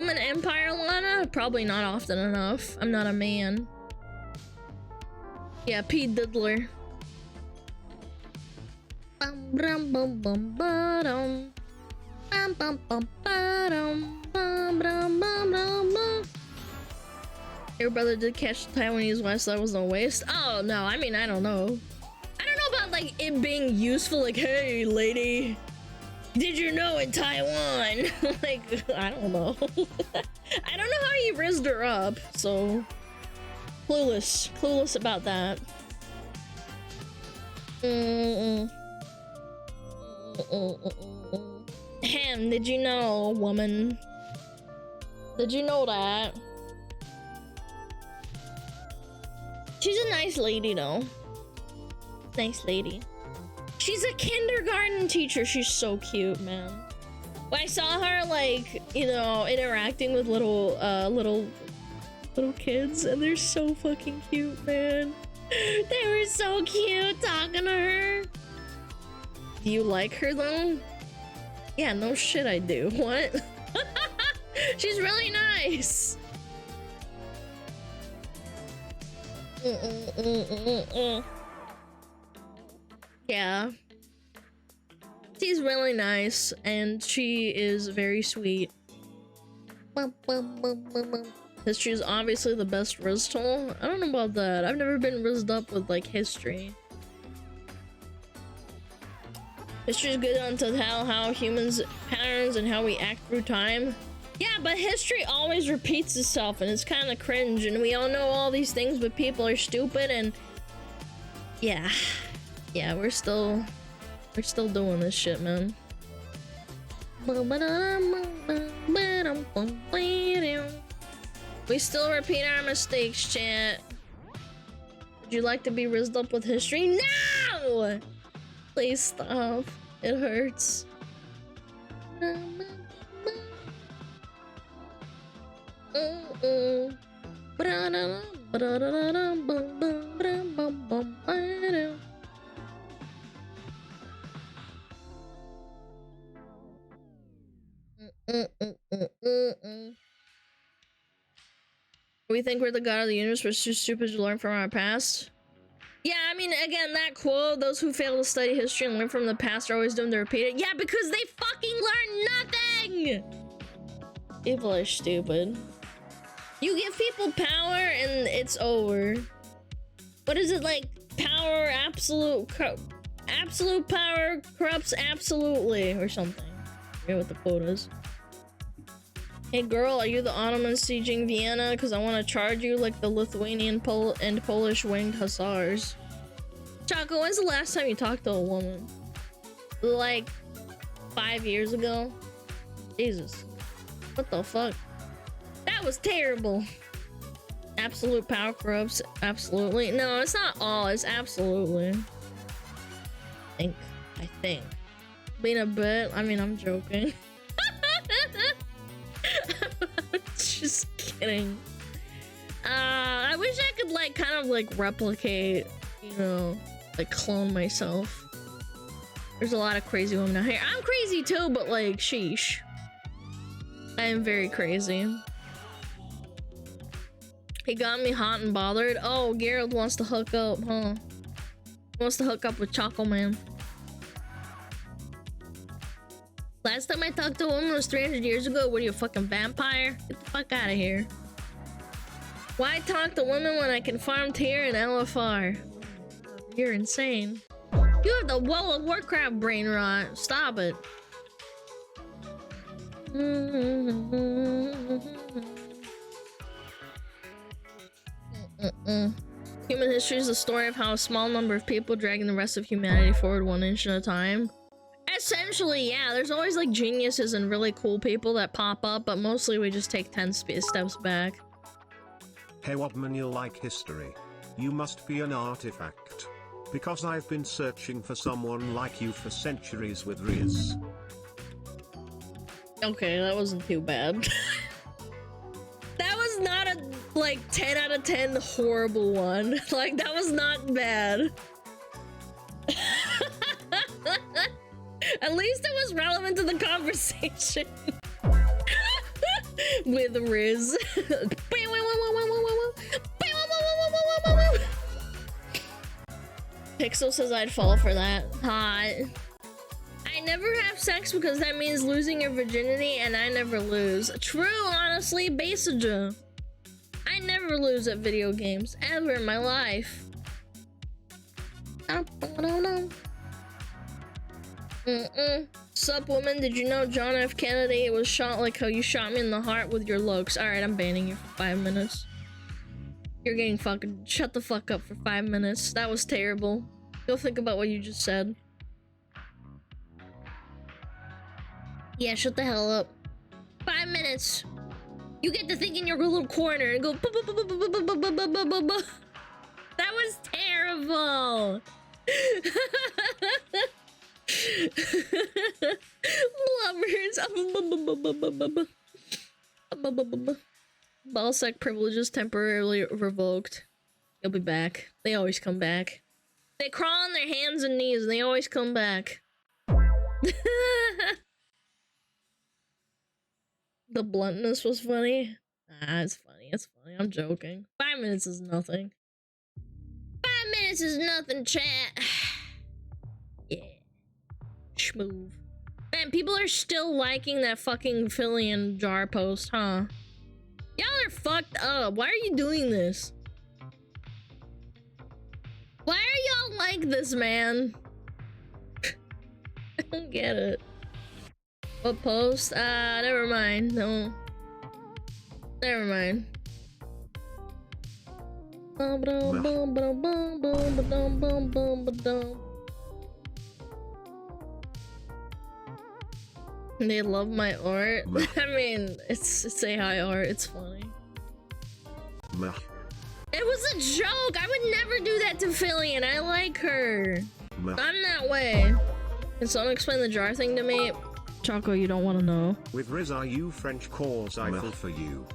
Roman Empire, Alana? Probably not often enough. I'm not a man. Yeah, P. Diddler. Bum bum bum bum bum bum bum bum bum bum bum bum. Your brother did catch the Taiwanese wife, so that was no waste. Oh no, I mean I don't know. I don't know about like it being useful. Like, hey lady, did you know in Taiwan? Like, I don't know. I don't know how he rizzed her up, so clueless about that. Ham, did you know, woman? Did you know that? She's a nice lady, though. Nice lady. She's a kindergarten teacher. She's so cute, man. When I saw her, like, you know, interacting with little kids, and they're so fucking cute, man. They were so cute talking to her. Do you like her, though? Yeah, no shit I do. What? She's really nice. Yeah. She's really nice, and she is very sweet. History is obviously the best Riz tool. I don't know about that. I've never been rizzed up with, like, history. History is good on to tell how humans patterns and how we act through time. Yeah, but history always repeats itself, and it's kind of cringe, and we all know all these things, but people are stupid, and yeah, we're still doing this shit, man. We still repeat our mistakes, chat. Would you like to be rizzed up with history? No! Please stop. It hurts. We think we're the god of the universe. We're too stupid to learn from our past. Yeah, I mean, again, that quote, those who fail to study history and learn from the past are always doomed to repeat it. Yeah, because they fucking learn nothing! People are stupid. You give people power and it's over. What is it like? Power, absolute power corrupts absolutely, or something. I forget what the quote is. Hey girl, are you the Ottoman sieging Vienna? Because I want to charge you like the Lithuanian and Polish winged hussars. Choco, when's the last time you talked to a woman? Like 5 years ago? Jesus. What the fuck? That was terrible. Absolute power corrupts absolutely. No, it's not all, it's absolutely. I think. Being a bit, I mean, I'm joking. Just kidding. I wish I could like kind of like replicate, you know, like clone myself. There's a lot of crazy women out here. I'm crazy too, but like sheesh. I am very crazy. He got me hot and bothered. Oh, Geralt wants to hook up, huh? Wants to hook up with Choco Man. Last time I talked to a woman was 300 years ago. What are you, a fucking vampire? Get the fuck out of here. Why talk to women when I can farm tier in LFR? You're insane. You have the World of Warcraft brain rot. Stop it. Human history is the story of how a small number of people dragging the rest of humanity forward 1 inch at a time. Essentially, yeah, there's always like geniuses and really cool people that pop up, but mostly we just take 10 steps back. Hey Wobman, you like history? You must be an artifact. Because I've been searching for someone like you for centuries with Riz. Okay, that wasn't too bad. That was not a like 10 out of 10 horrible one. Like, that was not bad. At least it was relevant to the conversation. With Riz. Pixel says I'd fall for that. Hot. I never have sex because that means losing your virginity, and I never lose. True, honestly, Basaja. I never lose at video games, ever in my life. Sup, woman? Did you know John F. Kennedy was shot like how you shot me in the heart with your looks? Alright, I'm banning you for 5 minutes. You're getting fucking shut the fuck up for 5 minutes. That was terrible. Go think about what you just said. Yeah, shut the hell up. 5 minutes. You get to think in your little corner and go. That was terrible. Lovers. Ballsack privileges temporarily revoked. You'll be back. They always come back. They crawl on their hands and knees and they always come back. The bluntness was funny. Ah, it's funny. It's funny. I'm joking. 5 minutes is nothing. 5 minutes is nothing, chat. Yeah. Schmoove. Man, people are still liking that fucking Fillion jar post, huh? Y'all are fucked up. Why are you doing this? Why are y'all like this, man? I don't get it. What post? Never mind. No. Never mind. They love my art. I mean, it's AI art. It's funny. It was a joke. I would never do that to Fillion. I like her. I'm that way. Can someone explain the jar thing to me? Choco, you don't want to know. With Riz, are you French calls I feel for you?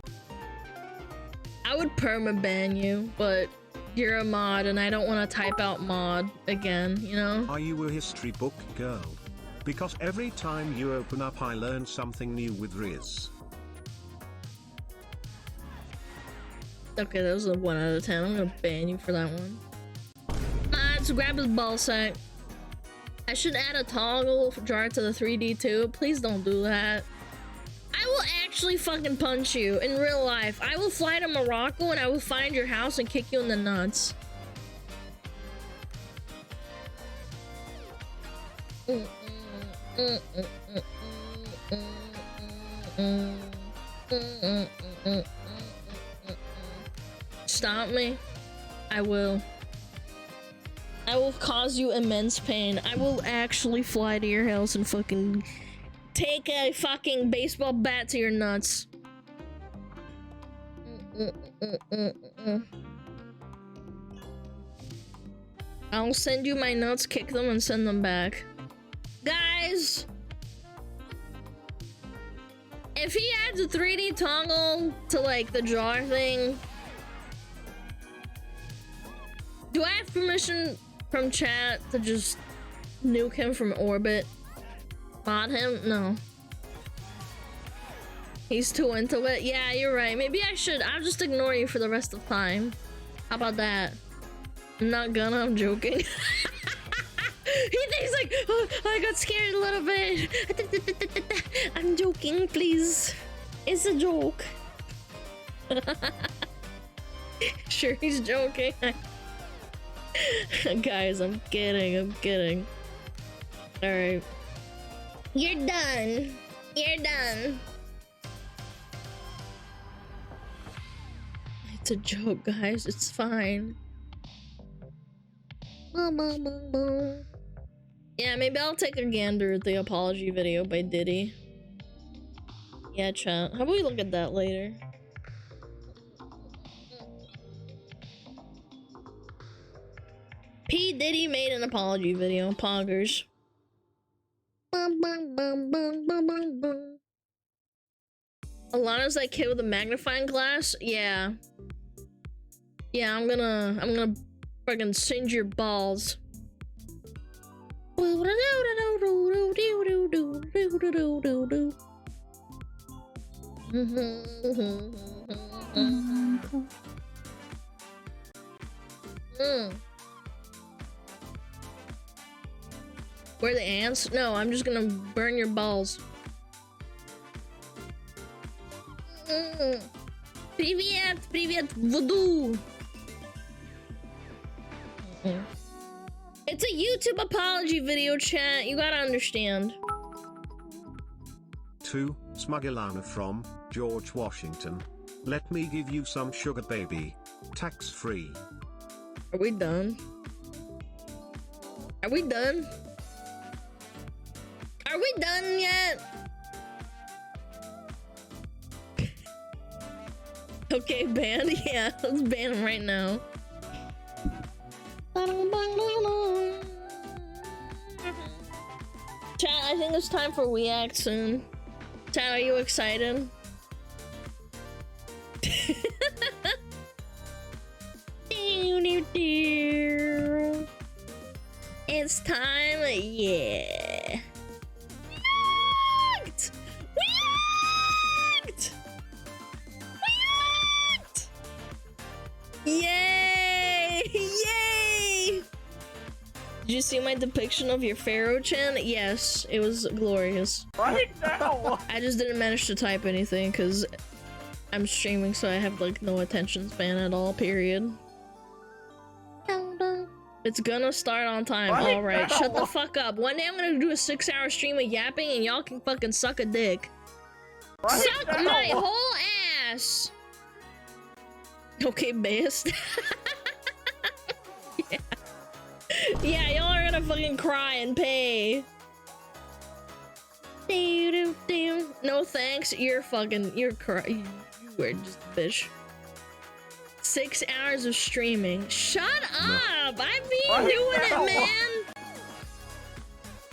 I would perma-ban you, but you're a mod and I don't want to type out mod again, you know? Are you a history book girl? Because every time you open up I learn something new with Riz. Okay, that was a 1 out of 10. I'm gonna ban you for that one. Mods, grab his ball sack. I should add a toggle jar to the 3D too. Please don't do that. I will actually fucking punch you in real life. I will fly to Morocco and I will find your house and kick you in the nuts. Stop me. I will. I will cause you immense pain. I will actually fly to your house and fucking take a fucking baseball bat to your nuts. I'll send you my nuts, kick them, and send them back. Guys! If he adds a 3D toggle to, like, the jar thing... Do I have permission from chat to just nuke him from orbit? Mod him? No. He's too into it? Yeah, you're right. Maybe I should. I'll just ignore you for the rest of the time. How about that? I'm not gonna, I'm joking. He thinks like, oh, I got scared a little bit. I'm joking, please. It's a joke. Sure, he's joking. Guys, I'm kidding. Alright. You're done. You're done. It's a joke, guys. It's fine. Yeah, maybe I'll take a gander at the apology video by Diddy. Yeah, chat. How about we look at that later? P. Diddy made an apology video. Poggers. Alana's that kid with a magnifying glass? Yeah. Yeah, I'm gonna fucking singe your balls. Where the ants? No, I'm just gonna burn your balls. Привет, привет, voodoo. It's a YouTube apology video, chat. You gotta understand. 2. SmugAlana from George Washington. Let me give you some sugar, baby. Tax free. Are we done? Are we done? Are we done yet? Okay, ban. Yeah, let's ban him right now. Chat, I think it's time for We Act soon. Chat, are you excited? It's time, yeah. React! React! React! Yay! Yay! Did you see my depiction of your Pharaoh chan? Yes, it was glorious. Right now! I just didn't manage to type anything because I'm streaming, so I have like no attention span at all, period. It's gonna start on time. Right Alright, now. shut the fuck up. One day I'm gonna do a 6-hour stream of yapping and y'all can fucking suck a dick. Right Suck now. my whole ass! Okay, best. Yeah. Yeah, y'all are gonna fucking cry and pay. No thanks, you're you were just a bitch. 6 hours of streaming. Shut up! I've been Right doing now. it, man!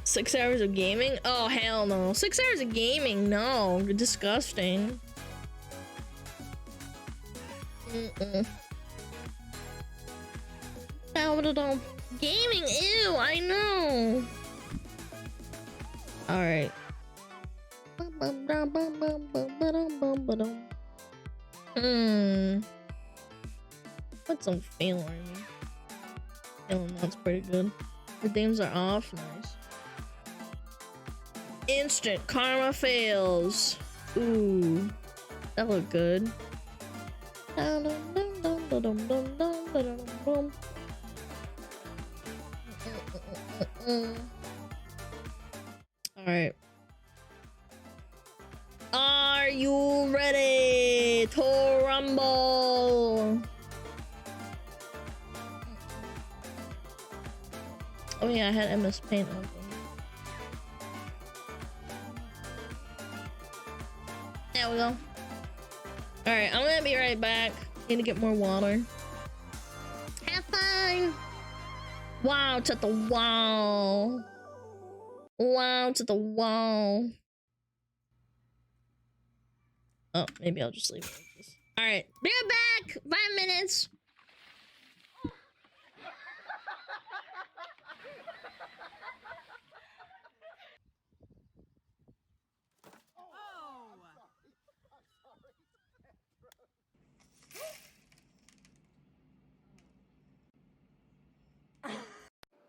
6 hours of gaming? Oh, hell no. 6 hours of gaming? No. Disgusting. Gaming? Ew, I know. Alright. Put some feel on me. Feeling that's pretty good. The themes are off. Nice. Instant karma fails. Ooh. That looked good. Alright. Are you ready to rumble? Oh yeah, I had MS Paint open. There we go. Alright, I'm gonna be right back. Need to get more water. Have fun! Wow, to the wall. Wow, to the wall. Oh, maybe I'll just leave it like this. Alright, be right back! 5 minutes!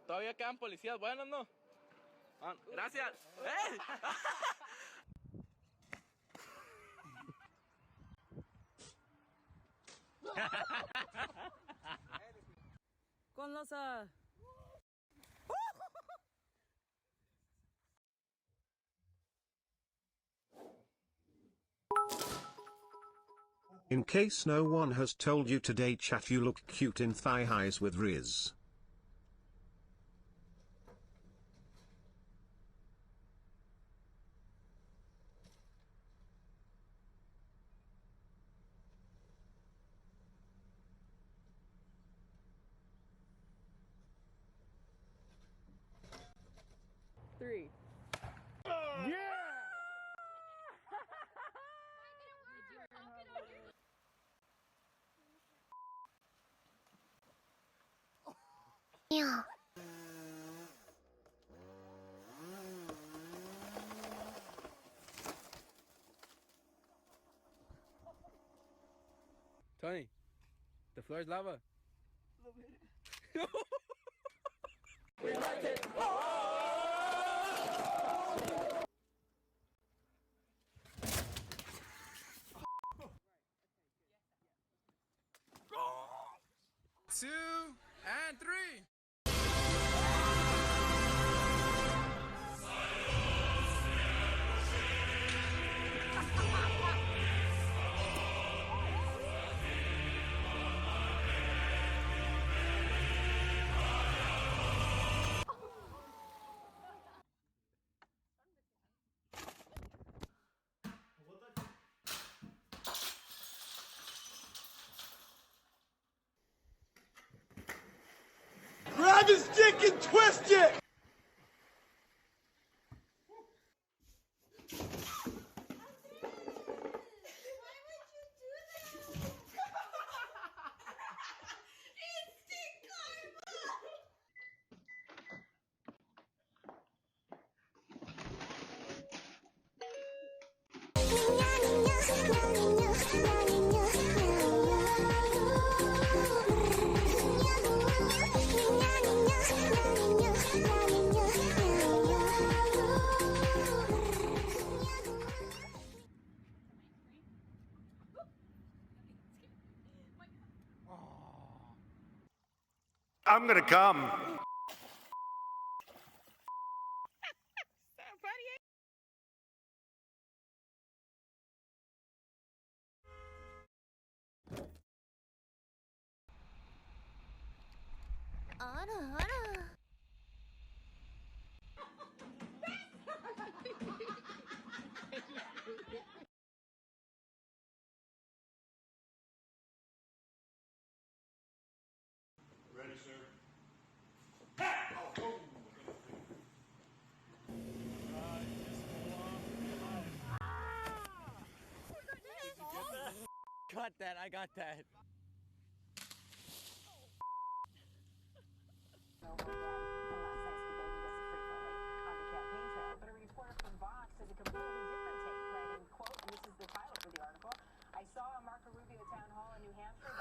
Todavía quedan policías buenos, ¿no? Ah, gracias. ¡Eh! Con los In case no one has told you today, chat, you look cute in thigh highs with Riz. three. Yeah. Tony, the floor is lava. We like it. Two and three. Grab his dick and twist it! I'm gonna come. Alana. Ready, sir? Got that. I got that. I saw a Marco Rubio town hall in New Hampshire.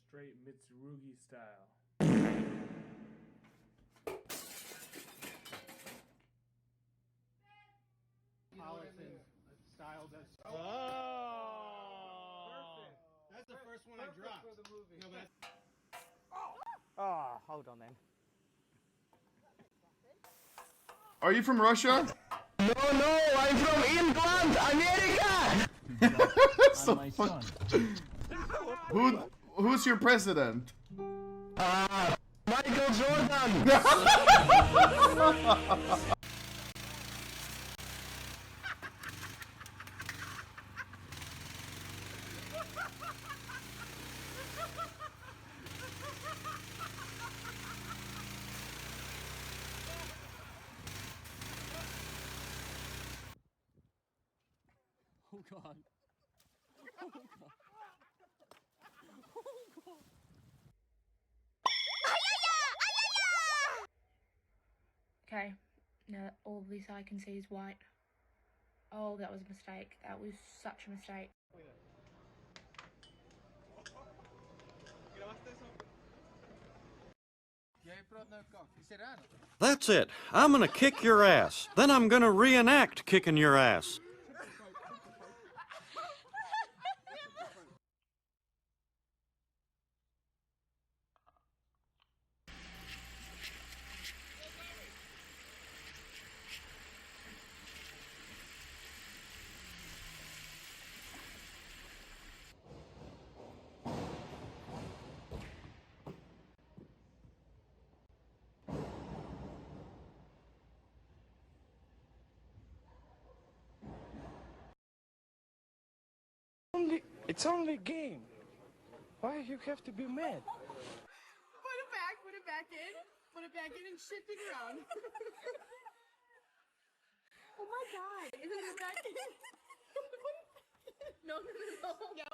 Straight Mitsurugi style. Politan style that's perfect. That's the first one I dropped. For the movie. No, that's Oh, hold on then. Are you from Russia? No, I'm from England, America! So fuck. Who's your president? Michael Jordan! Oh God. Okay, now all this I can see is white. Oh, that was a mistake. That was such a mistake. That's it. I'm gonna kick your ass. Then I'm gonna reenact kicking your ass. It's only a game. Why you have to be mad? Put it back in. Put it back in and shift it around. Oh my God. Put it back in. No. Yep.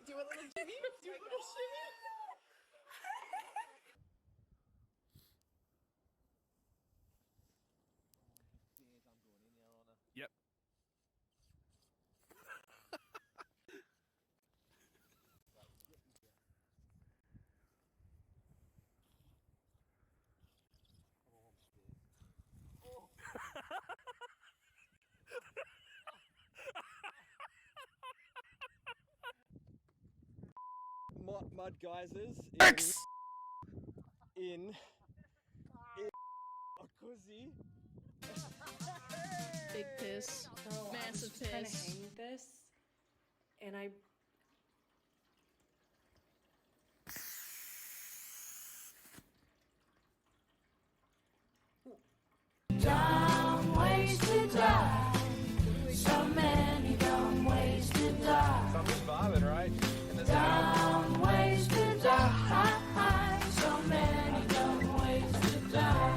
Do a little shimmy. Do a little shimmy. Yep. Mud geysers in Akuzi. Big piss. So Massive I was trying to piss. hang this, and I. Dumb ways to die. So many dumb ways to die. Something's bobbing, right? Dumb ways to die. So many dumb ways to die.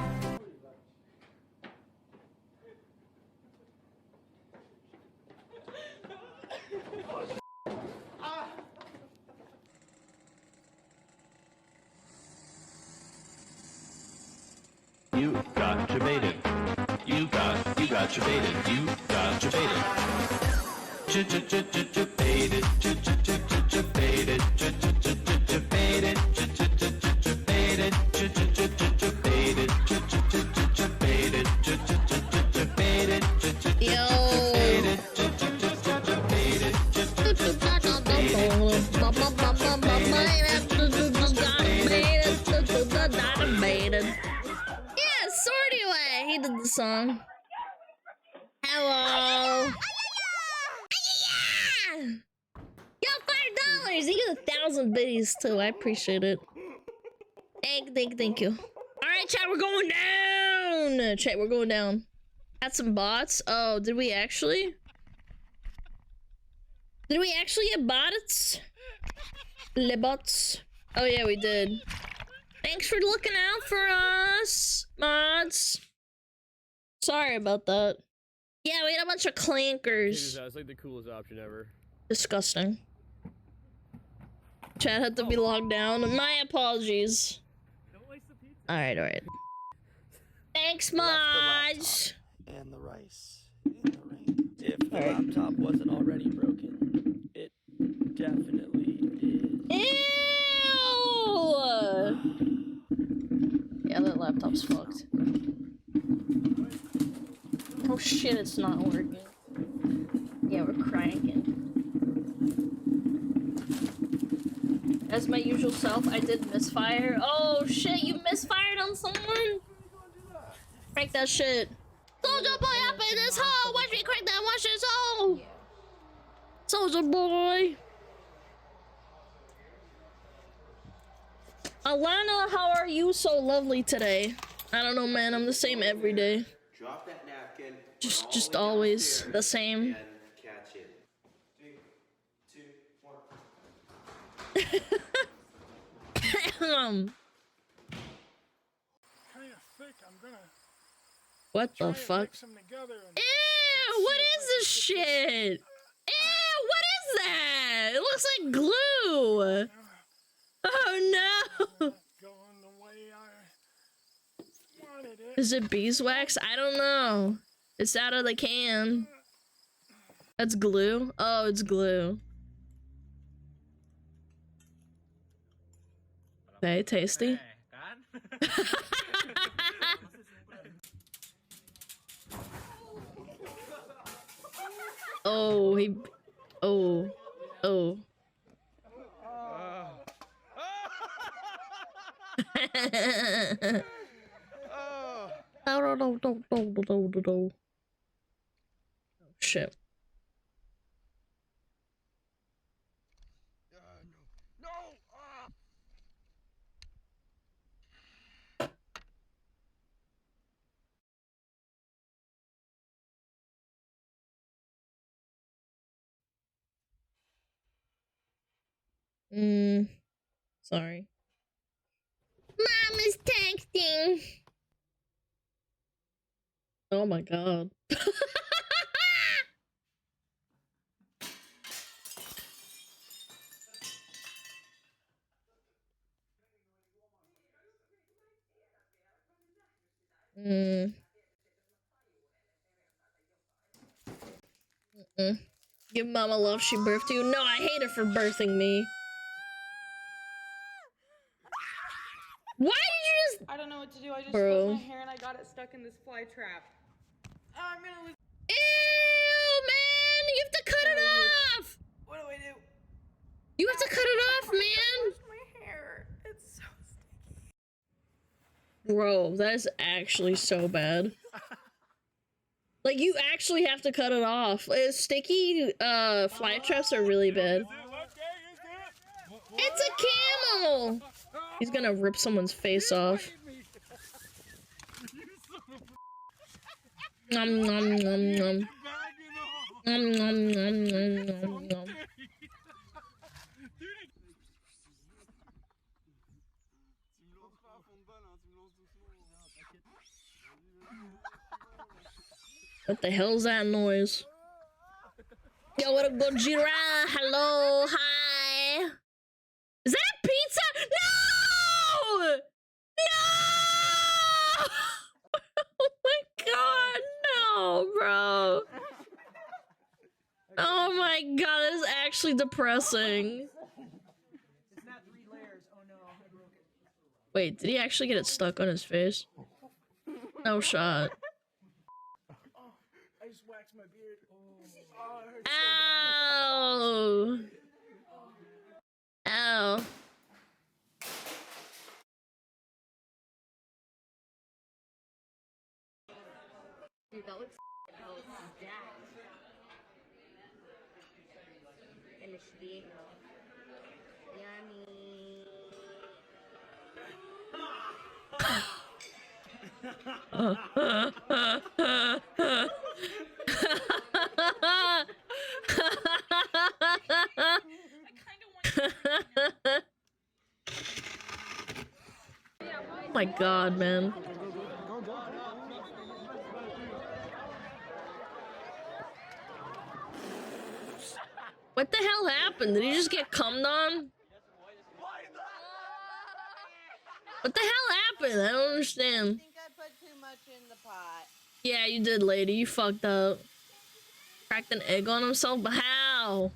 You got your baited. You got your baited. You got your baited. Baited. Baited. Baited. Baited. Yo. Yeah, Sorty Way. He did the song. Hello. Yo, $5. You get 1,000 biddies too. I appreciate it. Thank you. All right, chat, we're going down. Chat, we're going down. Got some bots. Oh, did we actually? Did we actually get bots? Le bots. Oh yeah, we did. Thanks for looking out for us, mods. Sorry about that. Yeah, we had a bunch of clankers. It's like the coolest option ever. Disgusting. Chat had to be logged down. My apologies. Alright. Thanks, mods. And the rice in the rain. If the laptop wasn't already broken, it definitely is. Ew! Yeah, that laptop's fucked. Oh shit, it's not working. Yeah, we're cranking. As my usual self, I did misfire. Oh shit, you misfired on someone? Crank that shit. Soldier boy up in this hole! Watch me crank that one shit's hole! Soldier boy! Alana, how are you so lovely today? I don't know, man. I'm the same every day. Drop that napkin. Just always the same. Catch it. 3, 2, 1. Kind of thick. I'm gonna What the fuck? mix them together. And Ew! What is this shit? Ew! What is that? It looks like glue. Oh no! going the way I wanted it. Is it beeswax? I don't know. It's out of the can. That's glue? Oh, it's glue. Okay, tasty. Oh, he... Oh. Oh. Oh, shit. Sorry. Mom is texting. Oh my god. Mm. Mm-mm. Give mama love, she birthed you. No, I hate her for birthing me. Why did you just— I don't know what to do. I just Bro. flipped my hair and I got it stuck in this fly trap. Oh, I'm gonna lose. Ew, man! You have to cut it off! What do I do? You have to cut it off, man! Wash my hair. It's so sticky. Bro, that is actually so bad. Like, you actually have to cut it off. Sticky, fly traps are really bad. It's a camel! He's gonna rip someone's face off. Nom nom nom nom. Nom nom nom nom nom nom. What the hell's that noise? Yo, what a Gojira! Hello, hi! Is that a pizza? No! No! Oh my god, no, bro! Oh my god, that is actually depressing. It's not 3 layers. Oh no, I broke it. Wait, did he actually get it stuck on his face? No shot. I just waxed my beard. Oh, it hurts Ow! Ow. Dude, that looks initially. Yummy. Oh my god, man. What the hell happened? Did he just get cummed on? What the hell happened? I don't understand. I think I put too much in the pot. Yeah, you did, lady. You fucked up. Cracked an egg on himself, but how?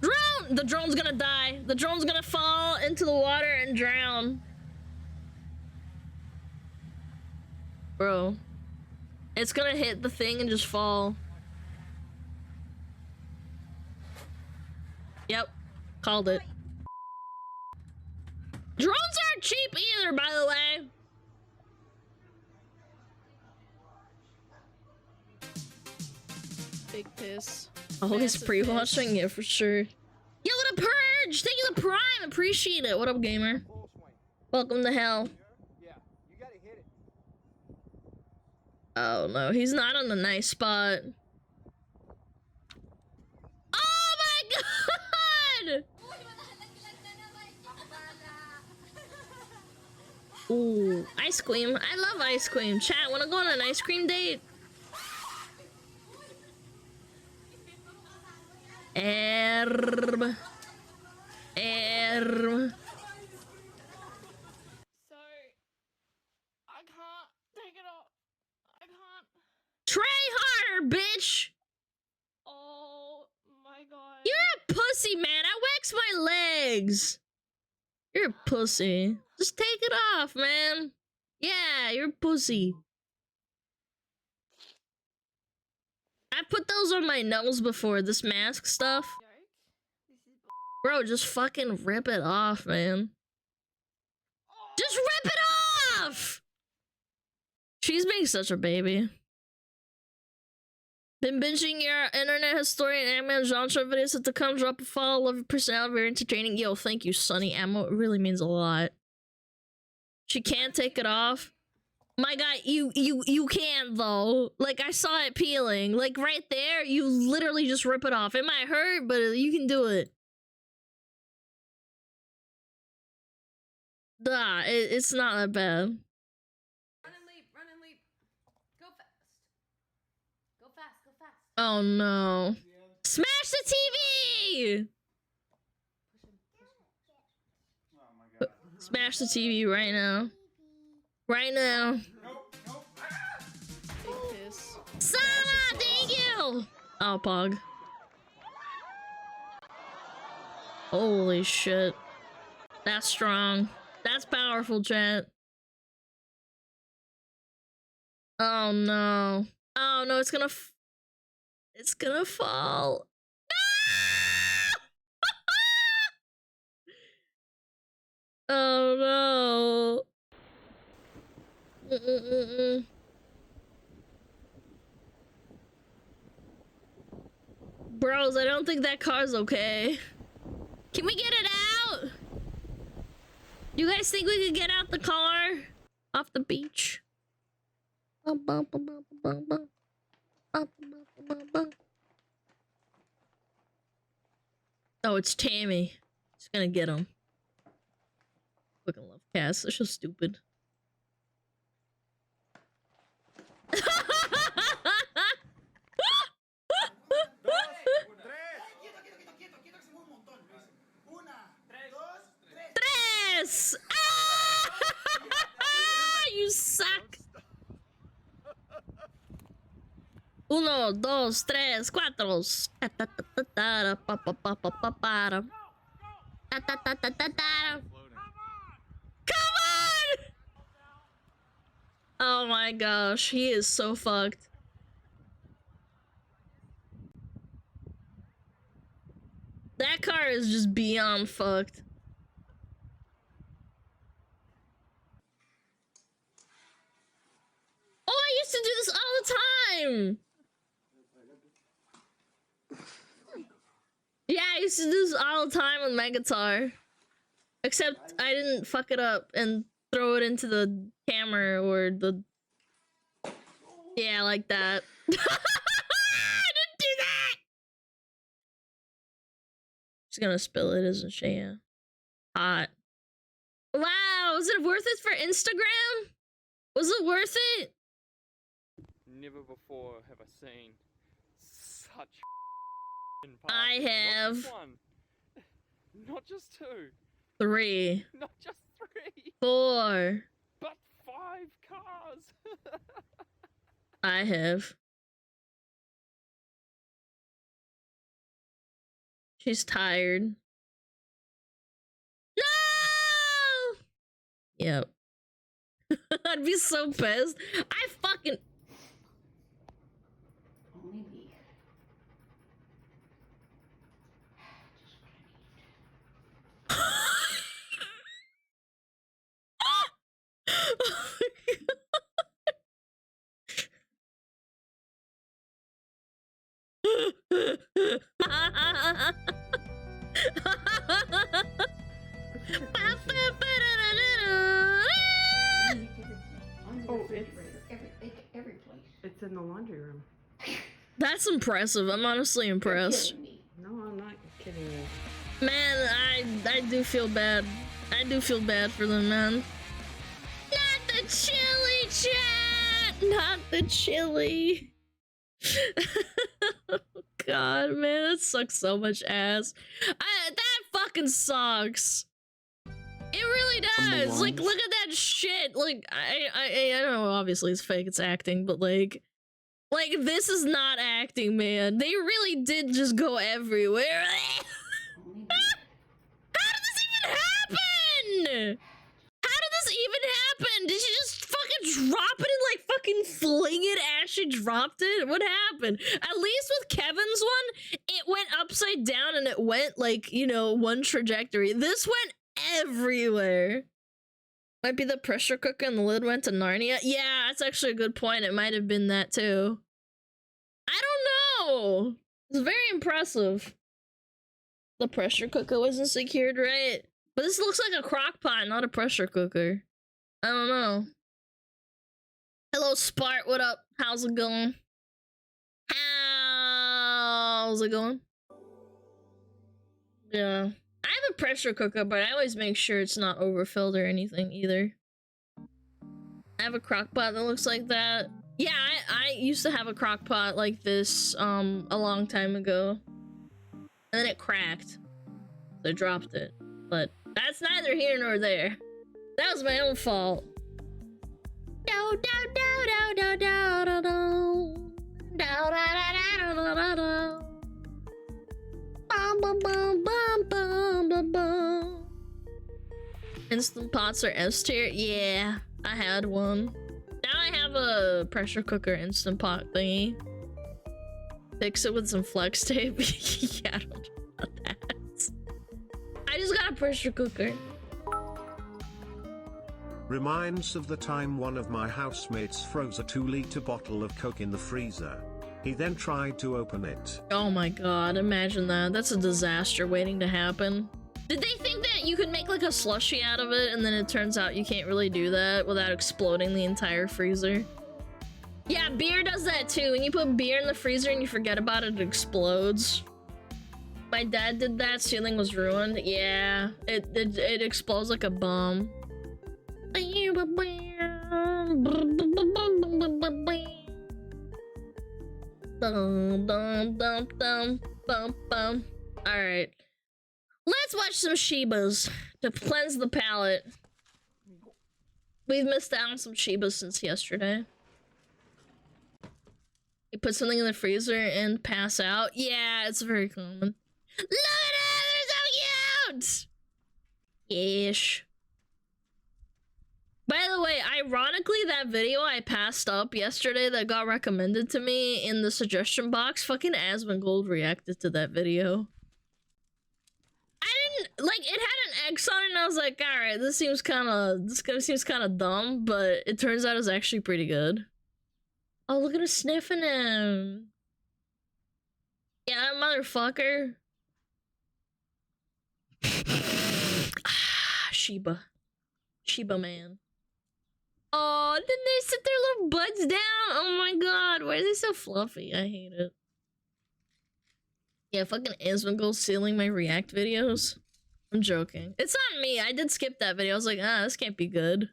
Drone! The drone's gonna die. The drone's gonna fall into the water and drown. Bro. It's gonna hit the thing and just fall. Yep. Called it. Drones aren't cheap either, by the way. Big piss. Always pre-watching, yeah, for sure. Yo, what a purge! Thank you, the prime. Appreciate it. What up, gamer? Welcome to hell. Yeah, you gotta hit it. Oh no, he's not on the nice spot. Oh my god! Ooh, ice cream. I love ice cream. Chat, wanna go on an ice cream date? Erb. So, I can't take it off. I can't. Try harder, bitch! Oh my god. You're a pussy, man. I wax my legs. You're a pussy. Just take it off, man. Yeah, you're a pussy. I put those on my nose before, this mask stuff. Bro, just fucking rip it off, man. Just rip it off! She's being such a baby. Been binging your internet historian anime genre videos at the come drop a follow. Love your personality, very entertaining. Yo, thank you, Sunny Ammo. It really means a lot. She can't take it off. My guy, you can though. Like, I saw it peeling. Like, right there, you literally just rip it off. It might hurt, but you can do it. Nah, it's not that bad. Run and leap, run and leap. Go fast. Go fast, go fast. Oh no. Smash the TV! Smash the TV right now. Right now. Sama, thank you! Oh, Pog. Holy shit. That's strong. That's powerful, chat. Oh no. Oh no, it's gonna fall. Oh no. Bros, I don't think that car's okay. Can we get it out? You guys think we could get out the car? Off the beach? Oh, it's Tammy. It's gonna get him. Fucking love cats. They're so stupid. Tres! Ah! You suck! Uno, dos, tres, cuatro. Come on! Oh my gosh, he is so fucked. That car is just beyond fucked. Oh, I used to do this all the time! Yeah, I used to do this all the time with Megatar. Except I didn't fuck it up and throw it into the camera or the... Yeah, like that. I didn't do that! She's gonna spill it, isn't she? Yeah. Hot. Wow, was it worth it for Instagram? Was it worth it? Never before have I seen such I have. Not just one. Not just two. 3. Not just 3. 4. But 5 cars. I have. She's tired. No! Yep. I'd be so pissed. I fucking... Only me. Oh, it's every place. It's in the laundry room. That's impressive. I'm honestly impressed. No, I'm not kidding you. Man, I do feel bad. I do feel bad for them, man. Not the chili, chat! Not the chili. God, man, that sucks so much ass. That fucking sucks. It really does. Like, look at that shit. Like, I don't know. Obviously, it's fake. It's acting, but like this is not acting, man. They really did just go everywhere. How did this even happen? How did this even happen? Did she just fucking drop it and like fucking fling it as she dropped it? What happened? At least with Kevin's one, it went upside down and it went like, you know, one trajectory. This went everywhere. Might be the pressure cooker and the lid went to Narnia. Yeah, that's actually a good point. It might have been that too. I don't know. It's very impressive. The pressure cooker wasn't secured right. But this looks like a crock pot, not a pressure cooker. I don't know. Hello, Spart. What up? How's it going? How's it going? Yeah. I have a pressure cooker, but I always make sure it's not overfilled or anything either. I have a crock pot that looks like that. Yeah, I used to have a crock pot like this a long time ago. And then it cracked. So I dropped it. But that's neither here nor there. That was my own fault. Do do do do do do do do. Do da da da da da da. Bum bum bum bum bum bum bum. Instant pots are S tier? Yeah, I had one. Now I have a pressure cooker instant pot thingy. Fix it with some flex tape. Yeah, I don't know about that. I just got a pressure cooker. Reminds of the time one of my housemates froze a 2-liter bottle of Coke in the freezer. He then tried to open it. Oh my god, imagine that. That's a disaster waiting to happen. Did they think that you could make like a slushie out of it and then it turns out you can't really do that without exploding the entire freezer? Yeah, beer does that too. When you put beer in the freezer and you forget about it, it explodes. My dad did that, ceiling was ruined. Yeah, it explodes like a bomb. Alright. Let's watch some Shibas to cleanse the palate. We've missed out on some Shibas since yesterday. You put something in the freezer and pass out? Yeah, it's very common. Look at it! They're so cute! Ish. By the way, ironically, that video I passed up yesterday that got recommended to me in the suggestion box, fucking Asmongold reacted to that video. I didn't, like, it had an X on it and I was like, alright, this seems kinda dumb, but it turns out it's actually pretty good. Oh, look at her sniffing him. Yeah, that motherfucker. Shiba. Shiba man. Oh, then they sit their little butts down. Oh my god, why are they so fluffy? I hate it. Yeah, fucking Asmongold stealing my react videos. I'm joking. It's not me. I did skip that video. I was like, this can't be good.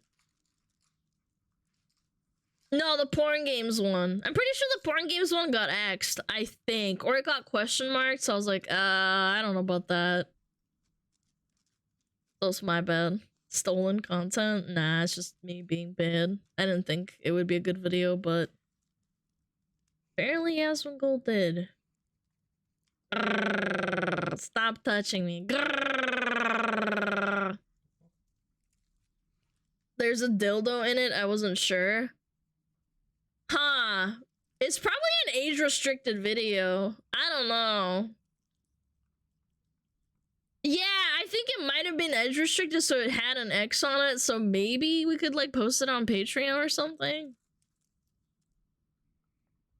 No, the porn games one. I'm pretty sure the porn games one got axed, I think. Or it got question marked, so I was like, I don't know about that. That's my bad. Stolen content? Nah, it's just me being bad. I didn't think it would be a good video, but apparently Asmongold did. Grrr, stop touching me. Grrr. There's a dildo in it, I wasn't sure. Huh. It's probably an age-restricted video. I don't know. Yeah, I think it might have been age-restricted, so it had an X on it, so maybe we could, like, post it on Patreon or something?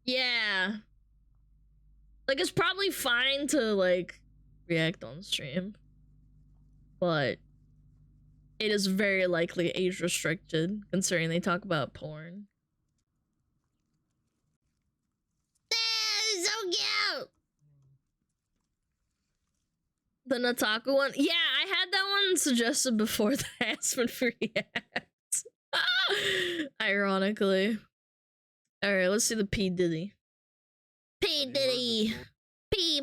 Yeah. Like, it's probably fine to, like, react on stream. But it is very likely age-restricted, considering they talk about porn. So cute! The Nataku one? Yeah, I had that one suggested before the Aspen react. Ironically. Alright, let's see the P. Diddy. P. Diddy! P.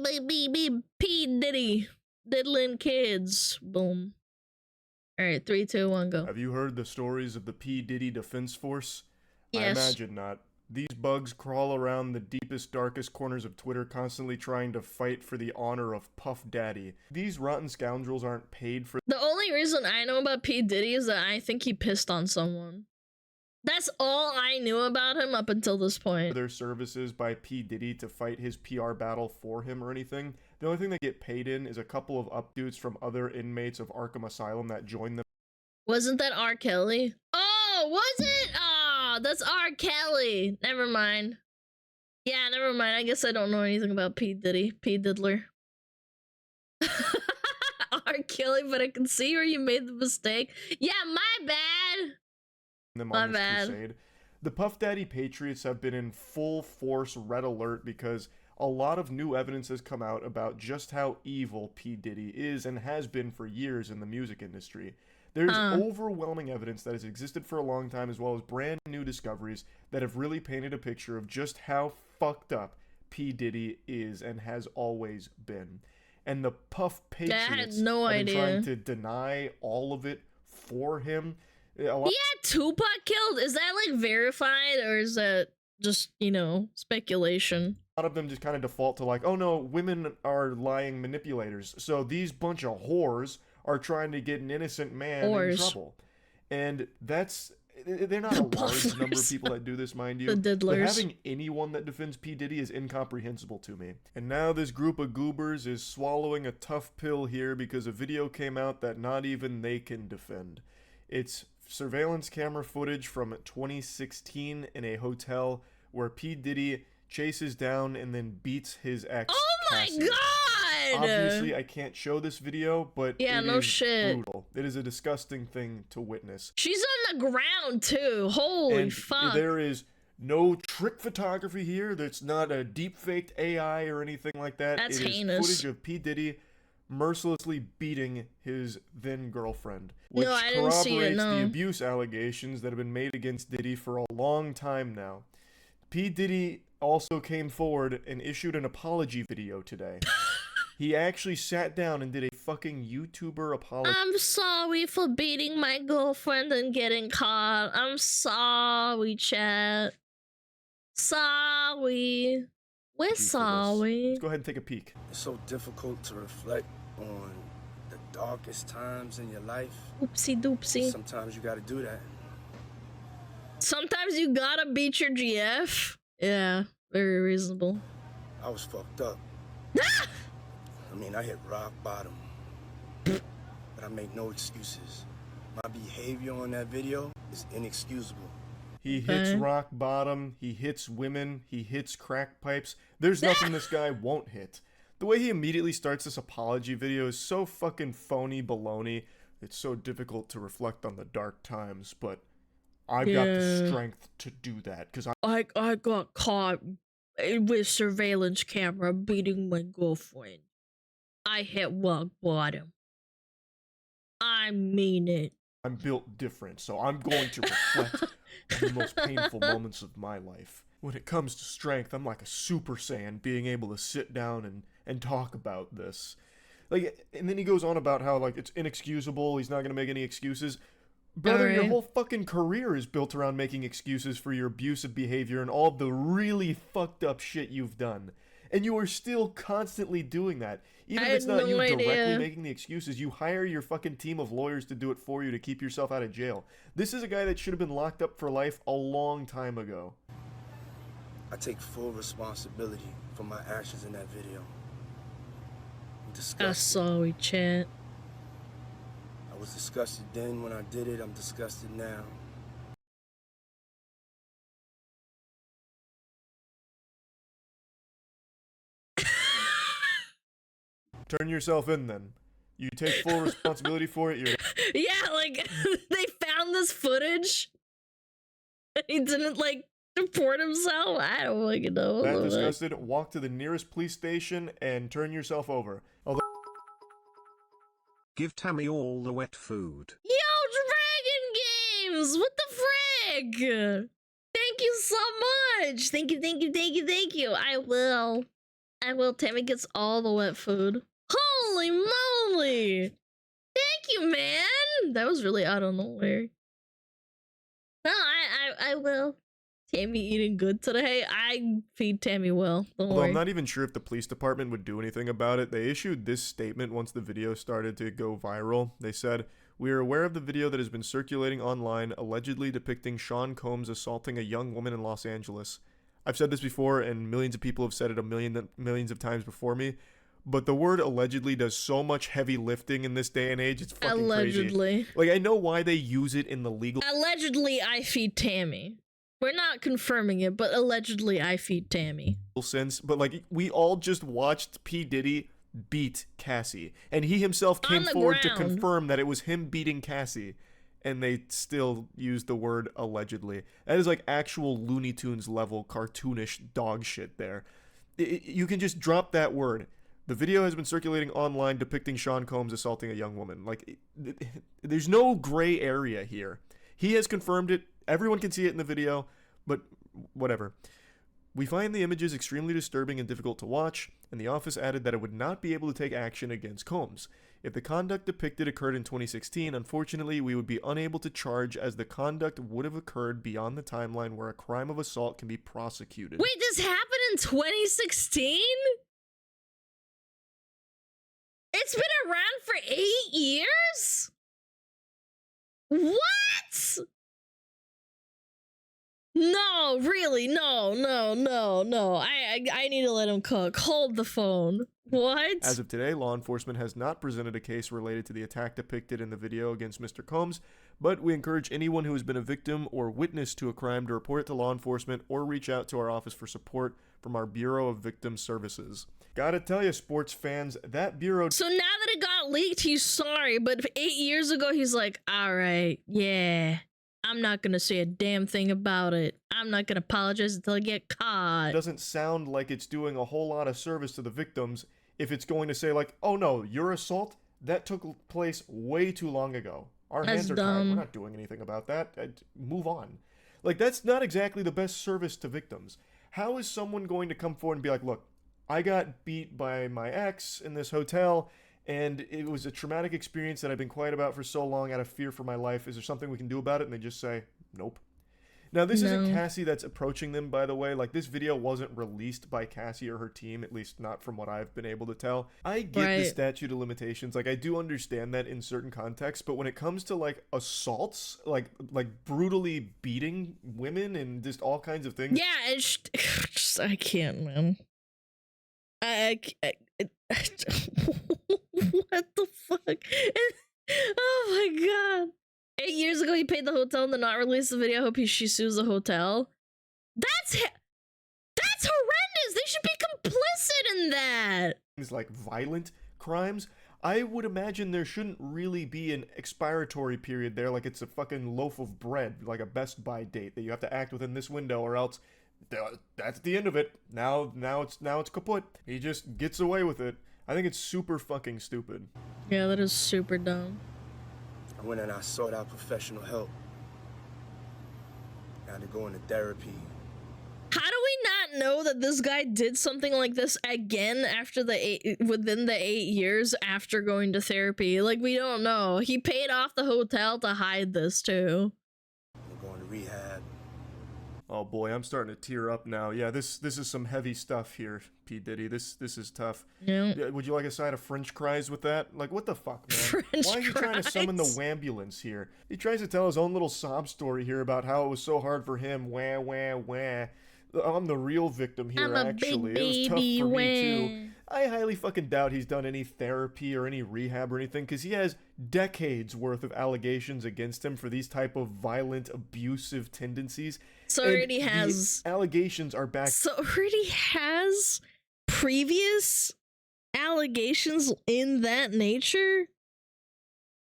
Diddy! Diddling kids. Boom. Alright, 3, 2, 1, go. Have you heard the stories of the P. Diddy Defense Force? Yes. I imagine not. These bugs crawl around the deepest, darkest corners of Twitter, constantly trying to fight for the honor of Puff Daddy. These rotten scoundrels aren't paid for— The only reason I know about P. Diddy is that I think he pissed on someone. That's all I knew about him up until this point. their services by P. Diddy to fight his PR battle for him or anything. The only thing they get paid in is a couple of updates from other inmates of Arkham Asylum that join them. Wasn't that R. Kelly? Oh, was it? Oh, that's R. Kelly. Never mind. Yeah, never mind. I guess I don't know anything about P. Diddy. P. Diddler. R. Kelly, but I can see where you made the mistake. Yeah, my bad. My bad. Crusade. The Puff Daddy Patriots have been in full force red alert because a lot of new evidence has come out about just how evil P. Diddy is and has been for years in the music industry. There's overwhelming evidence that has existed for a long time, as well as brand new discoveries that have really painted a picture of just how fucked up P. Diddy is and has always been. And the Puff Patriots have been trying to deny all of it for him. A lot He had Tupac killed? Is that like verified or is that just, you know, speculation? of them just kind of default to like, oh no, women are lying manipulators. So these bunch of whores are trying to get an innocent man in trouble. And they're not a large number of people that do this, mind you. The diddlers. But having anyone that defends P. Diddy is incomprehensible to me. And now this group of goobers is swallowing a tough pill here because a video came out that not even they can defend. It's surveillance camera footage from 2016 in a hotel where P. Diddy chases down and then beats his ex. Oh my Cassie. god! Obviously, I can't show this video, but yeah, it no is shit. brutal. It is a disgusting thing to witness. She's on the ground too. Holy And fuck! there is no trick photography here. That's not a deep faked AI or anything like that. That's it is heinous. footage of P. Diddy mercilessly beating his then girlfriend, which No, I didn't see it, corroborates no. the abuse allegations that have been made against Diddy for a long time now. P. Diddy also came forward and issued an apology video today. He actually sat down and did a fucking YouTuber apology. I'm sorry for beating my girlfriend and getting caught. I'm sorry, chat. Sorry. We're sorry. Let's go ahead and take a peek. It's so difficult to reflect on the darkest times in your life. Oopsie doopsie. Sometimes you gotta do that. Sometimes you gotta beat your GF. Yeah, very reasonable. I was fucked up. I mean, I hit rock bottom. But I make no excuses. My behavior on that video is inexcusable. He hits rock bottom, he hits women, he hits crack pipes. There's nothing this guy won't hit. The way he immediately starts this apology video is so fucking phony baloney. It's so difficult to reflect on the dark times, but I've got the strength to do that because I got caught with surveillance camera beating my girlfriend. I hit rock bottom. I mean it. I'm built different, so I'm going to reflect on the most painful moments of my life. When it comes to strength, I'm like a Super Saiyan being able to sit down and talk about this. Like, and then he goes on about how, like, it's inexcusable, he's not gonna make any excuses. Brother, your whole fucking career is built around making excuses for your abusive behavior and all the really fucked up shit you've done. And you are still constantly doing that. Even if it's not you directly making the excuses, you hire your fucking team of lawyers to do it for you to keep yourself out of jail. This is a guy that should have been locked up for life a long time ago. I take full responsibility for my actions in that video. I'm disgusted. I'm sorry, chat. I was disgusted then when I did it. I'm disgusted now. Turn yourself in then. You take full responsibility for it. You're Yeah, like they found this footage. He didn't like report himself. I don't fucking know. that disgusted. Walk to the nearest police station and turn yourself over. Although Give Tammy all the wet food. Yo, Dragon Games! What the frig? Thank you so much. Thank you, thank you, thank you, thank you. I will. Tammy gets all the wet food. Holy moly! Thank you, man. That was really out of nowhere. No, I will. Tammy eating good today. I feed Tammy well. Don't Although worry. I'm not even sure if the police department would do anything about it. They issued this statement once the video started to go viral. They said, "We are aware of the video that has been circulating online allegedly depicting Sean Combs assaulting a young woman in Los Angeles. I've said this before and millions of people have said it millions of times before me, but the word allegedly does so much heavy lifting in this day and age. It's fucking Allegedly. crazy. Like, I know why they use it in the legal Allegedly, I feed Tammy. We're not confirming it, but allegedly, I feed Tammy. sense, but like we all just watched P. Diddy beat Cassie, and he himself came forward to confirm that it was him beating Cassie, and they still used the word allegedly. That is like actual Looney Tunes level cartoonish dog shit there. You can just drop that word. The video has been circulating online depicting Sean Combs assaulting a young woman. Like, there's no gray area here. He has confirmed it. Everyone can see it in the video, but whatever. We find the images extremely disturbing and difficult to watch, and the office added that it would not be able to take action against Combs. If the conduct depicted occurred in 2016, unfortunately, we would be unable to charge as the conduct would have occurred beyond the timeline where a crime of assault can be prosecuted. Wait, this happened in 2016? It's been around for 8 years? What? No, really, no. I need to let him cook. Hold the phone. What? As of today, law enforcement has not presented a case related to the attack depicted in the video against Mr. Combs, but we encourage anyone who has been a victim or witness to a crime to report it to law enforcement or reach out to our office for support from our Bureau of Victim Services. Gotta tell you, sports fans, that bureau... So now that it got leaked, he's sorry, but 8 years ago, he's like, alright, yeah, I'm not gonna say a damn thing about it. I'm not gonna apologize until I get caught. It doesn't sound like it's doing a whole lot of service to the victims if it's going to say like, oh no, your assault, that took place way too long ago. Our hands are tied. We're not doing anything about that. Move on. Like, that's not exactly the best service to victims. How is someone going to come forward and be like, look, I got beat by my ex in this hotel, and it was a traumatic experience that I've been quiet about for so long out of fear for my life. Is there something we can do about it? And they just say, nope. Now, this isn't Cassie that's approaching them, by the way. Like, this video wasn't released by Cassie or her team, at least not from what I've been able to tell. I get the statute of limitations. Like, I do understand that in certain contexts, but when it comes to, like, assaults, like brutally beating women and just all kinds of things. Yeah, it's I can't, man. What the fuck? Oh my god. 8 years ago, he paid the hotel to not release the video. I hope she sues the hotel. That's horrendous. They should be complicit in that. Things like violent crimes. I would imagine there shouldn't really be an expiratory period there, like it's a fucking loaf of bread, like a Best Buy date that you have to act within this window, or else that's the end of it. Now it's kaput. He just gets away with it. I think it's super fucking stupid. Yeah, that is super dumb. I went and I sought out professional help. Now to go into therapy. How do we not know that this guy did something like this again after within the 8 years after going to therapy? Like, we don't know. He paid off the hotel to hide this too. I'm going to rehab. Oh boy, I'm starting to tear up now. Yeah, this is some heavy stuff here, P. Diddy. This is tough. Yeah. Would you like a side of French fries with that? Like, what the fuck, man? French Why are you trying to summon the wambulance here? He tries to tell his own little sob story here about how it was so hard for him. Wah, wah, wah. I'm the real victim here, I'm a actually. big It was tough baby, for wah. me, too. I highly fucking doubt he's done any therapy or any rehab or anything, because he has decades worth of allegations against him for these type of violent, abusive tendencies. So already has allegations are back. So already has previous allegations in that nature,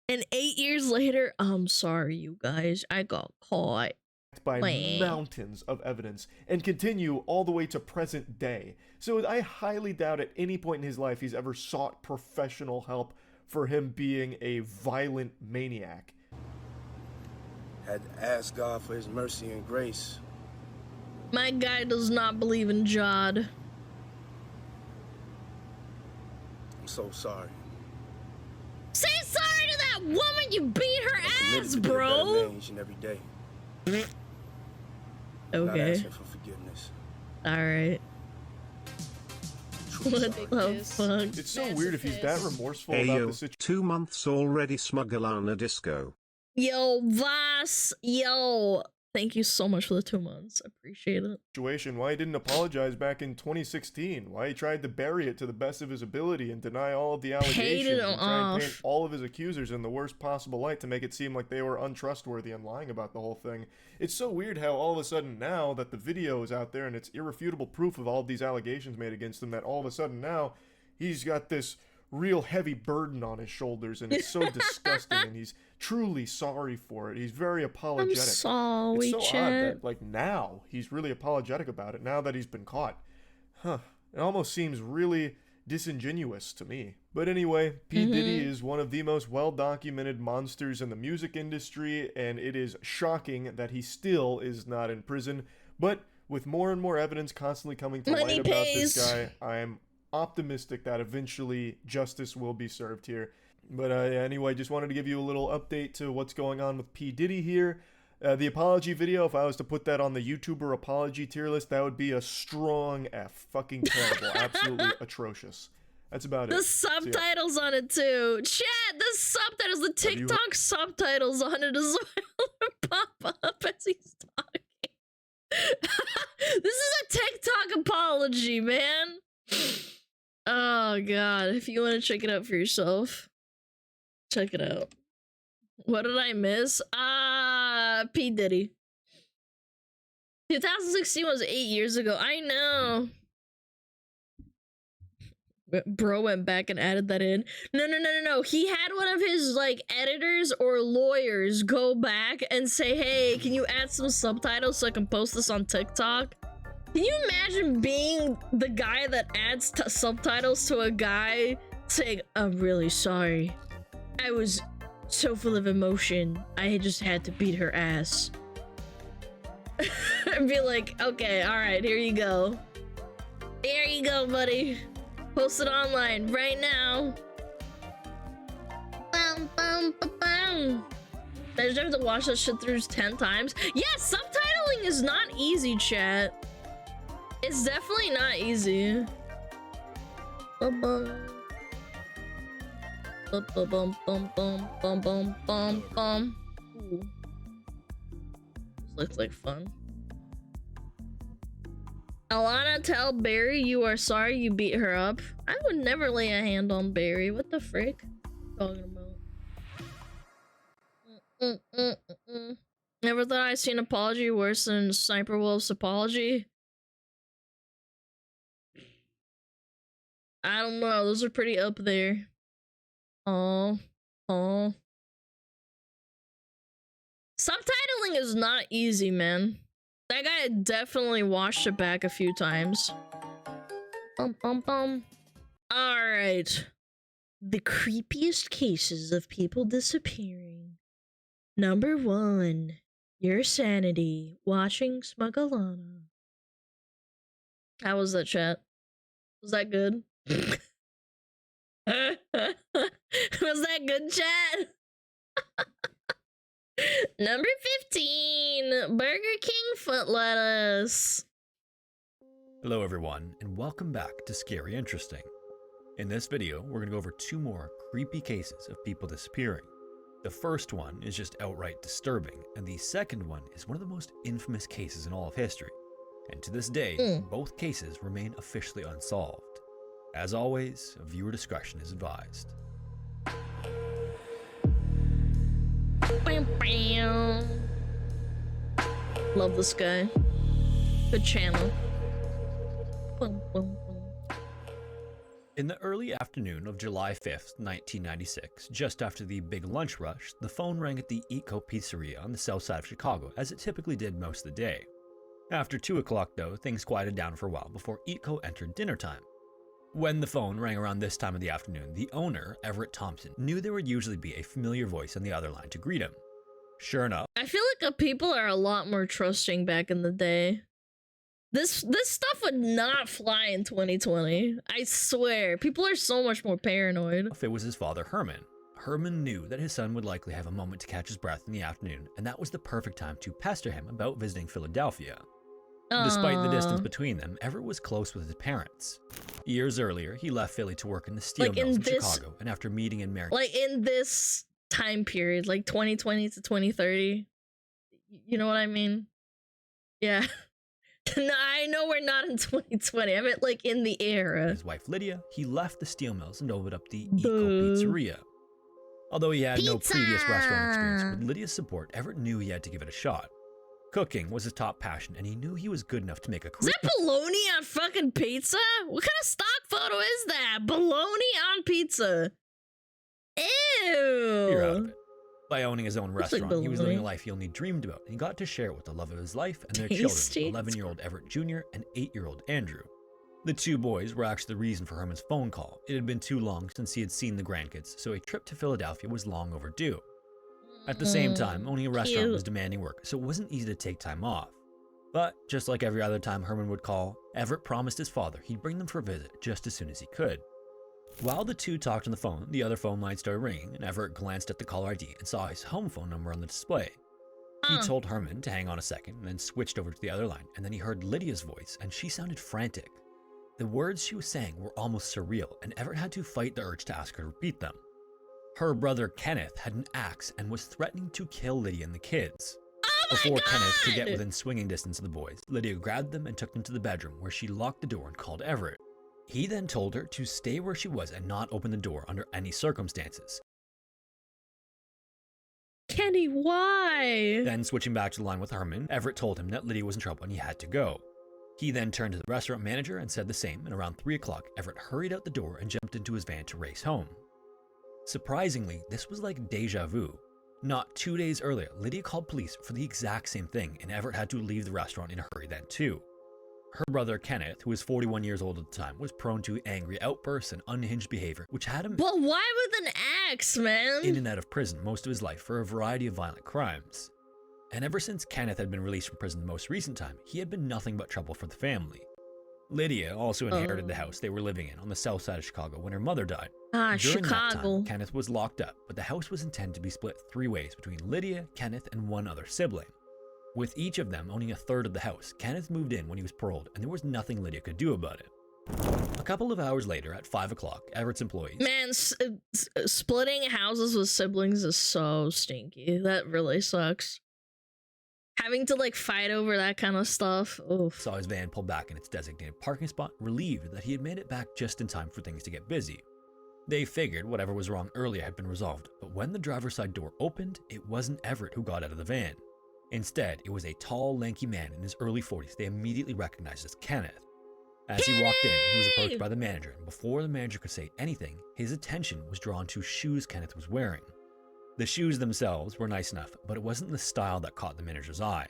and 8 years later, I'm sorry, you guys, I got caught by mountains of evidence and continue all the way to present day. So I highly doubt at any point in his life he's ever sought professional help for him being a violent maniac. Had to ask God for his mercy and grace. My guy does not believe in Jod. I'm so sorry. Say sorry to that woman, you beat her ass, To be a better bro. man each and every day. I'm not Okay. asking for forgiveness. Alright. What the fuck? It's so weird if he's that remorseful Hey about yo, the situation. 2 months already, SmugAlana Disco. Yo, Voss, yo. Thank you so much for the 2 months. I appreciate it. Why he didn't apologize back in 2016, why he tried to bury it to the best of his ability and deny all of the allegations and try and paint all of his accusers in the worst possible light to make it seem like they were untrustworthy and lying about the whole thing. It's so weird how all of a sudden now that the video is out there and it's irrefutable proof of all of these allegations made against him, that all of a sudden now he's got this real heavy burden on his shoulders, and it's so disgusting, and he's truly sorry for it. He's very apologetic. I'm sorry, it's so Chet. odd that, like, now he's really apologetic about it, now that he's been caught. Huh. It almost seems really disingenuous to me. But anyway, P. Diddy is one of the most well-documented monsters in the music industry, and it is shocking that he still is not in prison. But with more and more evidence constantly coming to light about this guy, I'm optimistic that eventually justice will be served here. But yeah, anyway, just wanted to give you a little update to what's going on with P. Diddy here. The apology video, if I was to put that on the YouTuber apology tier list, that would be a strong F. Fucking terrible. Absolutely atrocious. That's about it. The subtitles on it too. Chat, the subtitles, the TikTok subtitles on it as well pop up as he's talking. This is a TikTok apology, man. Oh god, if you want to check it out for yourself, check it out. What did I miss? P. Diddy. 2016 was 8 years ago. I know. Bro went back and added that in. No. He had one of his, like, editors or lawyers go back and say, hey, can you add some subtitles so I can post this on TikTok? Can you imagine being the guy that adds subtitles to a guy saying, I'm really sorry. I was so full of emotion. I just had to beat her ass. And be like, okay, alright, here you go. Here you go, buddy. Post it online right now. Bum, bum, ba, bum. I just have to watch that shit through 10 times. Yeah, subtitling is not easy, chat. It's definitely not easy. Bum, bum. Bum, bum, bum, bum, bum, bum, bum, bum. Ooh. This looks like fun. Alana, tell Barry you are sorry you beat her up. I would never lay a hand on Barry. What the frick? Talking about. Never thought I'd see an apology worse than Sniper Wolf's apology. I don't know. Those are pretty up there. Oh. Subtitling is not easy, man. That guy definitely washed it back a few times. Bum, bum, bum. Alright. The creepiest cases of people disappearing. Number 1. Your sanity. Watching SmugAlana. How was that, chat? Was that good? Was that good, chat? Number 15, Burger King foot lettuce. Hello everyone, and welcome back to Scary Interesting. In this video, we're gonna go over 2 more creepy cases of people disappearing. The first one is just outright disturbing, and the second one is one of the most infamous cases in all of history. And to this day, both cases remain officially unsolved. As always, viewer discretion is advised. Bam, bam. Love this guy. Good channel. Boom, boom, boom. In the early afternoon of July 5th, 1996, just after the big lunch rush, the phone rang at the Eatco Pizzeria on the south side of Chicago, as it typically did most of the day. After 2 o'clock though, things quieted down for a while before Eatco entered dinner time. When the phone rang around this time of the afternoon, the owner, Everett Thompson, knew there would usually be a familiar voice on the other line to greet him. Sure enough, I feel like people are a lot more trusting back in the day. This stuff would not fly in 2020. I swear. People are so much more paranoid. it was his father, Herman. Herman knew that his son would likely have a moment to catch his breath in the afternoon, and that was the perfect time to pester him about visiting Philadelphia. Despite the distance between them, Everett was close with his parents. Years earlier, he left Philly to work in the steel mills in Chicago, and after meeting and marrying... Like in this time period, like 2020 to 2030. You know what I mean? Yeah. No, I know we're not in 2020. I meant like in the era. His wife Lydia, he left the steel mills and opened up the Eatco Pizzeria. Although he had no previous restaurant experience, with Lydia's support, Everett knew he had to give it a shot. Cooking was his top passion, and he knew he was good enough to make a career. Is that bologna on fucking pizza? What kind of stock photo is that? Bologna on pizza. Ew. You're out of it. By owning his own restaurant, he was living a life he only dreamed about, and he got to share it with the love of his life and their children, 11-year-old Everett Jr. and 8-year-old Andrew. The 2 boys were actually the reason for Herman's phone call. It had been too long since he had seen the grandkids, so a trip to Philadelphia was long overdue. At the same time, owning a restaurant was demanding work, so it wasn't easy to take time off. But, just like every other time Herman would call, Everett promised his father he'd bring them for a visit just as soon as he could. While the two talked on the phone, the other phone line started ringing, and Everett glanced at the caller ID and saw his home phone number on the display. He told Herman to hang on a second and then switched over to the other line, and then he heard Lydia's voice, and she sounded frantic. The words she was saying were almost surreal, and Everett had to fight the urge to ask her to repeat them. Her brother Kenneth had an axe and was threatening to kill Lydia and the kids. Before Kenneth could get within swinging distance of the boys, Lydia grabbed them and took them to the bedroom, where she locked the door and called Everett. He then told her to stay where she was and not open the door under any circumstances. Kenny, why? Then switching back to the line with Herman, Everett told him that Lydia was in trouble and he had to go. He then turned to the restaurant manager and said the same, and around 3 o'clock, Everett hurried out the door and jumped into his van to race home. Surprisingly, this was like deja vu. Not 2 days earlier, Lydia called police for the exact same thing, and Everett had to leave the restaurant in a hurry then too. Her brother Kenneth, who was 41 years old at the time, was prone to angry outbursts and unhinged behavior, which had him Well, why with an axe, man? in and out of prison most of his life for a variety of violent crimes. And ever since Kenneth had been released from prison the most recent time, he had been nothing but trouble for the family. Lydia also inherited the house they were living in on the south side of Chicago when her mother died. During Chicago. that time, Kenneth was locked up, but the house was intended to be split 3 ways between Lydia, Kenneth, and one other sibling. With each of them owning a third of the house, Kenneth moved in when he was paroled, and there was nothing Lydia could do about it. A couple of hours later, at 5 o'clock, Everett's employees... Man, splitting houses with siblings is so stinky. That really sucks. Having to, like, fight over that kind of stuff. Oof. Saw his van pull back in its designated parking spot, relieved that he had made it back just in time for things to get busy. They figured whatever was wrong earlier had been resolved, but when the driver's side door opened, it wasn't Everett who got out of the van. Instead, it was a tall, lanky man in his early 40s they immediately recognized as Kenneth. As he walked in, he was approached by the manager, and before the manager could say anything, his attention was drawn to shoes Kenneth was wearing. The shoes themselves were nice enough, but it wasn't the style that caught the manager's eye.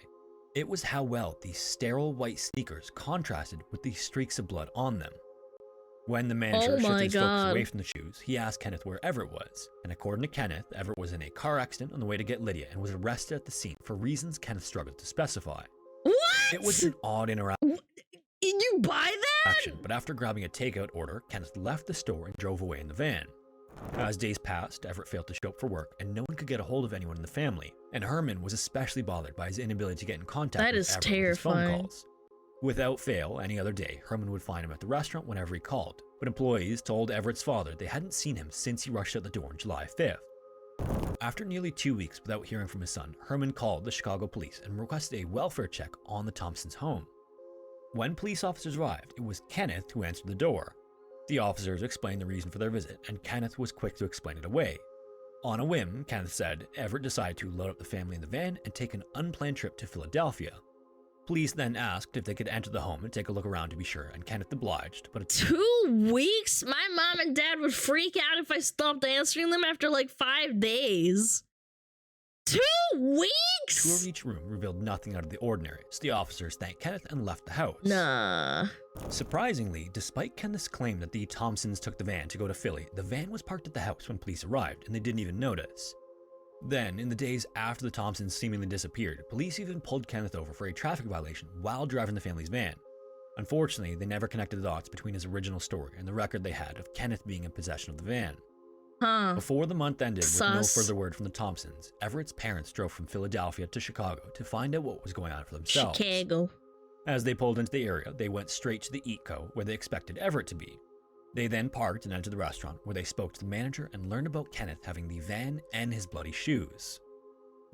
It was how well these sterile white sneakers contrasted with the streaks of blood on them. When the manager shifted his focus away from the shoes, he asked Kenneth where Everett was, and according to Kenneth, Everett was in a car accident on the way to get Lydia and was arrested at the scene for reasons Kenneth struggled to specify. What? It was an odd interaction, Did you buy that? but after grabbing a takeout order, Kenneth left the store and drove away in the van. As days passed, Everett failed to show up for work, and no one could get a hold of anyone in the family, and Herman was especially bothered by his inability to get in contact with Everett with his phone calls. Without fail, any other day, Herman would find him at the restaurant whenever he called, but employees told Everett's father they hadn't seen him since he rushed out the door on July 5th. After nearly 2 weeks without hearing from his son, Herman called the Chicago police and requested a welfare check on the Thompsons' home. When police officers arrived, it was Kenneth who answered the door. The officers explained the reason for their visit, and Kenneth was quick to explain it away. On a whim, Kenneth said, Everett decided to load up the family in the van and take an unplanned trip to Philadelphia. Police then asked if they could enter the home and take a look around to be sure, and Kenneth obliged, but 2 weeks? My mom and dad would freak out if I stopped answering them after like 5 days. 2 weeks? Tour of each room revealed nothing out of the ordinary, so the officers thanked Kenneth and left the house. Nah. Surprisingly, despite Kenneth's claim that the Thompsons took the van to go to Philly, the van was parked at the house when police arrived, and they didn't even notice. Then, in the days after the Thompsons seemingly disappeared, police even pulled Kenneth over for a traffic violation while driving the family's van. Unfortunately, they never connected the dots between his original story and the record they had of Kenneth being in possession of the van. Before the month ended with no further word from the Thompsons, Everett's parents drove from Philadelphia to Chicago to find out what was going on for themselves. Chicago. As they pulled into the area, they went straight to the Eat Co, where they expected Everett to be. They then parked and entered the restaurant, where they spoke to the manager and learned about Kenneth having the van and his bloody shoes.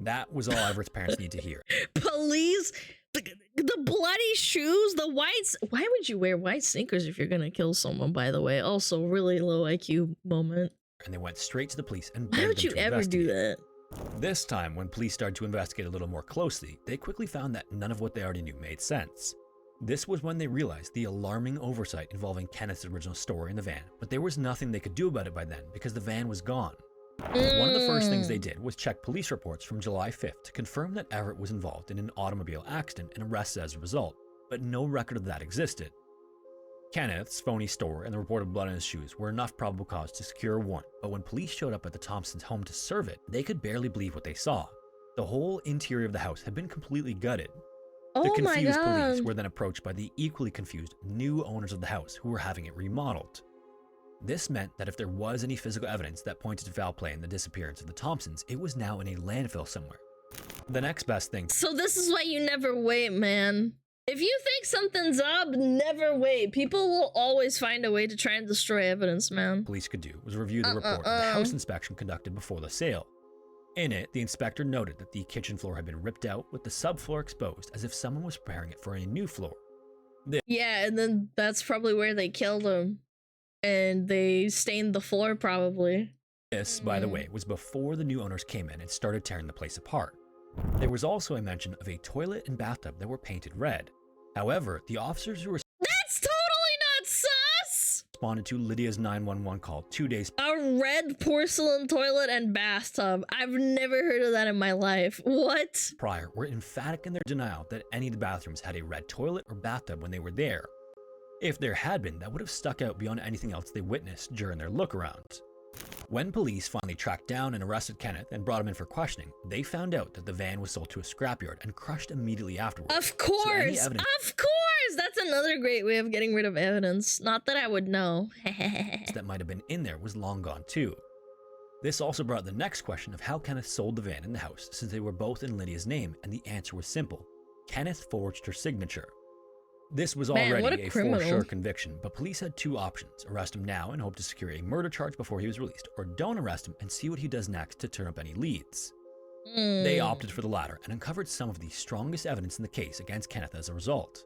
That was all Everett's parents need to hear. Police? The bloody shoes? The whites? Why would you wear white sneakers if you're gonna kill someone, by the way? Also, really low IQ moment. And they went straight to the police and why would you ever do that? This time, when police started to investigate a little more closely, they quickly found that none of what they already knew made sense. This was when they realized the alarming oversight involving Kenneth's original story in the van, but there was nothing they could do about it by then because the van was gone. One of the first things they did was check police reports from July 5th to confirm that Everett was involved in an automobile accident and arrested as a result, but no record of that existed. Kenneth's phony story and the reported blood on his shoes were enough probable cause to secure a warrant, but when police showed up at the Thompsons' home to serve it, they could barely believe what they saw. The whole interior of the house had been completely gutted. The confused police were then approached by the equally confused new owners of the house who were having it remodeled. This meant that if there was any physical evidence that pointed to foul play in the disappearance of the Thompsons, it was now in a landfill somewhere. The next best thing. So this is why you never wait, man. If you think something's up, never wait. People will always find a way to try and destroy evidence, man. Police could do was review the report of the house inspection conducted before the sale. In it, the inspector noted that the kitchen floor had been ripped out with the subfloor exposed as if someone was preparing it for a new floor. Yeah, and then that's probably where they killed him. And they stained the floor, probably. This, by the way, was before the new owners came in and started tearing the place apart. There was also a mention of a toilet and bathtub that were painted red. However, the officers who were That's totally not sus! responded to Lydia's 911 call 2 days A red porcelain toilet and bathtub. I've never heard of that in my life. What? prior were emphatic in their denial that any of the bathrooms had a red toilet or bathtub when they were there. If there had been, that would have stuck out beyond anything else they witnessed during their look-arounds. When police finally tracked down and arrested Kenneth and brought him in for questioning, they found out that the van was sold to a scrapyard and crushed immediately afterwards. Of course! So of course! That's another great way of getting rid of evidence. Not that I would know. that might have been in there was long gone too. This also brought the next question of how Kenneth sold the van and the house, since they were both in Lydia's name, and the answer was simple. Kenneth forged her signature. This was already a for sure conviction, but police had two options: arrest him now and hope to secure a murder charge before he was released, or don't arrest him and see what he does next to turn up any leads. They opted for the latter and uncovered some of the strongest evidence in the case against Kenneth as a result.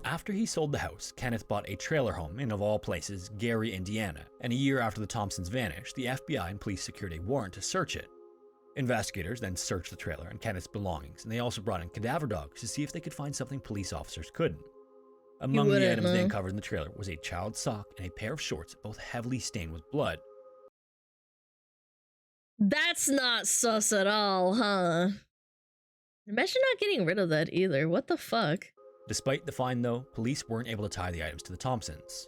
After he sold the house, Kenneth bought a trailer home in, of all places, Gary, Indiana, and a year after the Thompsons vanished, the FBI and police secured a warrant to search it. Investigators then searched the trailer and Kenneth's belongings, and they also brought in cadaver dogs to see if they could find something police officers couldn't. Among the items they uncovered in the trailer was a child's sock and a pair of shorts, both heavily stained with blood. That's not sus at all, huh? Imagine not getting rid of that either. What the fuck? Despite the find, though, police weren't able to tie the items to the Thompsons.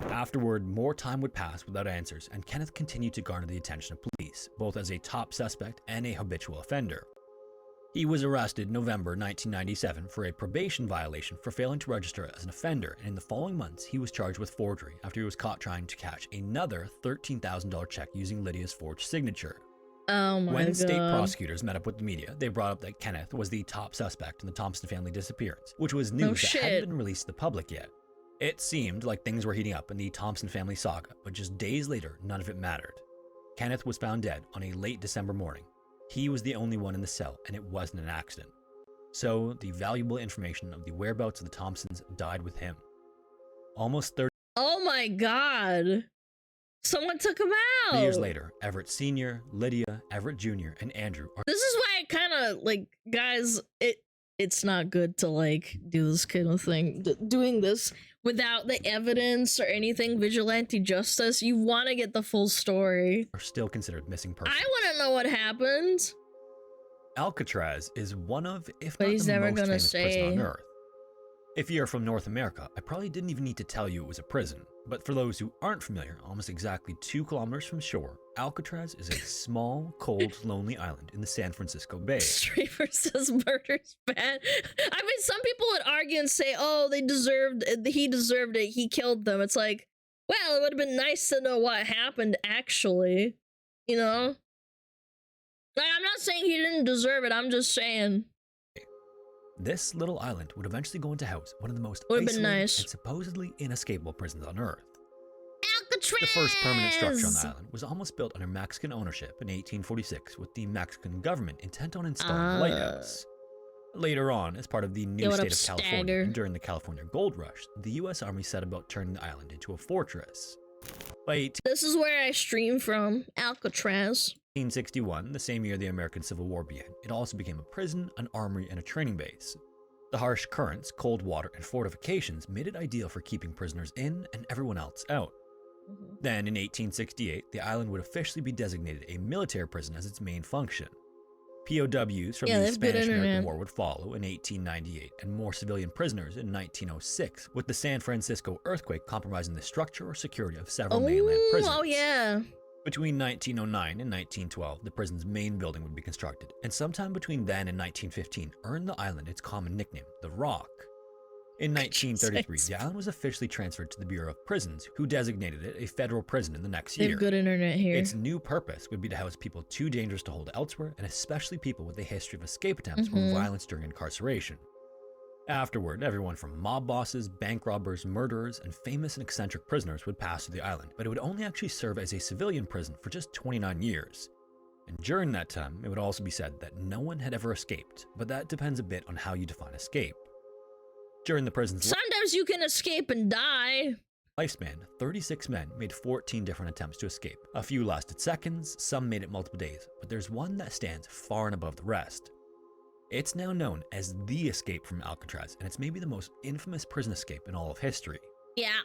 Afterward, more time would pass without answers, and Kenneth continued to garner the attention of police, both as a top suspect and a habitual offender. He was arrested November 1997 for a probation violation for failing to register as an offender, and in the following months, he was charged with forgery after he was caught trying to cash another $13,000 check using Lydia's forged signature. Oh my God. When state prosecutors met up with the media, they brought up that Kenneth was the top suspect in the Thompson family disappearance, which was news that hadn't been released to the public yet. It seemed like things were heating up in the Thompson family saga, but just days later, none of it mattered. Kenneth was found dead on a late December morning. He was the only one in the cell, and it wasn't an accident. So, the valuable information of the whereabouts of the Thompsons died with him. Almost 30 Oh my God! Someone took him out! years later, Everett Sr., Lydia, Everett Jr., and Andrew are... This is why I kind of, like, guys, it's not good to, like, do this kind of thing. Doing this without the evidence or anything, vigilante justice, you want to get the full story. Are still considered missing persons. I want to know what happened. Alcatraz is one of, if But not he's the never most gonna famous prison say. on Earth. If you're from North America, I probably didn't even need to tell you it was a prison. But for those who aren't familiar, almost exactly 2 kilometers from shore, Alcatraz is a small, cold, lonely island in the San Francisco Bay. Streamer says murder's bad. I mean, some people would argue and say, oh, he deserved it, he killed them. It's like, well, it would have been nice to know what happened actually, you know? Like, I'm not saying he didn't deserve it, I'm just saying. This little island would eventually go into house one of the most Would've isolated been nice. and supposedly inescapable prisons on Earth. Alcatraz! The first permanent structure on the island was almost built under Mexican ownership in 1846, with the Mexican government intent on installing a lighthouse. Later on, as part of the new state of California, and during the California Gold Rush, the U.S. Army set about turning the island into a fortress. By This is where I stream from, Alcatraz. 1861, the same year the American Civil War began, it also became a prison, an armory, and a training base. The harsh currents, cold water, and fortifications made it ideal for keeping prisoners in and everyone else out. Then, in 1868, the island would officially be designated a military prison as its main function. POWs from the Spanish-American War would follow in 1898, and more civilian prisoners in 1906, with the San Francisco earthquake compromising the structure or security of several mainland prisons. Oh yeah. Between 1909 and 1912, the prison's main building would be constructed, and sometime between then and 1915 earned the island its common nickname, the Rock. In 1933, the island was officially transferred to the Bureau of Prisons, who designated it a federal prison in the next They year. have good internet here. Its new purpose would be to house people too dangerous to hold elsewhere, and especially people with a history of escape attempts or violence during incarceration. Afterward, everyone from mob bosses, bank robbers, murderers, and famous and eccentric prisoners would pass through the island, but it would only actually serve as a civilian prison for just 29 years. And during that time, it would also be said that no one had ever escaped, but that depends a bit on how you define escape. During the prison's Sometimes you can escape and die. lifespan, 36 men made 14 different attempts to escape. A few lasted seconds, some made it multiple days, but there's one that stands far and above the rest. It's now known as the escape from Alcatraz, and it's maybe the most infamous prison escape in all of history. Yeah.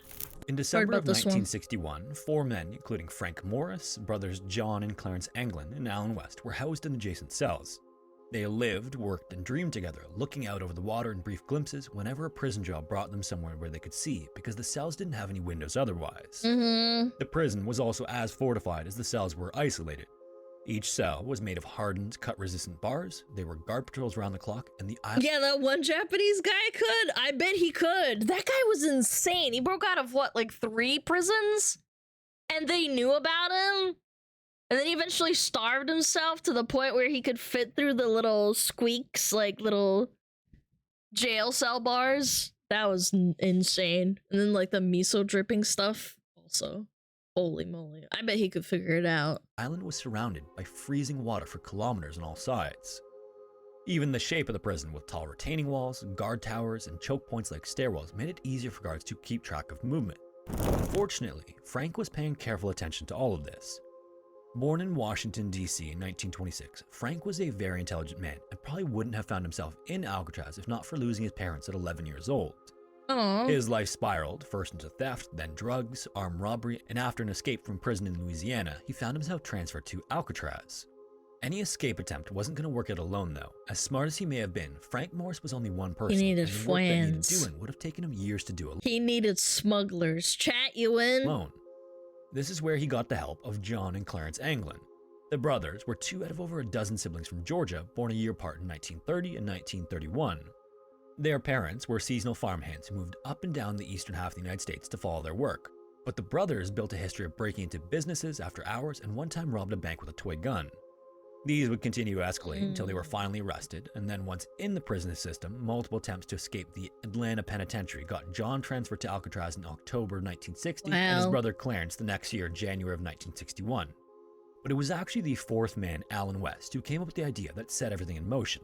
In December of this one. 1961, 4 men, including Frank Morris, brothers John and Clarence Anglin, and Alan West, were housed in adjacent cells. They lived, worked, and dreamed together, looking out over the water in brief glimpses whenever a prison job brought them somewhere where they could see, because the cells didn't have any windows otherwise. The prison was also as fortified as the cells were isolated. Each cell was made of hardened, cut-resistant bars. They were guard patrols around the clock, and the island... Yeah, that one Japanese guy could. I bet he could. That guy was insane. He broke out of what, like 3 prisons? And they knew about him? And then he eventually starved himself to the point where he could fit through the little squeaks, like little jail cell bars. That was insane. And then like the miso dripping stuff also. Holy moly. I bet he could figure it out. The island was surrounded by freezing water for kilometers on all sides. Even the shape of the prison, with tall retaining walls, guard towers, and choke points like stairwells, made it easier for guards to keep track of movement. Fortunately, Frank was paying careful attention to all of this. Born in Washington, D.C. in 1926, Frank was a very intelligent man and probably wouldn't have found himself in Alcatraz if not for losing his parents at 11 years old. Aww. His life spiraled, first into theft, then drugs, armed robbery, and after an escape from prison in Louisiana, he found himself transferred to Alcatraz. Any escape attempt wasn't going to work out alone though. As smart as he may have been, Frank Morris was only one person, He needed and the work that he needed friends. doing would have taken him years to do alone. He needed smugglers. Chat you in? This is where he got the help of John and Clarence Anglin. The brothers were 2 out of over a dozen siblings from Georgia, born a year apart in 1930 and 1931. Their parents were seasonal farmhands who moved up and down the eastern half of the United States to follow their work. But the brothers built a history of breaking into businesses after hours and one time robbed a bank with a toy gun. These would continue to escalate until they were finally arrested, and then once in the prison system, multiple attempts to escape the Atlanta penitentiary got John transferred to Alcatraz in October 1960 and his brother Clarence the next year, January of 1961. But it was actually the 4th man, Alan West, who came up with the idea that set everything in motion.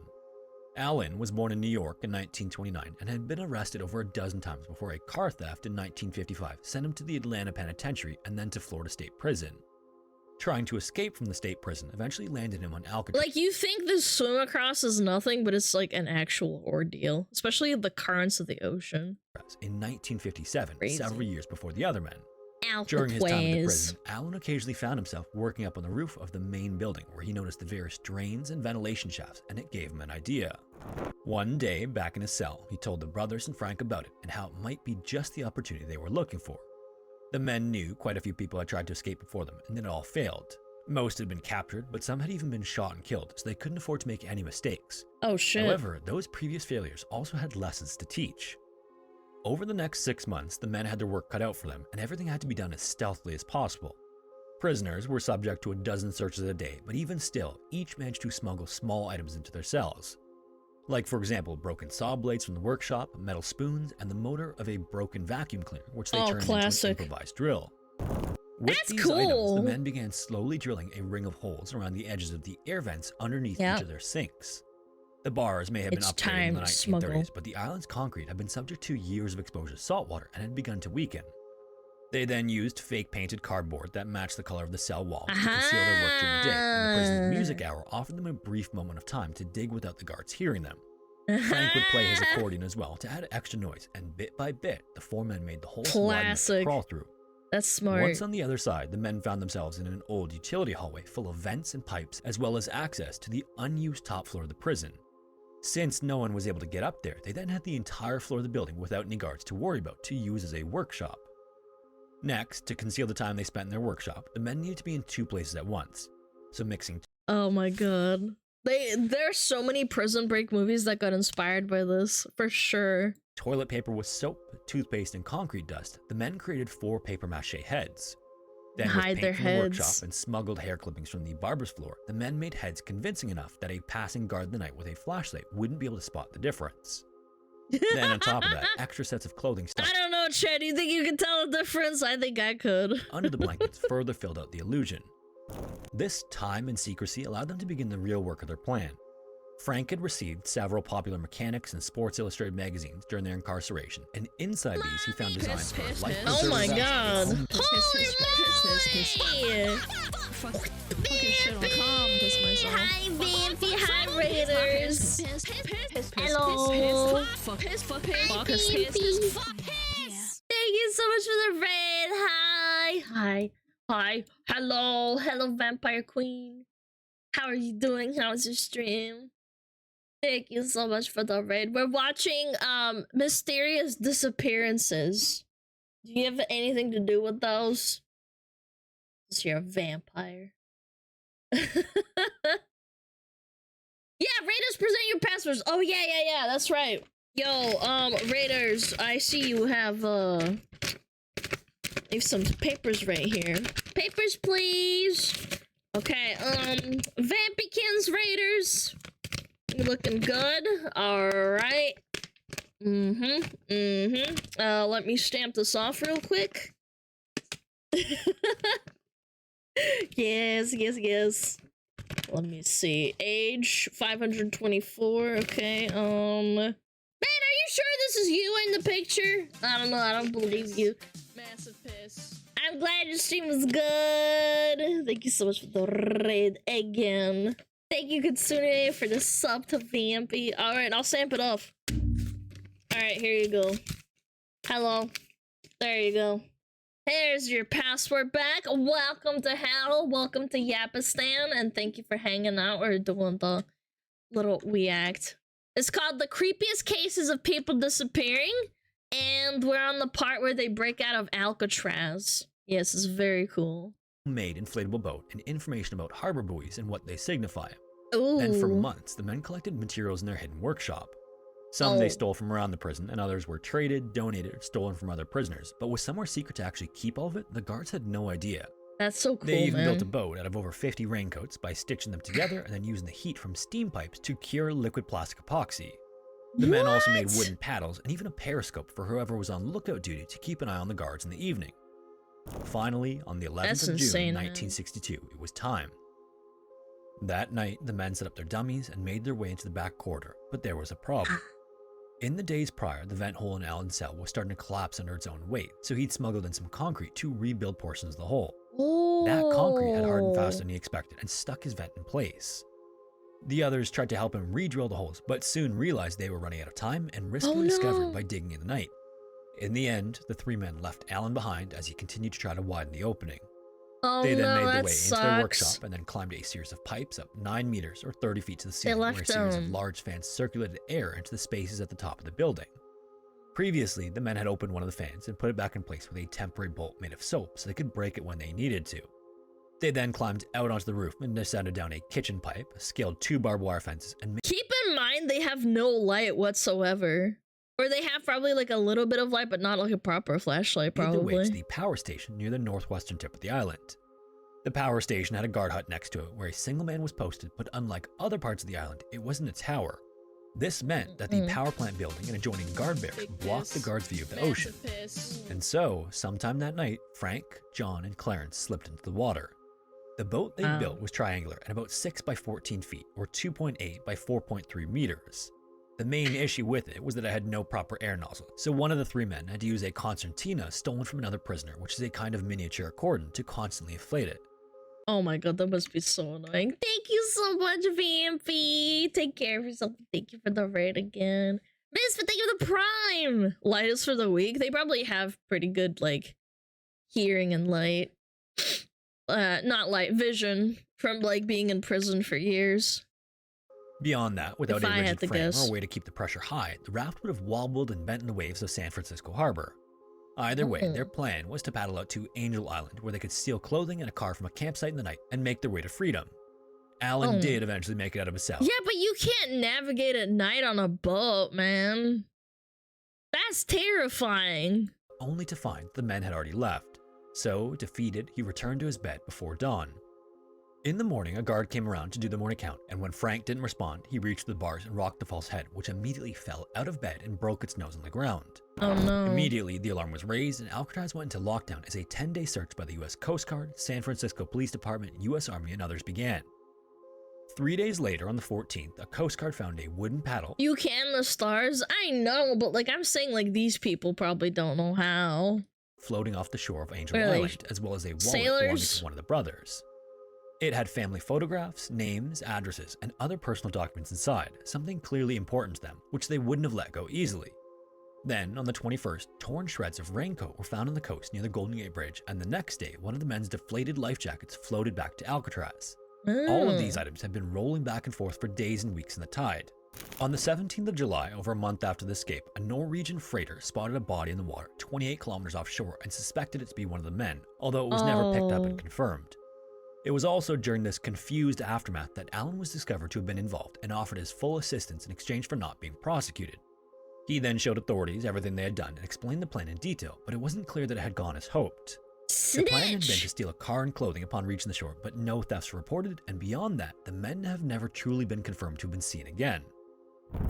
Alan was born in New York in 1929 and had been arrested over a dozen times before a car theft in 1955 sent him to the Atlanta penitentiary and then to Florida State Prison. Trying to escape from the state prison eventually landed him on Alcatraz. Like, you think this swim across is nothing, but it's like an actual ordeal, especially the currents of the ocean. In 1957, Crazy. several years before the other men. Alcatraz. During his time in the prison, Alan occasionally found himself working up on the roof of the main building where he noticed the various drains and ventilation shafts, and it gave him an idea. One day, back in his cell, he told the brothers and Frank about it and how it might be just the opportunity they were looking for. The men knew quite a few people had tried to escape before them, and it all failed. Most had been captured, but some had even been shot and killed, so they couldn't afford to make any mistakes. Oh shit. However, those previous failures also had lessons to teach. Over the next 6 months, the men had their work cut out for them, and everything had to be done as stealthily as possible. Prisoners were subject to a dozen searches a day, but even still, each managed to smuggle small items into their cells. Like, for example, broken saw blades from the workshop, metal spoons, and the motor of a broken vacuum cleaner, which they turned into an improvised drill. With these items, the men began slowly drilling a ring of holes around the edges of the air vents underneath each of their sinks. The bars may have been upgraded in the 1930s, but the island's concrete had been subject to years of exposure to salt water and had begun to weaken. They then used fake painted cardboard that matched the color of the cell walls to conceal their work during the day, and the prison's music hour offered them a brief moment of time to dig without the guards hearing them. Frank would play his accordion as well to add extra noise, and bit by bit, the 4 men made the holes wide enough to crawl through. That's smart. Once on the other side, the men found themselves in an old utility hallway full of vents and pipes, as well as access to the unused top floor of the prison. Since no one was able to get up there, they then had the entire floor of the building without any guards to worry about to use as a workshop. Next, to conceal the time they spent in their workshop, the men needed to be in 2 places at once, so mixing. Oh my god. There are so many prison break movies that got inspired by this, for sure. toilet paper with soap, toothpaste, and concrete dust, the men created 4 paper mache heads. Then, with Hide paint their from the heads. workshop and smuggled hair clippings from the barber's floor, the men made heads convincing enough that a passing guard of the night with a flashlight wouldn't be able to spot the difference. Then, on top of that, extra sets of clothing stuck I don't know, Chad. Do you think you can tell the difference? I think I could. under the blankets further filled out the illusion. This time and secrecy allowed them to begin the real work of their plan. Frank had received several popular mechanics and Sports Illustrated magazines during their incarceration, and inside these he found designs for a life Oh my preserving god. vest. Holy moly! Fucking shit on calm, piss myself. Hi, Vampy. Hi, Raiders. Hello. Thank you so much for the raid. Hi. Hi. Hi. Hello. Hello, Vampire Queen. How are you doing? How's your stream? Thank you so much for the raid. We're watching mysterious disappearances. Do you have anything to do with those? Because you're a vampire. Yeah, Raiders, present your passwords. Oh yeah, that's right. Yo, Raiders, I see you have some papers right here. Papers, please. Okay, Vampykins, Raiders. You looking good? Alright. Let me stamp this off real quick. Yes. Let me see. Age 524. Okay. Man, are you sure this is you in the picture? I don't know. I don't believe you. Massive piss. I'm glad your stream was good. Thank you so much for the raid again. Thank you, Katsune, for the sub to Vampy. Alright, I'll stamp it off. Alright, here you go. Hello. There you go. Here's your password back. Welcome to Hell. Welcome to Yapistan. And thank you for hanging out or doing the little react. It's called The Creepiest Cases of People Disappearing. And we're on the part where they break out of Alcatraz. Yes, it's very cool. Made inflatable boat and information about harbor buoys and what they signify. Ooh. Then for months, the men collected materials in their hidden workshop. Some they stole from around the prison, and others were traded, donated, or stolen from other prisoners. But with somewhere secret to actually keep all of it, the guards had no idea. That's so cool, They even man. built a boat out of over 50 raincoats by stitching them together and then using the heat from steam pipes to cure liquid plastic epoxy. The men also made wooden paddles and even a periscope for whoever was on lookout duty to keep an eye on the guards in the evening. Finally, on the 11th of June, 1962, it was time. That night, the men set up their dummies and made their way into the back corridor, but there was a problem. In the days prior, the vent hole in Alan's cell was starting to collapse under its own weight, so he'd smuggled in some concrete to rebuild portions of the hole. That concrete had hardened faster than he expected and stuck his vent in place. The others tried to help him re-drill the holes, but soon realized they were running out of time and risked being discovered by digging in the night. In the end, the 3 men left Alan behind as he continued to try to widen the opening. They then made their way into their workshop and then climbed a series of pipes up 9 meters or 30 feet to the ceiling, where a series of large fans circulated air into the spaces at the top of the building. Previously, the men had opened one of the fans and put it back in place with a temporary bolt made of soap so they could break it when they needed to. They then climbed out onto the roof and descended down a kitchen pipe, scaled 2 barbed wire fences, and keep in mind they have no light whatsoever. Or they have probably like a little bit of light, but not like a proper flashlight, made their way to probably. the power station near the northwestern tip of the island. The power station had a guard hut next to it where a single man was posted, but unlike other parts of the island, it wasn't a tower. This meant that the power plant building and adjoining guard barracks blocked the guard's view of the ocean. And so, sometime that night, Frank, John, and Clarence slipped into the water. The boat they built was triangular and about 6 by 14 feet, or 2.8 by 4.3 meters. The main issue with it was that it had no proper air nozzle, so one of the 3 men had to use a concertina stolen from another prisoner, which is a kind of miniature accordion, to constantly inflate it. Oh my god, that must be so annoying. Thank you so much, Vampy. Take care of yourself. Thank you for the raid again. Misfit, thank you for the prime. Lightest for the week. They probably have pretty good, like, hearing and light. Not light, vision from, like, being in prison for years. Beyond that, without If a I had rigid to frame guess. or a way to keep the pressure high, the raft would have wobbled and bent in the waves of San Francisco Harbor. Either way, their plan was to paddle out to Angel Island, where they could steal clothing and a car from a campsite in the night and make their way to freedom. Alan did eventually make it out of his cell. Yeah, but you can't navigate at night on a boat, man. That's terrifying. Only to find the men had already left. So, defeated, he returned to his bed before dawn. In the morning, a guard came around to do the morning count, and when Frank didn't respond, he reached the bars and rocked the false head, which immediately fell out of bed and broke its nose on the ground. Oh no. Immediately, the alarm was raised, and Alcatraz went into lockdown as a 10-day search by the U.S. Coast Guard, San Francisco Police Department, U.S. Army, and others began. 3 days later, on the 14th, a Coast Guard found a wooden paddle. You can the stars? I know, but like I'm saying, like these people probably don't know how. Floating off the shore of Angel Really? Island, as well as a wallet Sailors? belonging to one of the brothers. It had family photographs, names, addresses, and other personal documents inside, something clearly important to them, which they wouldn't have let go easily. Then, on the 21st, torn shreds of raincoat were found on the coast near the Golden Gate Bridge, and the next day, one of the men's deflated life jackets floated back to Alcatraz. All of these items had been rolling back and forth for days and weeks in the tide. On the 17th of July, over a month after the escape, a Norwegian freighter spotted a body in the water 28 kilometers offshore and suspected it to be one of the men, although it was never picked up and confirmed. It was also during this confused aftermath that Alan was discovered to have been involved and offered his full assistance in exchange for not being prosecuted. He then showed authorities everything they had done and explained the plan in detail, but it wasn't clear that it had gone as hoped. The plan had been to steal a car and clothing upon reaching the shore, but no thefts were reported, and beyond that, the men have never truly been confirmed to have been seen again.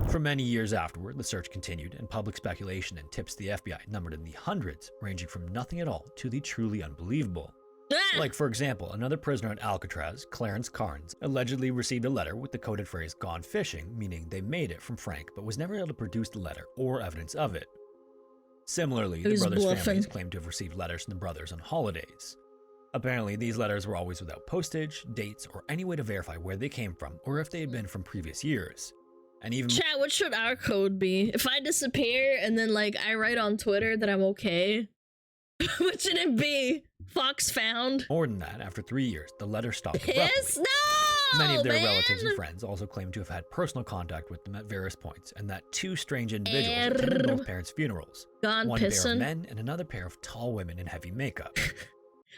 For many years afterward, the search continued, and public speculation and tips to the FBI numbered in the hundreds, ranging from nothing at all to the truly unbelievable. Like, for example, another prisoner at Alcatraz, Clarence Carnes, allegedly received a letter with the coded phrase "gone fishing," meaning they made it from Frank, but was never able to produce the letter or evidence of it. Similarly, the brothers' families claimed to have received letters from the brothers on holidays. Apparently, these letters were always without postage, dates, or any way to verify where they came from or if they had been from previous years. And even Chat, what should our code be? If I disappear and then like I write on Twitter that I'm okay, what should it be? Fox found. More than that, after 3 years, the letter stopped abruptly. Yes, no, Many of their man. relatives and friends also claimed to have had personal contact with them at various points, and that two strange individuals attended both parents' funerals. Gone one pair pissin'. of men and another pair of tall women in heavy makeup.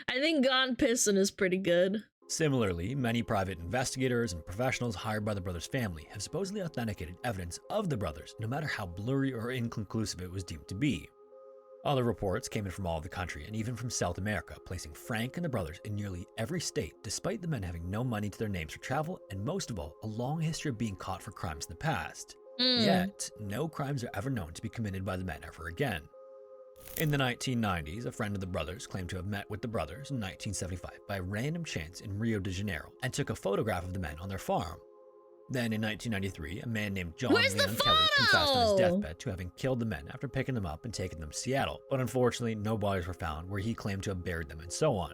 I think gone pissin' is pretty good. Similarly, many private investigators and professionals hired by the brothers' family have supposedly authenticated evidence of the brothers, no matter how blurry or inconclusive it was deemed to be. Other reports came in from all over the country and even from South America, placing Frank and the brothers in nearly every state, despite the men having no money to their names for travel and, most of all, a long history of being caught for crimes in the past. Yet, no crimes are ever known to be committed by the men ever again. In the 1990s, a friend of the brothers claimed to have met with the brothers in 1975 by random chance in Rio de Janeiro and took a photograph of the men on their farm. Then in 1993, a man named John Leon Kelly confessed on his deathbed to having killed the men after picking them up and taking them to Seattle, but unfortunately no bodies were found where he claimed to have buried them and so on.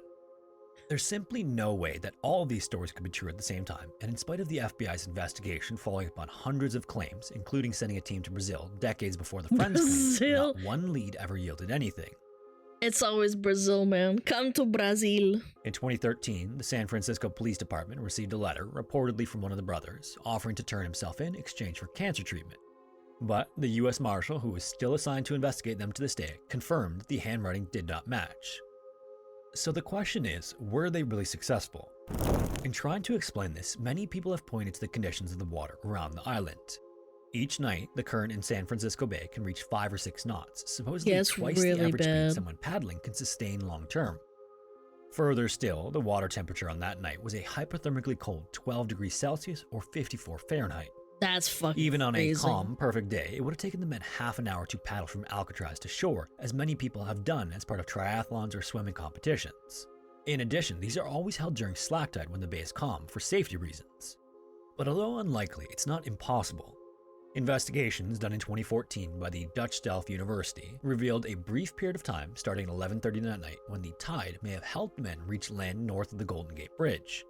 There's simply no way that all of these stories could be true at the same time, and in spite of the FBI's investigation following up on hundreds of claims, including sending a team to Brazil decades before the Friends claim, not one lead ever yielded anything. It's always Brazil, man. Come to Brazil. In 2013, the San Francisco Police Department received a letter, reportedly from one of the brothers, offering to turn himself in exchange for cancer treatment. But the U.S. Marshal, who was still assigned to investigate them to this day, confirmed the handwriting did not match. So the question is, were they really successful? In trying to explain this, many people have pointed to the conditions of the water around the island. Each night, the current in San Francisco Bay can reach 5 or 6 knots, supposedly twice the average speed someone paddling can sustain long term. Further still, the water temperature on that night was a hypothermically cold 12 degrees Celsius or 54 Fahrenheit. That's fucking Even on crazy. a calm, perfect day, it would have taken the men half an hour to paddle from Alcatraz to shore, as many people have done as part of triathlons or swimming competitions. In addition, these are always held during slack tide when the bay is calm, for safety reasons. But although unlikely, it's not impossible. Investigations done in 2014 by the Dutch Delft University revealed a brief period of time starting at 11:30 that night when the tide may have helped men reach land north of the Golden Gate Bridge.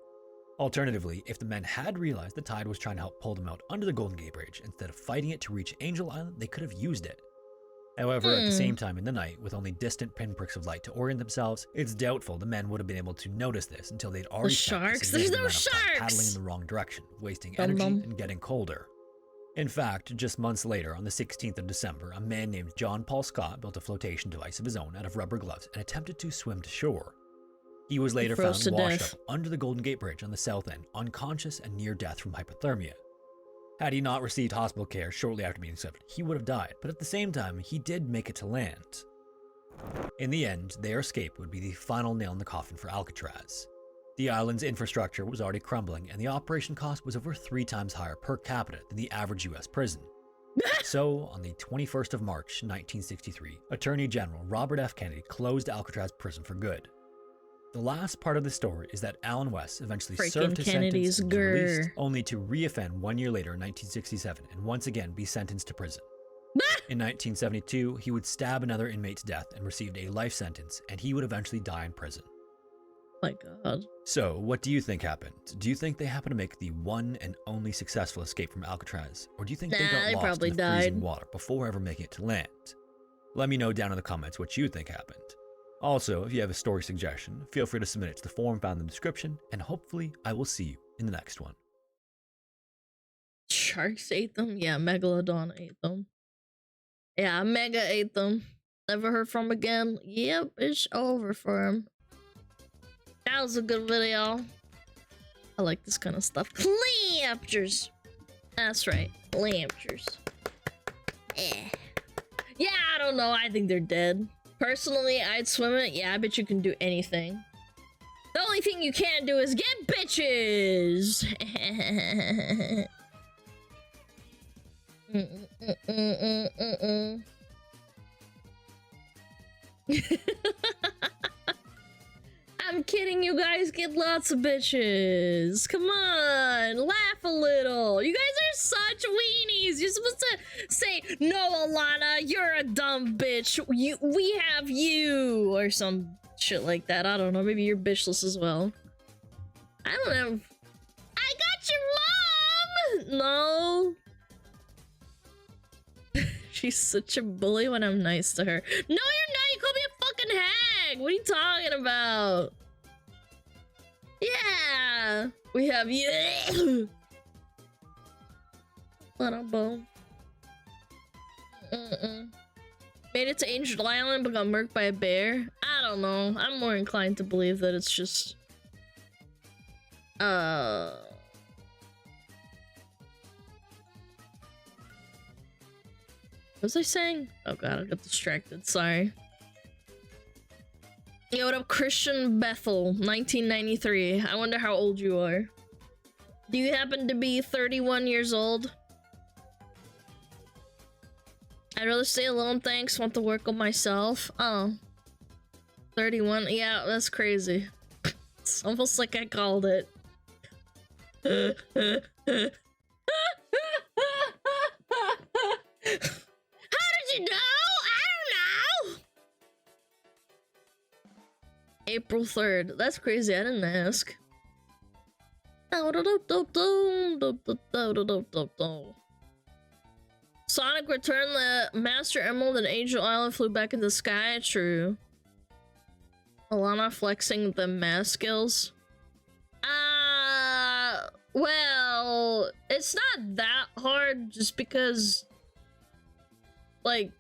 Alternatively, if the men had realized the tide was trying to help pull them out under the Golden Gate Bridge instead of fighting it to reach Angel Island, they could have used it. However, at the same time in the night, with only distant pinpricks of light to orient themselves, it's doubtful the men would have been able to notice this until they'd already spent a sharks? There's no significant amount of time sharks! paddling in the wrong direction, wasting energy and getting colder. In fact, just months later, on the 16th of December, a man named John Paul Scott built a flotation device of his own out of rubber gloves and attempted to swim to shore. He was later found washed up under the Golden Gate Bridge on the south end, unconscious and near death from hypothermia. Had he not received hospital care shortly after being accepted, he would have died, but at the same time, he did make it to land. In the end, their escape would be the final nail in the coffin for Alcatraz. The island's infrastructure was already crumbling, and the operation cost was over 3 times higher per capita than the average US prison. So, on the 21st of March, 1963, Attorney General Robert F. Kennedy closed Alcatraz prison for good. The last part of the story is that Alan West eventually served his Kennedy's sentence and was released, grr. only to re-offend 1 year later in 1967 and once again be sentenced to prison. In 1972, he would stab another inmate to death and received a life sentence, and he would eventually die in prison. My God. So, what do you think happened? Do you think they happened to make the one and only successful escape from Alcatraz? Or do you think they got they lost probably in the freezing died. water before ever making it to land? Let me know down in the comments what you think happened. Also, if you have a story suggestion, feel free to submit it to the forum found in the description, and hopefully I will see you in the next one. Sharks ate them? Yeah, Megalodon ate them. Yeah, Mega ate them. Never heard from again. Yep, it's over for him. That was a good video. I like this kind of stuff. Clamptures. That's right. Clamptures. Yeah, I don't know. I think they're dead. Personally, I'd swim it. Yeah, I bet you can do anything. The only thing you can't do is get bitches. I'm kidding, you guys get lots of bitches. Come on, laugh a little. You guys are such weenies. You're supposed to say, no, Alana, you're a dumb bitch. We have you, or some shit like that. I don't know, maybe you're bitchless as well. I don't know. I got your mom! No. She's such a bully when I'm nice to her. No, you're not. You call me a fucking hag. What are you talking about? Yeah, we have you. Little bone. Made it to Angel Island but got murked by a bear. I don't know. I'm more inclined to believe that it's just what was I saying? Oh god, I got distracted. Sorry. Yo, what up, Christian Bethel, 1993. I wonder how old you are. Do you happen to be 31 years old? I'd rather stay alone, thanks. Want to work on myself. Oh. 31? Yeah, that's crazy. It's almost like I called it. How did you know? I don't know! April 3rd. That's crazy, I didn't ask. Sonic returned the Master Emerald and Angel Island flew back in the sky. True. Alana flexing the math skills. Well, it's not that hard just because, like,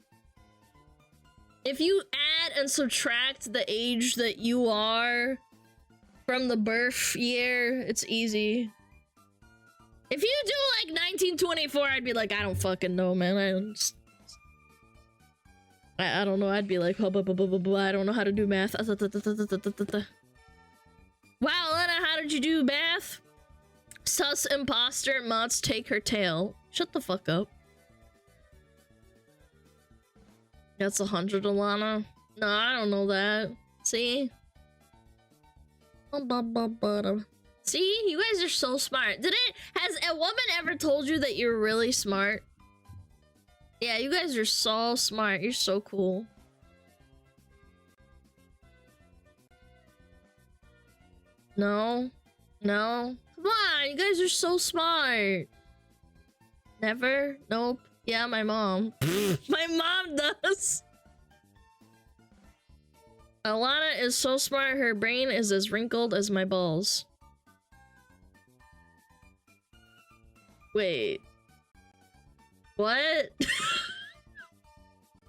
if you add and subtract the age that you are from the birth year, it's easy. If you do like 1924, I'd be like, I don't fucking know, man. I don't know. I'd be like, I don't know how to do math. Wow, Alana, how did you do math? Sus imposter, mods take her tail. Shut the fuck up. That's 100, Alana. No, I don't know that. See? See? You guys are so smart. Has a woman ever told you that you're really smart? Yeah, you guys are so smart. You're so cool. No? No? Come on, you guys are so smart. Never? Nope. Yeah, my mom. My mom does. Alana is so smart, her brain is as wrinkled as my balls. Wait. What?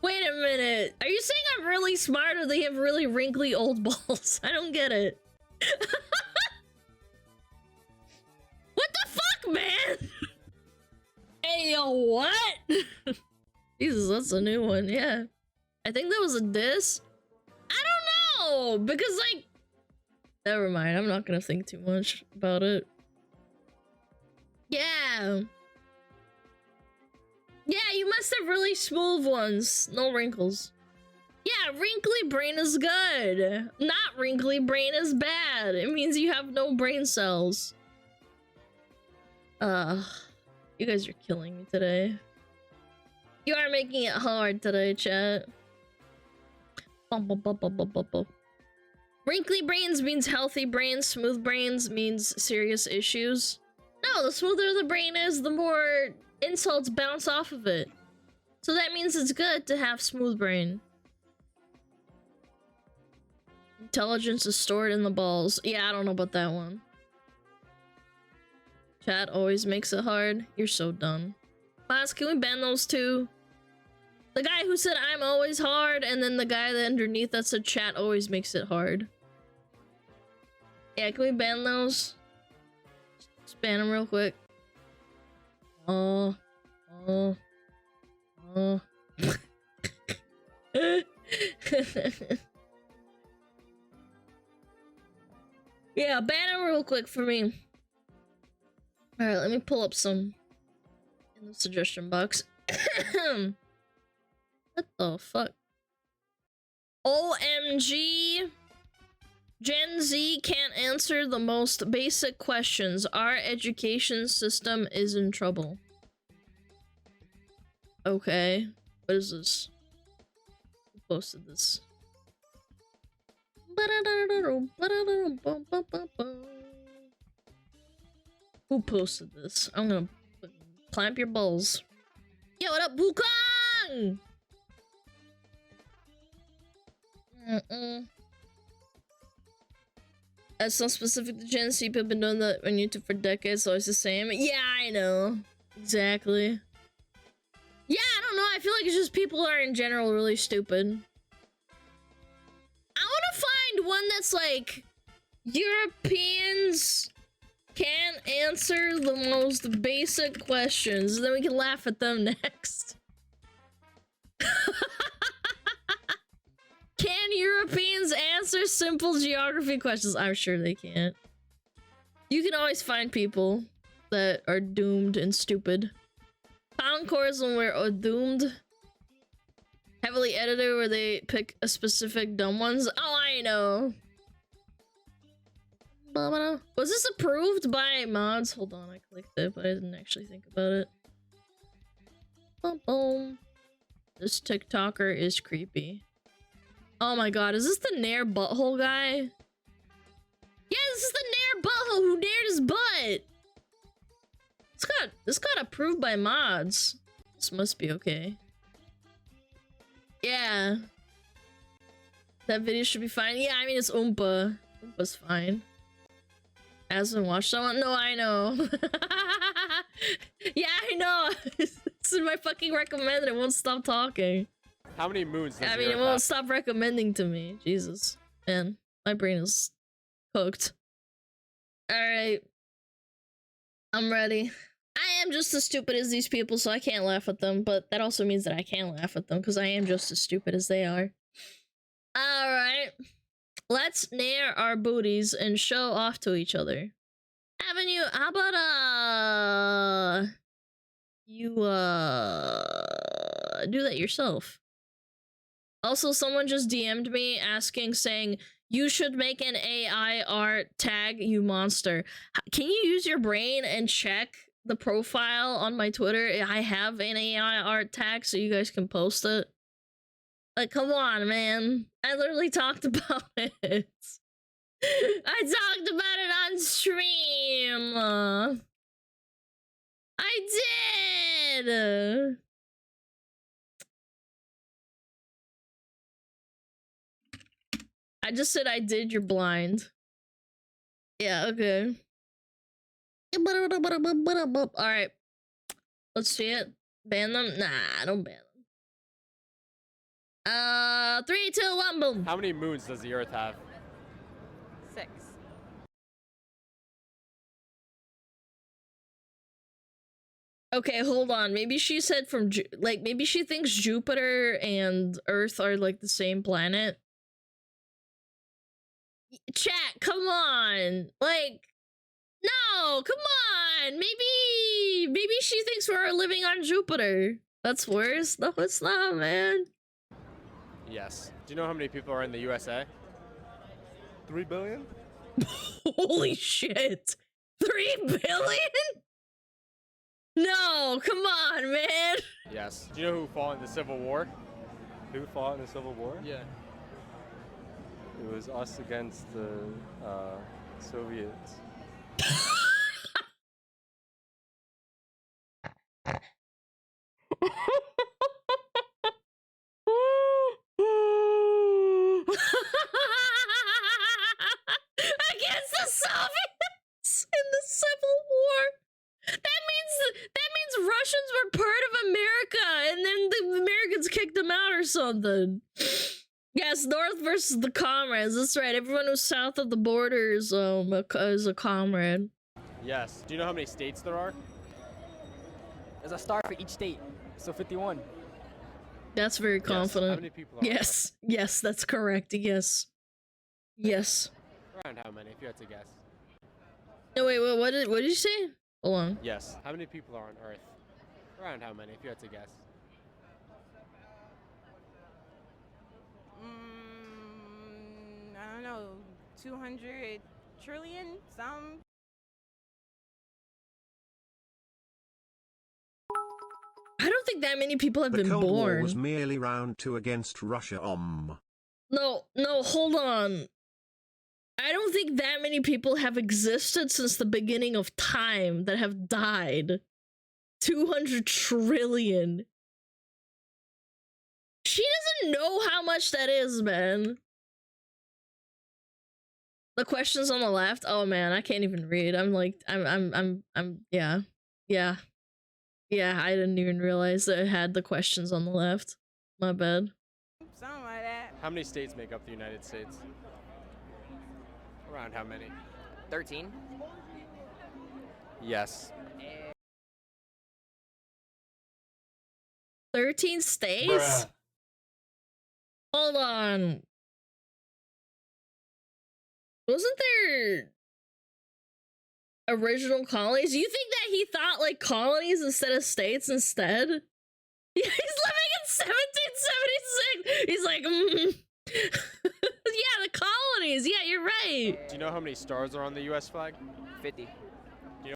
Wait a minute. Are you saying I'm really smart or they have really wrinkly old balls? I don't get it. What the fuck, man? Wait, yo, what? Jesus, that's a new one, yeah. I think that was a diss. I don't know, because like, never mind, I'm not gonna think too much about it. Yeah. Yeah, you must have really smooth ones. No wrinkles. Yeah, wrinkly brain is good. Not wrinkly brain is bad. It means you have no brain cells. You guys are killing me today. You are making it hard today, chat. Wrinkly brains means healthy brains. Smooth brains means serious issues. No, the smoother the brain is, the more insults bounce off of it. So that means it's good to have smooth brain. Intelligence is stored in the balls. Yeah, I don't know about that one. Chat always makes it hard. You're so done. Class, can we ban those two? The guy who said I'm always hard, and then the guy that underneath that said chat always makes it hard. Yeah, can we ban those? Just ban them real quick. Yeah, ban them real quick for me. Alright, let me pull up some in the suggestion box. What the fuck? OMG! Gen Z can't answer the most basic questions. Our education system is in trouble. Okay. What is this? Who posted this? Who posted this? I'm gonna clamp your balls. Yo, what up, Wukong? That's not specific to Gen Z. People have been doing that on YouTube for decades, so it's the same. Yeah, I know. Exactly. Yeah, I don't know. I feel like it's just people are in general really stupid. I want to find one that's like Europeans can't answer the most basic questions, then we can laugh at them next. Can Europeans answer simple geography questions? I'm sure they can't. You can always find people that are doomed and stupid. Concours when we're doomed. Heavily edited where they pick a specific dumb ones. Oh, I know. Was this approved by mods? Hold on, I clicked it, but I didn't actually think about it. Boom, boom. This TikToker is creepy. Oh my god, is this the Nair butthole guy? Yeah, this is the Nair butthole who nared his butt! This got approved by mods. This must be okay. Yeah. That video should be fine. Yeah, I mean, it's Oompa. Oompa's fine. Hasn't watched someone? No, I know. Yeah, I know. This is my fucking recommended. It won't stop talking. How many moons does I mean, it won't stop recommending to me. Jesus. Man, my brain is cooked. Alright. I'm ready. I am just as stupid as these people, so I can't laugh at them, but that also means that I can laugh at them, because I am just as stupid as they are. Alright. Let's nair our booties and show off to each other. Avenue, how about, you, do that yourself. Also, someone just DM'd me saying, you should make an AI art tag, you monster. Can you use your brain and check the profile on my Twitter? I have an AI art tag, so you guys can post it. Like, come on, man. I literally talked about it. I talked about it on stream. I did. I just said I did, you're blind. Yeah, okay. Alright. Let's see it. Ban them? Nah, don't ban them. 3, 2, 1, boom. How many moons does the Earth have? 6. Okay, hold on. Maybe she said from like maybe she thinks Jupiter and Earth are like the same planet. Chat, come on. Like no, come on. Maybe she thinks we're living on Jupiter. That's worse. No, it's not, man. Yes. Do you know how many people are in the USA? 3 billion? Holy shit. 3 billion? No, come on, man. Yes. Do you know who fought in the Civil War? Who fought in the Civil War? Yeah. It was us against the Soviets. Against the Soviets in the Civil War. That means Russians were part of America, and then the Americans kicked them out or something. Yes, North versus the comrades. That's right. Everyone who's south of the border is a comrade. Yes. Do you know how many states there are? There's a star for each state, so 51. That's very confident. How many people are Yes, yes, that's correct. Yes, yes. Around how many, if you had to guess? No, wait, what did you say? Hold on. Yes. How many people are on Earth? Around how many, if you had to guess? I don't know, 200 trillion, some. I don't think that many people have The been Cold War born. was merely round 2 against Russia. No, hold on. I don't think that many people have existed since the beginning of time that have died. 200 trillion. She doesn't know how much that is, man. The questions on the left. Oh man, I can't even read. I'm like, yeah. I didn't even realize that it had the questions on the left. My bad. Something like that. How many states make up the United States? Around how many? 13. Yes. 13 states? Bruh. Hold on. Wasn't there original colonies? You think that he thought like colonies instead of states instead? Yeah, he's living in 1776. He's like, yeah, the colonies. Yeah, you're right. Do you know how many stars are on the U.S. flag? 50. Do you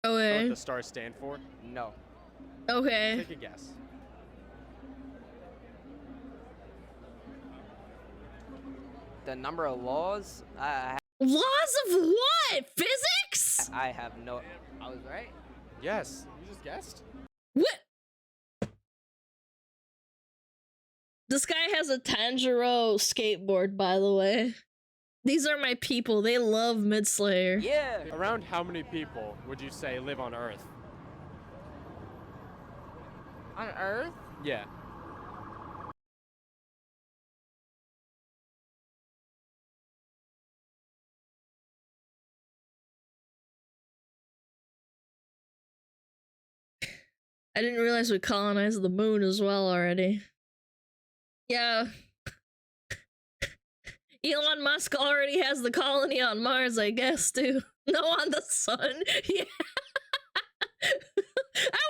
know Okay. what the stars stand for? No. Okay. Take a guess. The number of laws? Laws of what? Physics? I have no... I was right. Yes. You just guessed. What? This guy has a Tanjiro skateboard, by the way. These are my people. They love Mid-Slayer. Yeah. Around how many people would you say live on Earth? On Earth? Yeah. I didn't realize we colonized the moon as well already. Yeah. Elon Musk already has the colony on Mars, I guess, too. No, on the sun. Yeah. I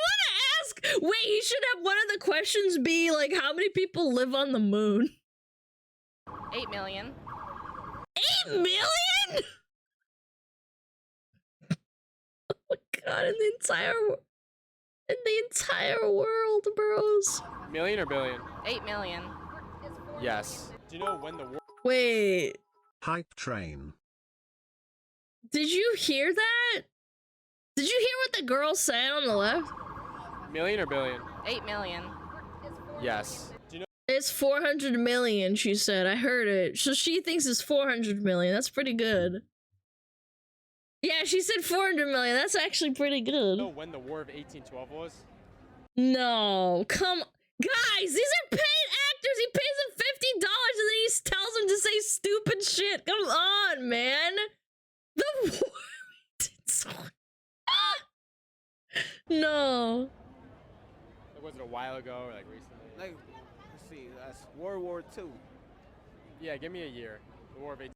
want to ask, wait, he should have one of the questions be, like, how many people live on the moon? 8 million. 8 million?! Oh my god, in the entire world, bros. Million or billion? 8 million. Yes. Do you know when the war... Wait. Hype train. Did you hear that? Did you hear what the girl said on the left? Million or billion? 8 million. Yes. Do you know... It's 400 million, she said. I heard it. So she thinks it's 400 million. That's pretty good. Yeah, she said 400 million. That's actually pretty good. Do you know when the War of 1812 was? No, come on. Guys, these are paid actors. He pays them $50 and then he tells them to say stupid shit. Come on, man. The war. No. Like, was it a while ago or like recently? Like, let's see, that's World War II. Yeah, give me a year. The War of 18.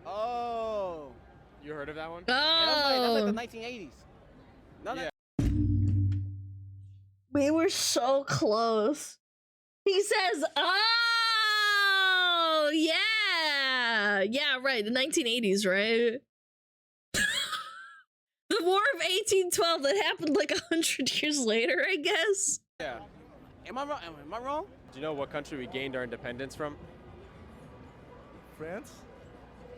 Oh. You heard of that one? Yeah, that's like the 1980s. No, Yeah. We were so close. He says, "Oh, yeah, yeah, right. The 1980s, right? The War of 1812 that happened like 100 years later, I guess." Yeah. Am I wrong? Am I wrong? Do you know what country we gained our independence from? France?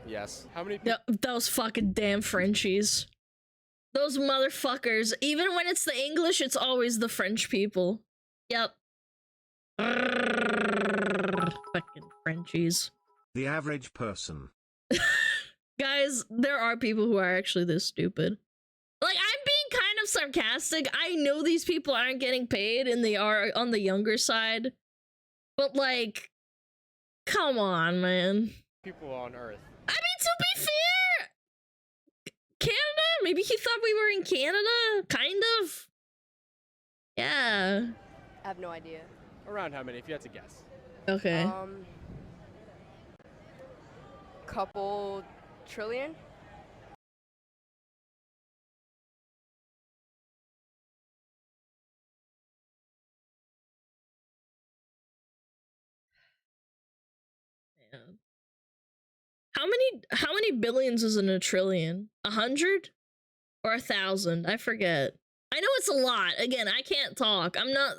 Yes. How many? Those fucking damn Frenchies. Those motherfuckers. Even when it's the English, it's always the French people. Yep. Fucking Frenchies. The average person. Guys, there are people who are actually this stupid. Like, I'm being kind of sarcastic. I know these people aren't getting paid and they are on the younger side. But, like, come on, man. People on Earth. I mean, to be fair, Canada? Maybe he thought we were in Canada? Kind of. Yeah. I have no idea. Around how many, if you had to guess? Okay. Couple trillion? Man. How many billions is in a trillion? 100? Or 1,000? I forget. I know it's a lot. Again, I can't talk. I'm not...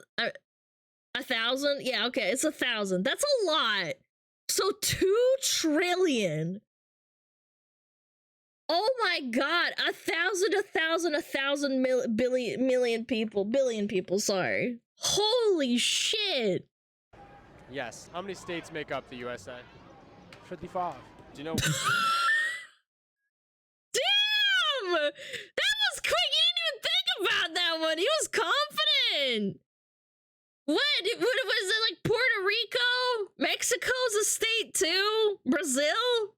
1,000? Yeah, okay, it's 1,000. That's a lot. So 2 trillion. Oh my god, 1,000 million people. Billion people, sorry. Holy shit. Yes. How many states make up the USA? 55. Do you know? Damn! That was quick. You didn't even think about that one. He was confident. What was it, like Puerto Rico? Mexico's a state too? Brazil?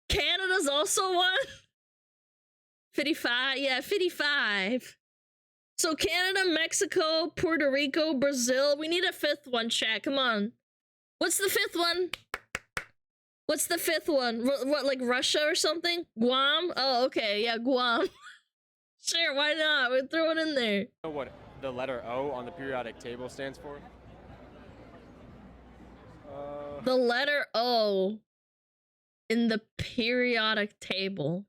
Canada's also one? 55, yeah, 55. So Canada, Mexico, Puerto Rico, Brazil. We need a 5th one, chat. Come on. What's the 5th one? What's the 5th one? What, like Russia or something? Guam? Oh, okay, yeah, Guam. Sure, why not? We'll throw it in there. You know what the letter O on the periodic table stands for? The letter O in the periodic table.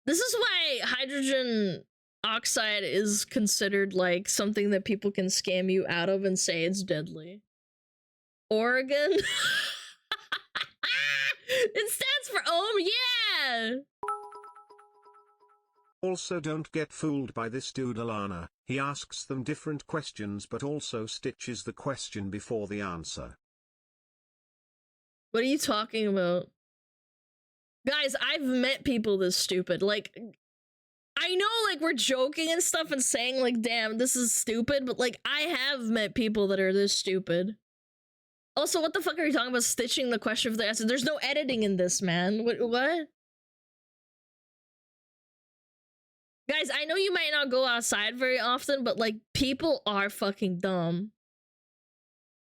This is why hydrogen oxide is considered like something that people can scam you out of and say it's deadly. Oregon? It stands for ohm, yeah! Also, don't get fooled by this dude Alana. He asks them different questions but also stitches the question before the answer. What are you talking about? Guys, I've met people this stupid. Like, I know, like, we're joking and stuff and saying, like, damn, this is stupid, but, like, I have met people that are this stupid. Also, what the fuck are you talking about stitching the question for the answer? There's no editing in this, man. What? Guys, I know you might not go outside very often, but, like, people are fucking dumb.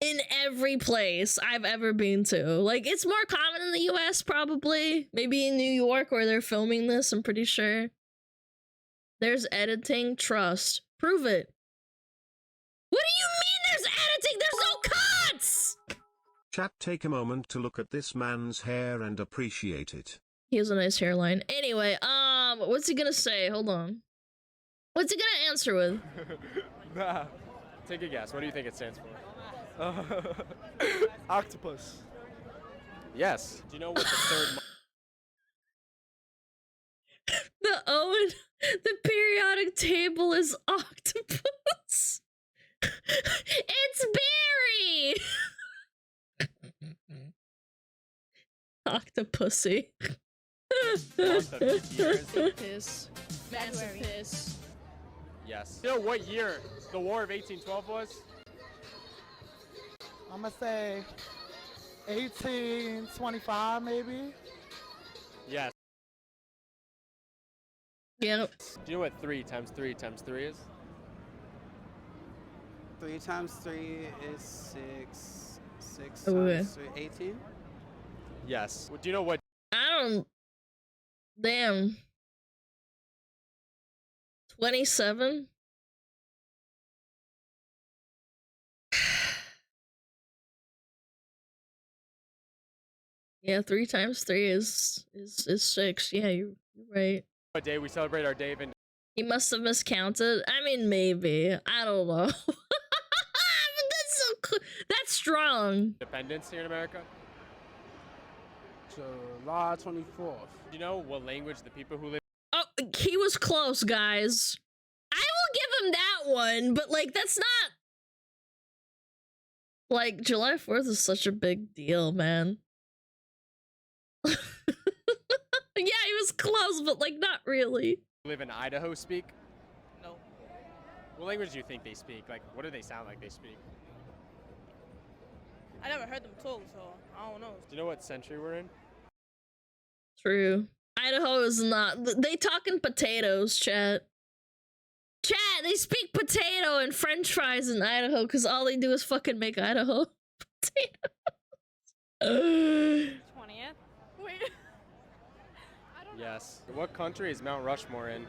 In every place I've ever been to. Like, it's more common in the US, probably. Maybe in New York where they're filming this, I'm pretty sure. There's editing, trust. Prove it. What do you mean there's editing? There's no cuts! Chat, take a moment to look at this man's hair and appreciate it. He has a nice hairline. Anyway, what's he gonna say? Hold on. What's he gonna answer with? Nah. Take a guess. What do you think it stands for? Octopus. Yes. Do you know what the third? The O in the periodic table is octopus. It's Barry. Octopussy. Piss. Massive piss. Yes. You know what year the War of 1812 was? I'm gonna say 1825 maybe. Yes. Yep. Do you know what 3 times 3 times 3 is? 3 times 3 is 6. 6 Okay. times 3, 18? Yes. Well, do you know what? I don't. Damn. 27? Yeah, 3 times 3 is 6. Yeah, you're right. What day we celebrate our day of independence? He must have miscounted. I mean, maybe. I don't know. But that's so that's strong. Independence here in America? July 24th. Do you know what language the people who live? Oh, he was close, guys. I will give him that one, but like that's not like July 4th is such a big deal, man. Yeah, he was close, but like not really. Live in Idaho speak? No. What language do you think they speak? Like, what do they sound like they speak? I never heard them talk, so I don't know. Do you know what century we're in? True. Idaho is not. They talking potatoes, chat. Chat, they speak potato and french fries in Idaho because all they do is fucking make Idaho potatoes. 20th? Wait. Yes. What country is Mount Rushmore in?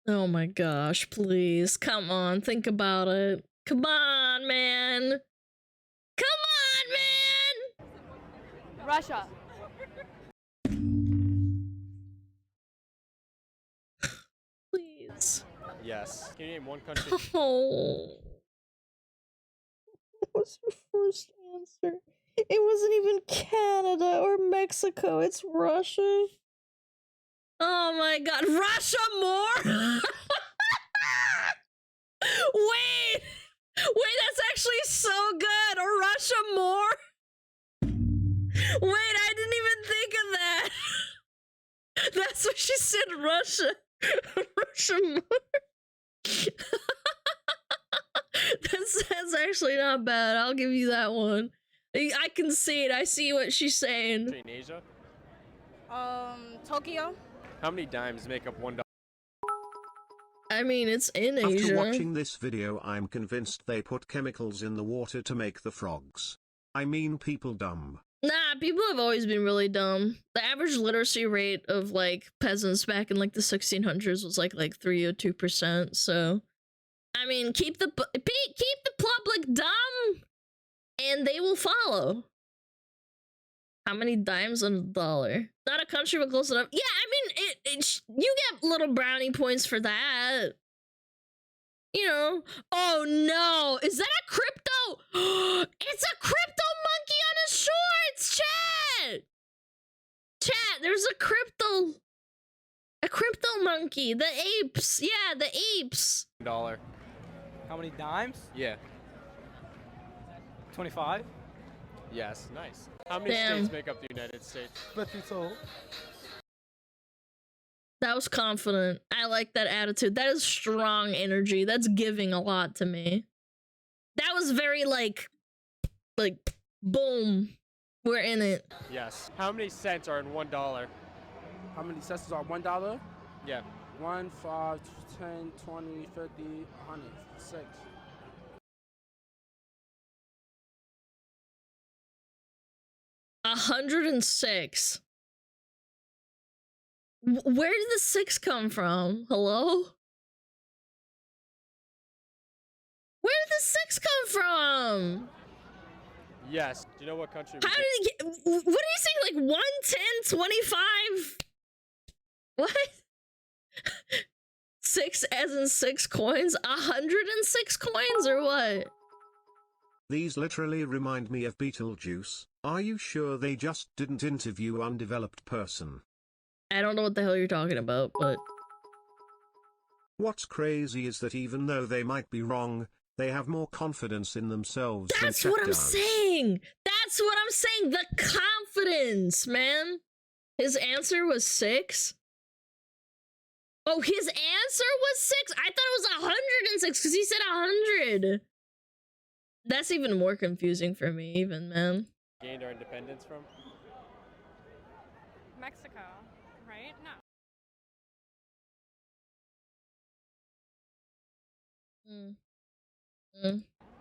Oh my gosh, please. Come on, think about it. Come on, man. Come on, man! Russia. Please. Yes. Can you name one country? Oh. What was your first answer? It wasn't even Canada or Mexico. It's Russia. Oh my god. Russia more? Wait! Wait, that's actually so good! Russia more? Wait, I didn't even think of that! That's what she said, Russia. Russia more? That's actually not bad. I'll give you that one. I can see it. I see what she's saying. In Asia? Tokyo. How many dimes make up $1? I mean, it's in Asia. After watching this video, I'm convinced they put chemicals in the water to make the frogs. I mean, people dumb. Nah, people have always been really dumb. The average literacy rate of like peasants back in like the 1600s was like 3 or 2%. So, I mean, keep the public dumb, and they will follow. How many dimes on a dollar? Not a country, but close enough. Yeah, I mean, you get little brownie points for that. You know. Oh no, is that a crypto? It's a crypto monkey on his shorts, chat. Chat, there's a crypto monkey. The apes. Yeah, the apes. $1. How many dimes? Yeah. 25? Yes. Nice. How many Damn. states make up the United States? 52. That was confident. I like that attitude. That is strong energy. That's giving a lot to me. That was very like boom. We're in it. Yes. How many cents are in $1? How many cents are $1? Yeah. 1, 5, 10, 20, 50, 100, 6. $106. Where did the 6 come from? Hello? Where did the 6 come from? Yes. Do you know what country? How did it get? What are you saying? Like 1, 10, 25? What? 6 as in 6 coins? 106 coins or what? These literally remind me of Beetlejuice. Are you sure they just didn't interview undeveloped person? I don't know what the hell you're talking about, but... What's crazy is that even though they might be wrong, they have more confidence in themselves than That's Chet what I'm does. saying! That's what I'm saying! The confidence, man! His answer was 6? Oh, his answer was 6? I thought it was 106, because he said 100! That's even more confusing for me, even, man. Gained our independence from? Mexico, right? No.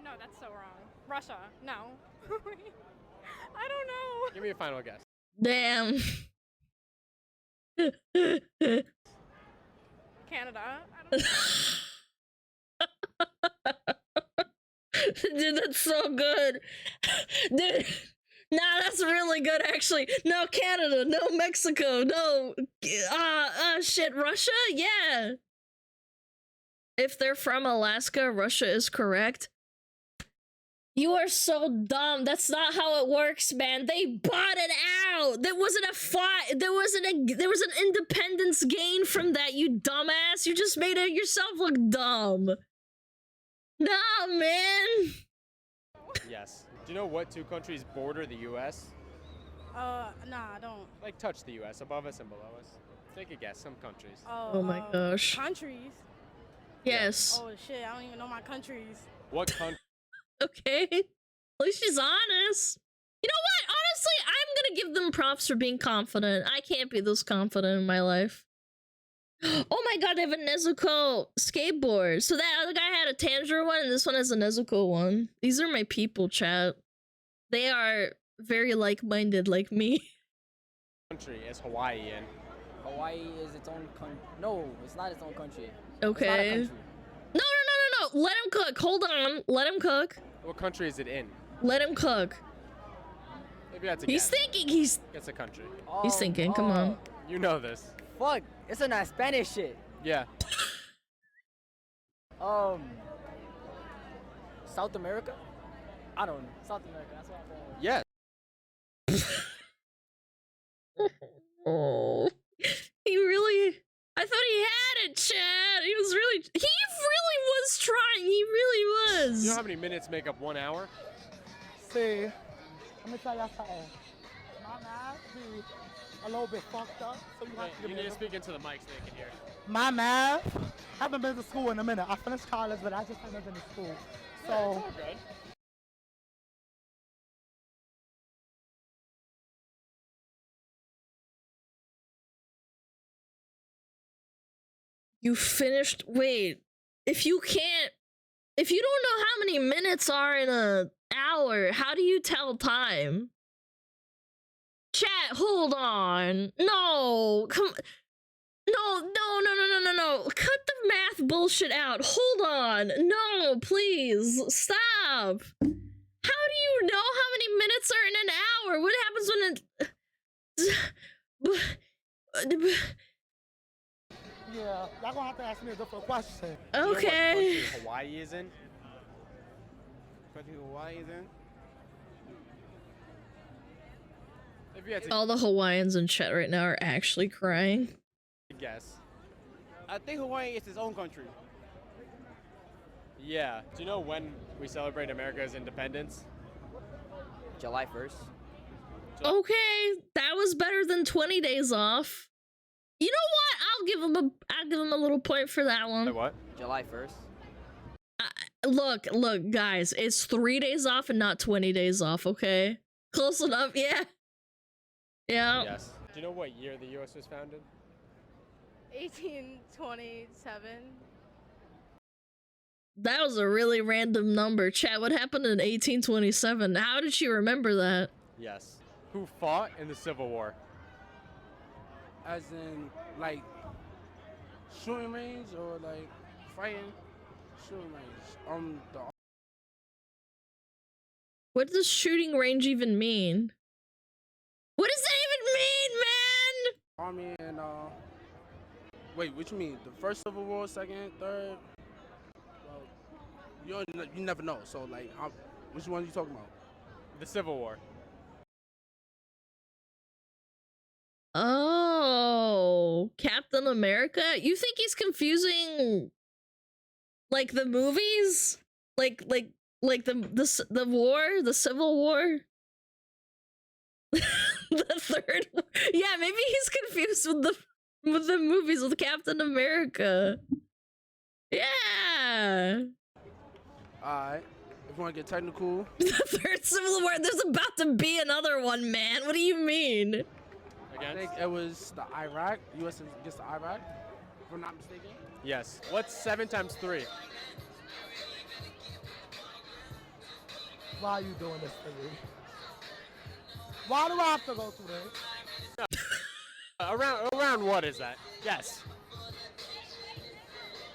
No, that's so wrong. Russia, no. I don't know. Give me a final guess. Damn. Canada. I don't know. Dude, that's so good. Dude, nah, that's really good, actually. No, Canada, no, Mexico, no, shit, Russia? Yeah. If they're from Alaska, Russia is correct. You are so dumb. That's not how it works, man. They bought it out. There wasn't a fight. There was an independence gain from that, you dumbass. You just made it yourself look dumb. Nah, man. Yes. Do you know what two countries border the U.S.? Nah, I don't. Like touch the U.S. above us and below us. Take a guess. Some countries. Oh my gosh. Countries? Yes. Oh shit, I don't even know my countries. What country? Okay. At least she's honest. You know what? Honestly, I'm gonna give them props for being confident. I can't be this confident in my life. Oh my god, they have a Nezuko skateboard. So that other guy had a Tanjiro one, and this one has a Nezuko one. These are my people, chat. They are very like-minded like me. Country is Hawaii in? Hawaii is its own country. No, it's not its own country. Okay. It's not a country. No. Let him cook. Hold on. Let him cook. What country is it in? Let him cook. Maybe that's a He's guess. thinking. It's a country. He's thinking. Come on. You know this. Fuck, it's in that Spanish shit. Yeah. South America? I don't know. South America, that's what I'm going with. Yes. Oh, he really. I thought he had it, Chad. He really was trying. He really was. You know how many minutes make up 1 hour? See, let me tell y'all something. My math be a little bit fucked up, so you have to give You me need a to speak into the mic so they can hear. My math, I haven't been to school in a minute. I finished college, but I just haven't been to school. So, Yeah, it's all good. You finished. Wait. If you don't know how many minutes are in an hour, how do you tell time? Chat, hold on. No, come. No. Cut the math bullshit out. Hold on. No, please. Stop. How do you know how many minutes are in an hour? What happens when it... yeah, y'all gonna have to ask me a different question. Okay. Do you know what country Hawaii is in? Country Hawaii is in? If you had to All the Hawaiians in chat right now are actually crying. guess. I think Hawaii is its own country. Yeah. Do you know when we celebrate America's independence? July 1st. Okay, that was better than 20 days off. You know what? I'll give him a little point for that one. What? July 1st. Look, guys, it's 3 days off and not 20 days off, okay? Close enough, yeah. Yeah. Yes. Do you know what year the U.S. was founded? 1827. That was a really random number. Chat, what happened in 1827? How did she remember that? Yes. Who fought in the Civil War? As in, like, shooting range or, like, fighting? Shooting range. What does shooting range even mean? What does that even mean, man? Army and, wait, what you mean? The first Civil War, second, third? Well, you never know. So, like, which one are you talking about? The Civil War. Oh, Captain America? You think he's confusing, like, the movies? Like the war? The Civil War? The third one? Yeah, maybe he's confused with the movies with Captain America. Yeah. Alright. you want to get technical. The third Civil War. There's about to be another one, man. What do you mean? I think it was the Iraq, U.S. against the Iraq, if I'm not mistaken. Yes. What's 7 times 3? Why are you doing this to me? Why do I have to go through this? Around what is that? Yes.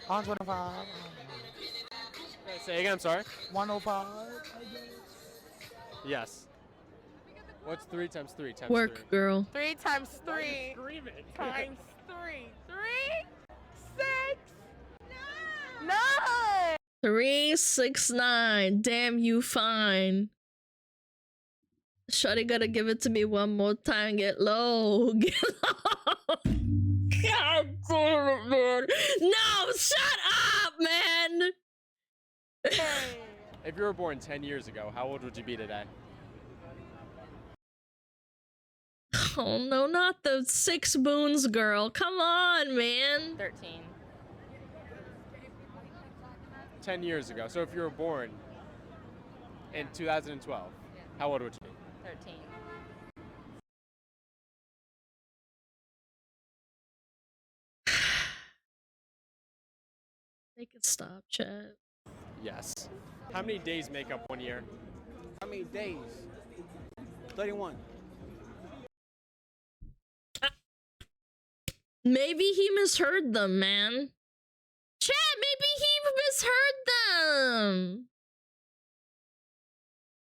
125. Say again, I'm sorry. 105, I guess. Yes. What's 3 times 3 times Work, 3? girl. 3 times 3 times 3. 3, 6, 9. 3, 6, 9. Damn you fine. Shawty gotta give it to me one more time. Get low. Get low. God damn it, man. No, shut up, man. If you were born 10 years ago, how old would you be today? Oh no, not the 6 boons, girl. Come on, man. 13. 10 years ago. So if you were born in 2012, how old would you be? 13. Make it stop, chat. Yes. How many days make up 1 year? How many days? 31. Maybe he misheard them, man. Chat, maybe he misheard them.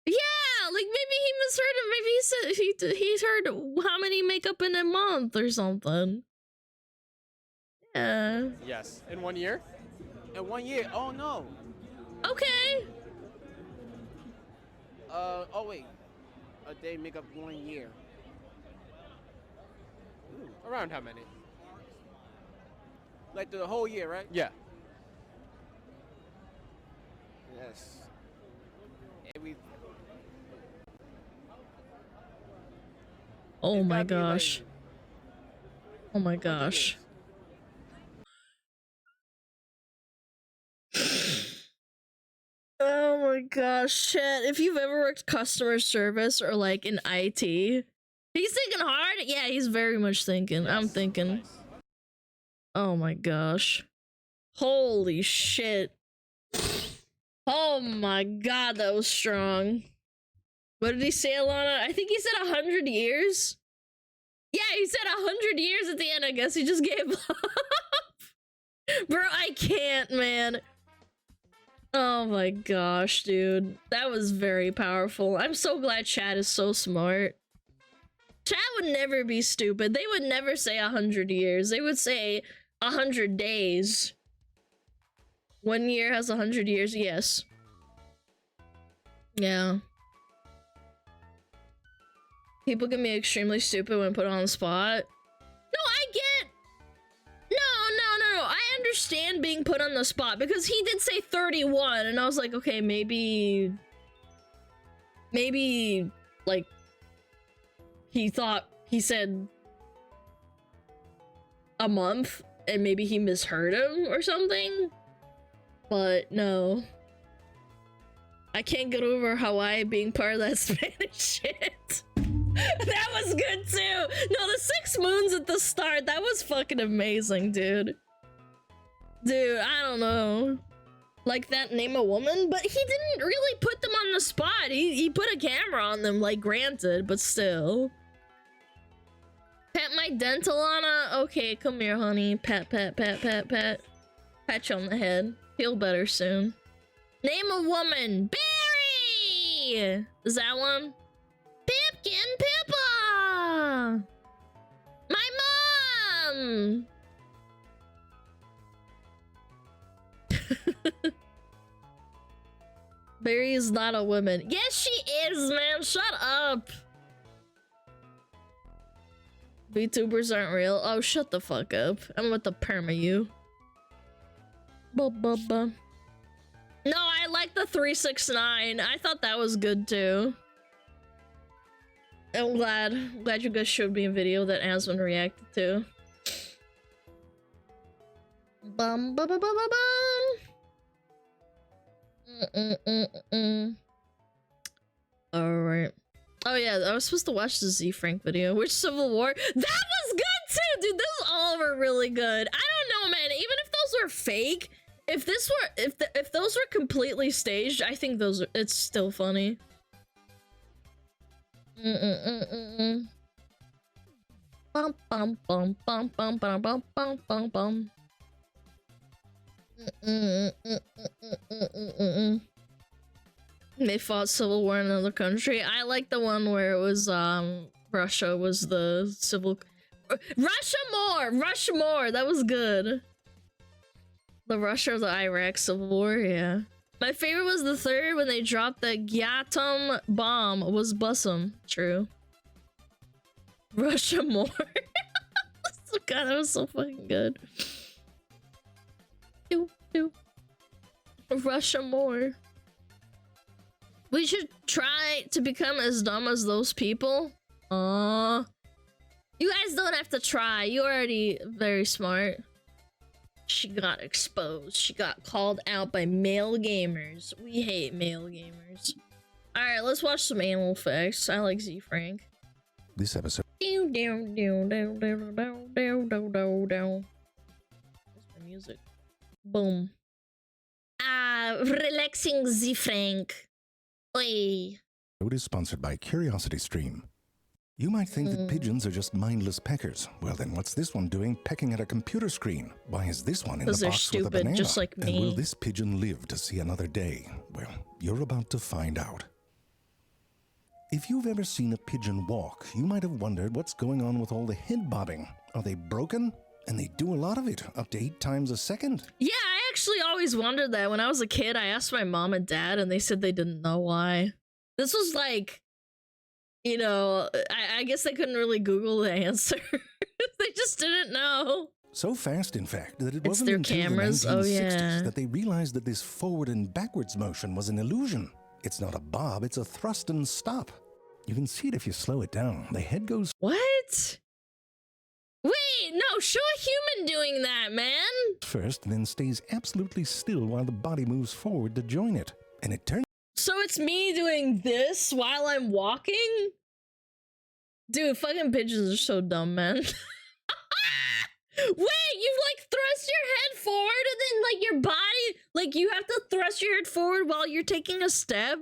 Yeah, like maybe he misheard him. Maybe he said he heard how many make up in a month or something. Yeah. Yes. In 1 year? In 1 year? Oh no. Okay. Oh wait. A day make up 1 year. Around how many? Like the whole year, right? Yeah. Yes. Every. Oh my gosh. Oh my gosh. Oh my gosh, chat. If you've ever worked customer service or like in IT, he's thinking hard. Yeah, he's very much thinking. Yes, I'm thinking. Nice. Oh my gosh. Holy shit. Oh my god, that was strong. What did he say, Alana? I think he said 100 years. Yeah, he said 100 years at the end. I guess he just gave up. Bro, I can't, man. Oh my gosh, dude. That was very powerful. I'm so glad chat is so smart. Chat would never be stupid. They would never say 100 years. They would say 100 days. 1 year has 100 years, yes. Yeah. People can be extremely stupid when put on the spot. No, I get... No. I understand being put on the spot because he did say 31 and I was like, okay, maybe, like, he thought he said a month and maybe he misheard him or something. But no. I can't get over Hawaii being part of that Spanish shit. That was good too. No, the 6 moons at the start, that was fucking amazing, dude. Dude, I don't know. Like that name a woman, but he didn't really put them on the spot. He put a camera on them, like, granted, but still. Pet my dental, Alana. Okay, come here, honey. Pat. Pat you on the head. Feel better soon. Name a woman. Barry! Is that one? Pipkin Pippa! My mom! Barry is not a woman. Yes, she is, man. Shut up. VTubers aren't real. Oh, shut the fuck up. I'm about to perma you. No, I like the 369. I thought that was good too. I'm glad you guys showed me a video that Aswin reacted to. Bum. Alright. Oh yeah, I was supposed to watch the Z Frank video. Which Civil War? That was good too, dude. Those all were really good. I don't know, man. Even if those were fake, if those were completely staged, I think it's still funny. Bum bum bum bum bum bum bum bum bum bum. They fought civil war in another country. I like the one where it was Russia was the civil. Russia more. That was good. The Russia or the Iraq civil war. Yeah. My favorite was the third when they dropped the Gyatum bomb. Was Bussum. True. Russia more. God, that was so fucking good. Russia more. We should try to become as dumb as those people. You guys don't have to try. You're already very smart. She got exposed. She got called out by male gamers. We hate male gamers. Alright, let's watch some animal facts. I like Z Frank. This episode. Where's my music? Boom. Relaxing Z Frank. Oi. It is sponsored by Curiosity Stream. You might think that pigeons are just mindless peckers. Well, then what's this one doing pecking at a computer screen? Why is this one in the Because they're box with a stupid, banana? just like me. And will this pigeon live to see another day? Well, you're about to find out. If you've ever seen a pigeon walk, you might have wondered what's going on with all the head bobbing. Are they broken? And they do a lot of it, up to 8 times a second. Yeah, I actually always wondered that. When I was a kid, I asked my mom and dad, and they said they didn't know why. This was like, you know, I guess they couldn't really Google the answer. They just didn't know. So fast, in fact, that it It's wasn't their until cameras. the 1960s Oh, yeah. that they realized that this forward and backwards motion was an illusion. It's not a bob, it's a thrust and stop. You can see it if you slow it down. The head goes... What? Wait, no, show a human doing that, man. first, then stays absolutely still while the body moves forward to join it. And it turns... So it's me doing this while I'm walking? Dude, fucking pigeons are so dumb, man. Wait, you like thrust your head forward and then like your body, like you have to thrust your head forward while you're taking a step?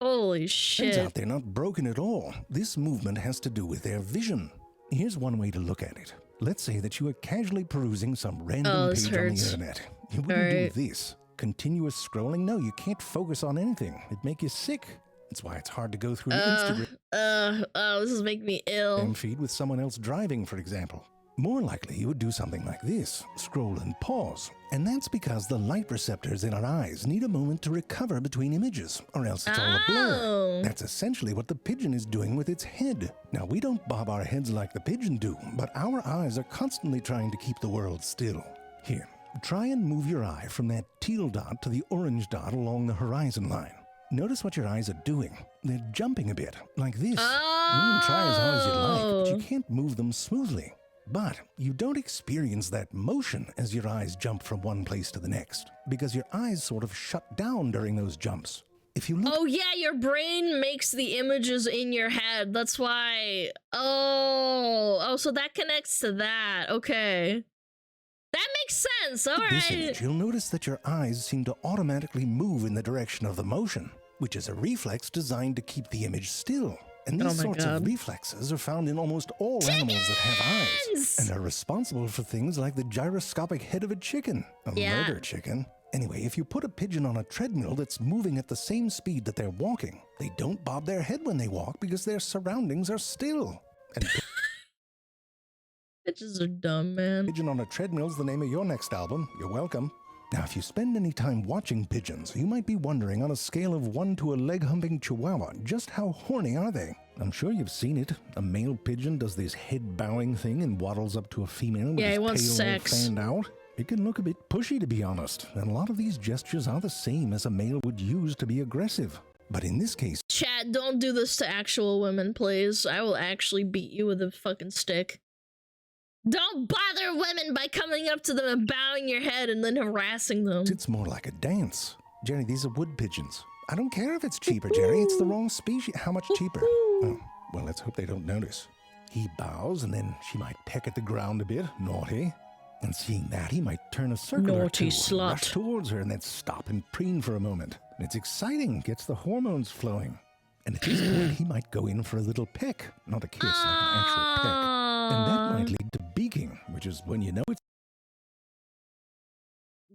Holy shit. Turns out they're not broken at all. This movement has to do with their vision. Here's one way to look at it. Let's say that you are casually perusing some random page on the internet. You wouldn't do this. Continuous scrolling? No, you can't focus on anything. It'd make you sick. That's why it's hard to go through Instagram this is making me ill. feed with someone else driving, for example. More likely, you would do something like this. Scroll and pause. And that's because the light receptors in our eyes need a moment to recover between images, or else it's all a blur. That's essentially what the pigeon is doing with its head. Now, we don't bob our heads like the pigeon do, but our eyes are constantly trying to keep the world still. Here, try and move your eye from that teal dot to the orange dot along the horizon line. Notice what your eyes are doing. They're jumping a bit, like this. You can try as hard as you like, but you can't move them smoothly. But you don't experience that motion as your eyes jump from one place to the next, because your eyes sort of shut down during those jumps. If you look... Oh yeah, your brain makes the images in your head. That's why... Oh, so that connects to that. Okay. That makes sense. All This right. image, you'll notice that your eyes seem to automatically move in the direction of the motion, which is a reflex designed to keep the image still. And these sorts of reflexes are found in almost all animals that have eyes, and are responsible for things like the gyroscopic head of a chicken, a murder chicken. Anyway, if you put a pigeon on a treadmill that's moving at the same speed that they're walking, they don't bob their head when they walk because their surroundings are still. And Pigeons are dumb, man. Pigeon on a Treadmill's the name of your next album. You're welcome. Now, if you spend any time watching pigeons, you might be wondering on a scale of 1 to a leg-humping chihuahua, just how horny are they? I'm sure you've seen it. A male pigeon does this head-bowing thing and waddles up to a female with his tail all fanned out. It can look a bit pushy, to be honest, and a lot of these gestures are the same as a male would use to be aggressive. But in this case... Chat, don't do this to actual women, please. I will actually beat you with a fucking stick. Don't bother women by coming up to them and bowing your head and then harassing them. It's more like a dance. Jerry, these are wood pigeons. I don't care if it's cheaper, Jerry. It's the wrong species. How much cheaper? Oh, well, let's hope they don't notice. He bows, and then she might peck at the ground a bit. Naughty. And seeing that, he might turn a circle or two, rush towards her, and then stop and preen for a moment. And it's exciting. Gets the hormones flowing. And at this point, he might go in for a little peck. Not a kiss, like an actual peck. And that might lead to beaking, which is when you know it's...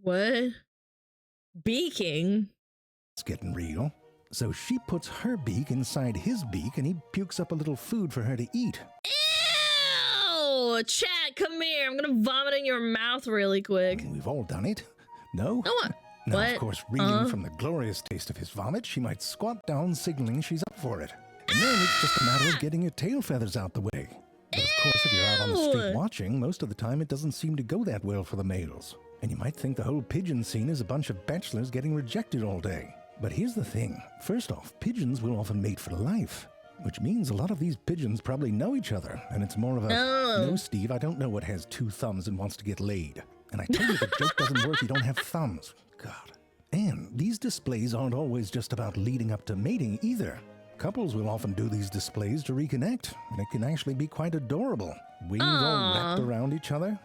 What? Beaking? It's getting real. So she puts her beak inside his beak, and he pukes up a little food for her to eat. Ew! Chat, come here. I'm gonna vomit in your mouth really quick. We've all done it. No? No, what? Now, What? of course, reeling from the glorious taste of his vomit, she might squat down, signaling she's up for it. And then it's just a matter of getting your tail feathers out the way. But of course, if you're out on the street watching, most of the time it doesn't seem to go that well for the males. And you might think the whole pigeon scene is a bunch of bachelors getting rejected all day. But here's the thing. First off, pigeons will often mate for life, which means a lot of these pigeons probably know each other, and it's more of a, no, Steve, I don't know what has 2 thumbs and wants to get laid. And I tell you, the joke doesn't work, you don't have thumbs. God. And these displays aren't always just about leading up to mating either. Couples will often do these displays to reconnect, and it can actually be quite adorable. Wings all wrapped around each other.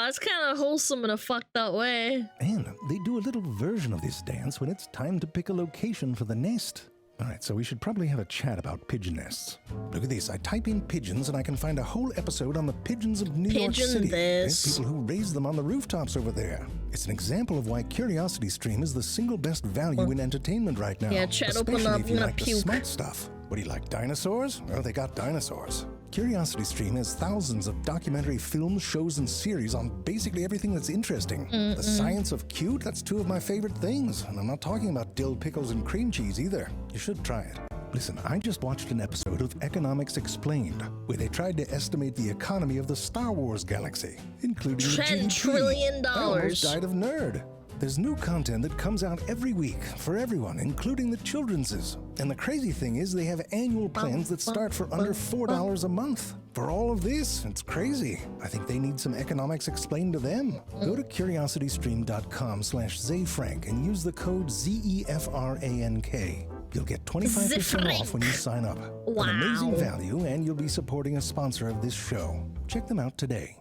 It's kind of wholesome in a fucked up way. And they do a little version of this dance when it's time to pick a location for the nest. Alright, so we should probably have a chat about pigeon nests. Look at this, I type in pigeons and I can find a whole episode on the pigeons of New York City. There's people who raise them on the rooftops over there. It's an example of why CuriosityStream is the single best value in entertainment right now. Yeah, chat, open up, if you I'm gonna like the puke. smart stuff. What do you like, dinosaurs? Well, they got dinosaurs. CuriosityStream has thousands of documentary films, shows, and series on basically everything that's interesting. The science of cute, that's 2 of my favorite things. And I'm not talking about dill pickles and cream cheese either. You should try it. Listen, I just watched an episode of Economics Explained, where they tried to estimate the economy of the Star Wars galaxy, including the $10 GDP. trillion. I almost died of nerd. There's new content that comes out every week for everyone, including the children's. And the crazy thing is they have annual plans that start for under $4 a month. For all of this, it's crazy. I think they need some economics explained to them. Go to curiositystream.com/ZayFrank and use the code ZEFRANK. You'll get 25% off when you sign up. An amazing value, and you'll be supporting a sponsor of this show. Check them out today.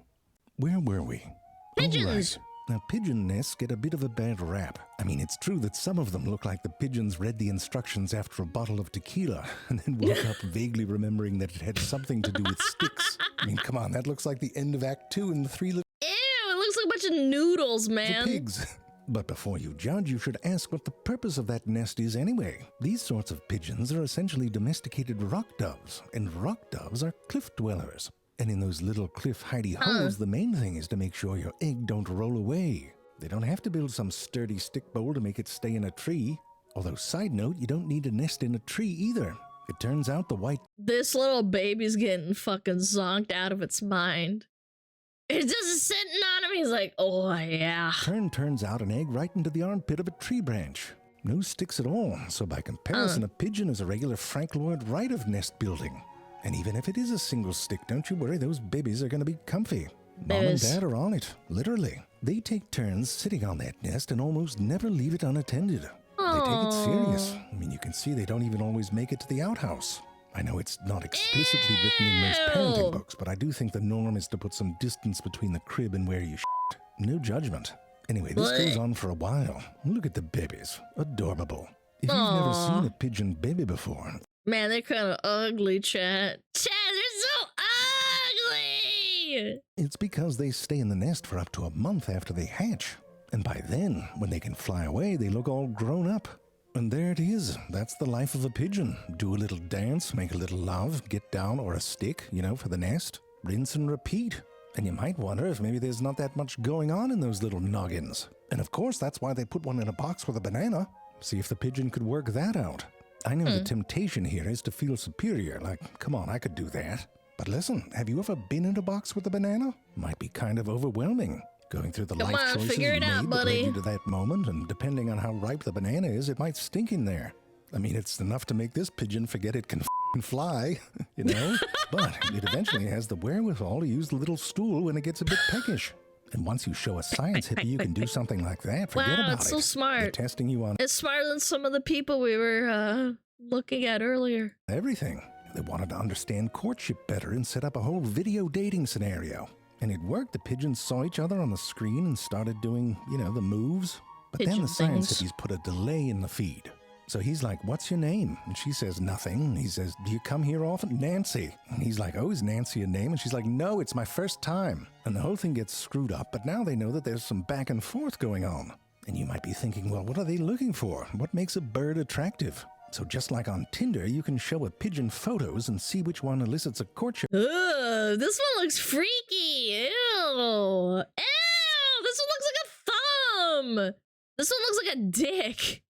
Where were we? Pigeons! Now, pigeon nests get a bit of a bad rap. I mean, it's true that some of them look like the pigeons read the instructions after a bottle of tequila and then woke up vaguely remembering that it had something to do with sticks. I mean, come on, that looks like the end of Act 2 in the 3 Little Ew, it looks like a bunch of noodles, man. Pigs. But before you judge, you should ask what the purpose of that nest is anyway. These sorts of pigeons are essentially domesticated rock doves, and rock doves are cliff dwellers. And in those little cliff hidey holes, the main thing is to make sure your egg don't roll away. They don't have to build some sturdy stick bowl to make it stay in a tree. Although, side note, you don't need a nest in a tree either. It turns out the white... This little baby's getting fucking zonked out of its mind. It's just sitting on him. He's like, oh yeah. Turns out an egg right into the armpit of a tree branch. No sticks at all, so by comparison, a pigeon is a regular Frank Lloyd Wright of nest building. And even if it is a single stick, don't you worry, those babies are going to be comfy. Mom and Dad are on it, literally. They take turns sitting on that nest and almost never leave it unattended. They take it serious. I mean, you can see they don't even always make it to the outhouse. I know it's not explicitly written in most parenting books, but I do think the norm is to put some distance between the crib and where you shit. No judgment. Anyway, this goes on for a while. Look at the babies. Adorable. If you've never seen a pigeon baby before... Man, they're kind of ugly, chat. Chat, they're so ugly! It's because they stay in the nest for up to a month after they hatch. And by then, when they can fly away, they look all grown up. And there it is. That's the life of a pigeon. Do a little dance, make a little love, get down, or a stick, you know, for the nest. Rinse and repeat. And you might wonder if maybe there's not that much going on in those little noggins. And of course, that's why they put one in a box with a banana. See if the pigeon could work that out. I know the temptation here is to feel superior, like, come on, I could do that. But listen, have you ever been in a box with a banana? Might be kind of overwhelming. Going through the life choices you made that led you to that moment, and depending on how ripe the banana is, it might stink in there. I mean, it's enough to make this pigeon forget it can fly, you know? But it eventually has the wherewithal to use the little stool when it gets a bit peckish. And once you show a science hippie you can do something like that, forget about it. Wow, it's so smart. They're testing you on It's smarter than some of the people we were looking at earlier. everything. They wanted to understand courtship better and set up a whole video dating scenario. And it worked. The pigeons saw each other on the screen and started doing, you know, the moves. But then Pigeon the science things. hippies put a delay in the feed. So he's like, what's your name? And she says, nothing. And he says, do you come here often? Nancy. And he's like, oh, is Nancy a name? And she's like, no, it's my first time. And the whole thing gets screwed up, but now they know that there's some back and forth going on. And you might be thinking, well, what are they looking for? What makes a bird attractive? So just like on Tinder, you can show a pigeon photos and see which one elicits a courtship. Ugh, this one looks freaky. Ew. Ew. This one looks like a thumb. This one looks like a dick.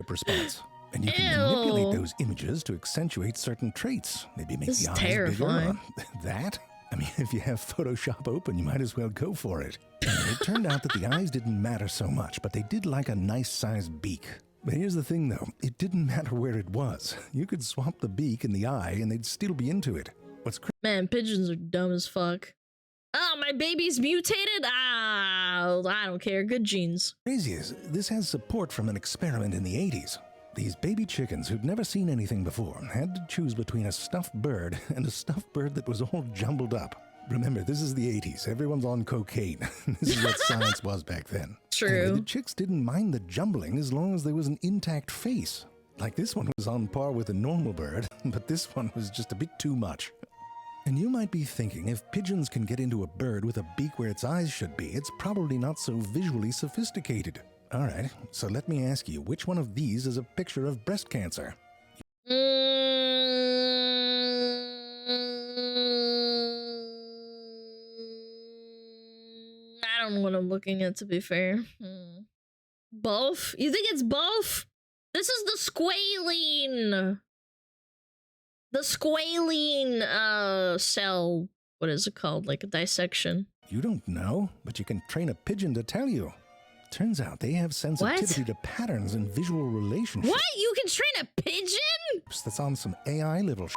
Response. And you can manipulate those images to accentuate certain traits. Maybe make This the is eyes terrifying. bigger. That? I mean, if you have Photoshop open, you might as well go for it. And it turned out that the eyes didn't matter so much, but they did like a nice-sized beak. But here's the thing, though. It didn't matter where it was. You could swap the beak and the eye, and they'd still be into it. Man, pigeons are dumb as fuck. Oh, my baby's mutated? Ah, I don't care. Good genes. Crazy is, this has support from an experiment in the 80s. These baby chickens who'd never seen anything before had to choose between a stuffed bird and a stuffed bird that was all jumbled up. Remember, this is the 80s. Everyone's on cocaine. This is what science was back then. True. Anyway, the chicks didn't mind the jumbling as long as there was an intact face. Like this one was on par with a normal bird, but this one was just a bit too much. And you might be thinking, if pigeons can get into a bird with a beak where its eyes should be, it's probably not so visually sophisticated. All right, so let me ask you, which one of these is a picture of breast cancer? I don't know what I'm looking at, to be fair. Both? You think it's both? This is the squalene. The squalene cell. What is it called? Like a dissection. You don't know, but you can train a pigeon to tell you. Turns out they have sensitivity to patterns and visual relationships. What? You can train a pigeon? That's on some AI level shit.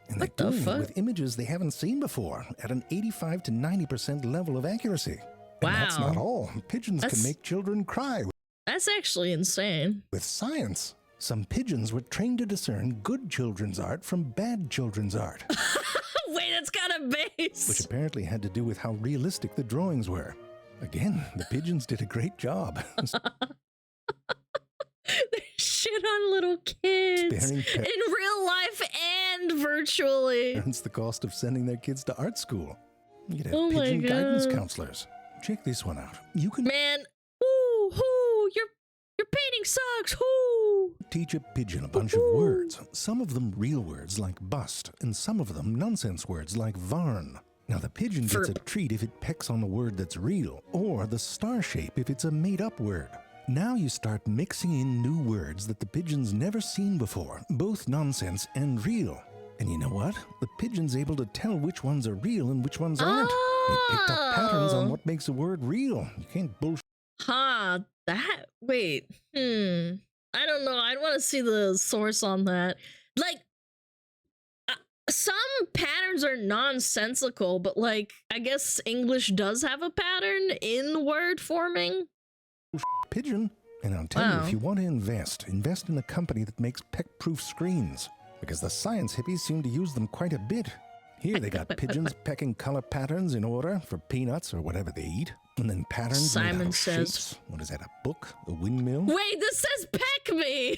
And they're doing it with images they haven't seen before at an 85 to 90% level of accuracy. Wow. And that's not all. Pigeons can make children cry. That's actually insane. With science, some pigeons were trained to discern good children's art from bad children's art. Wait, that's kind of base. Which apparently had to do with how realistic the drawings were. Again, the pigeons did a great job. They shit on little kids in real life and virtually. Hence the cost of sending their kids to art school. You could have Oh my pigeon guidance God. counselors. Check this one out. You can your painting sucks. teach a pigeon a bunch of words. Some of them real words like bust, and some of them nonsense words like varn. Now the pigeon gets a treat if it pecks on a word that's real, or the star shape if it's a made-up word. Now you start mixing in new words that the pigeon's never seen before, both nonsense and real. And you know what? The pigeon's able to tell which ones are real and which ones aren't. It picked up patterns on what makes a word real. You can't bullshit. Huh, that, wait, I don't know, I'd want to see the source on that. Like, some patterns are nonsensical, but like, I guess English does have a pattern in word forming. Pigeon. And I'll tell you, if you want to invest in a company that makes peck-proof screens, because the science hippies seem to use them quite a bit. Here they got pigeons pecking color patterns in order for peanuts or whatever they eat, and then patterns made out Simon of says. shapes. What is that, a book? A windmill? Wait, this says peck me!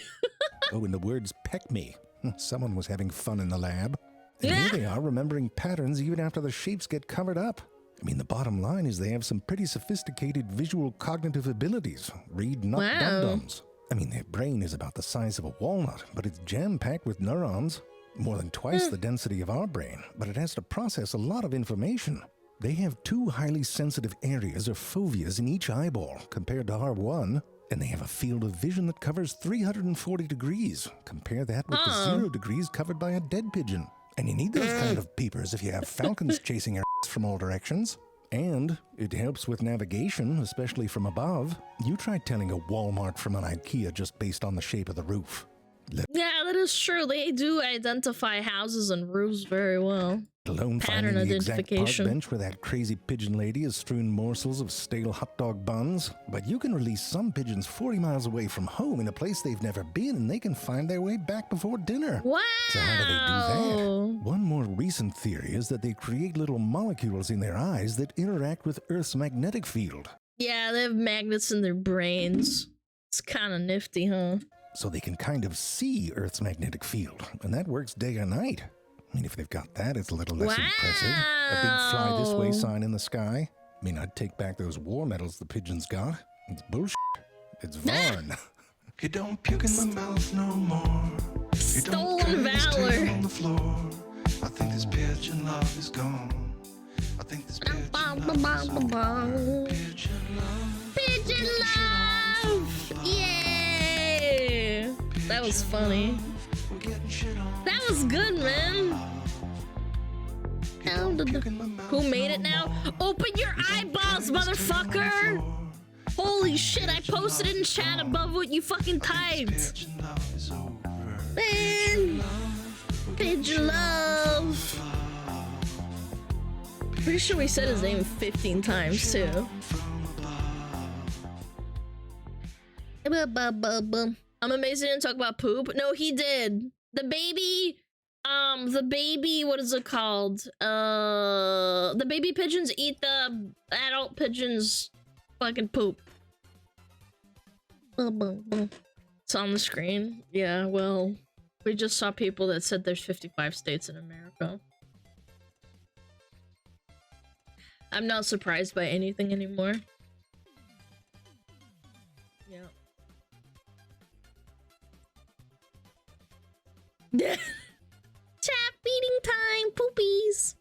Oh, and the words peck me. Someone was having fun in the lab. And here they are remembering patterns even after the shapes get covered up. I mean, the bottom line is they have some pretty sophisticated visual cognitive abilities. Read not dum-dums. I mean, their brain is about the size of a walnut, but it's jam-packed with neurons. More than twice the density of our brain, but it has to process a lot of information. They have 2 highly sensitive areas or foveas in each eyeball compared to our 1, and they have a field of vision that covers 340 degrees. Compare that with the 0 degrees covered by a dead pigeon. And you need those kind of peepers if you have falcons chasing your ass from all directions. And it helps with navigation, especially from above. You try telling a Walmart from an IKEA just based on the shape of the roof. Yeah, that is true. They do identify houses and roofs very well. alone Pattern finding the exact park identification. bench where that crazy pigeon lady has strewn morsels of stale hot dog buns. But you can release some pigeons 40 miles away from home in a place they've never been, and they can find their way back before dinner. Wow! So how do they do that? One more recent theory is that they create little molecules in their eyes that interact with Earth's magnetic field. Yeah, they have magnets in their brains. It's kind of nifty, huh? So they can kind of see Earth's magnetic field, and that works day or night. I mean, if they've got that, it's a little less impressive. A big fly this way sign in the sky. I mean, I'd take back those war medals the pigeons got. It's bullshit. It's Vaughn. You don't puke in my mouth no more. Stolen valor. On the floor. I think this pigeon love is gone. I think this pigeon love. Pigeon love! Yay! That was funny. That was good, man. Who made it now? Open your eyeballs, motherfucker! Holy shit, I posted in chat above what you fucking typed. Man! Pigeon love! Pretty sure we said his name 15 times, too. I'm amazed he didn't talk about poop. No, he did. The baby, what is it called? The baby pigeons eat the adult pigeons' fucking poop. It's on the screen. Yeah, well, we just saw people that said there's 55 states in America. I'm not surprised by anything anymore. Yeah. Chat feeding time, poopies.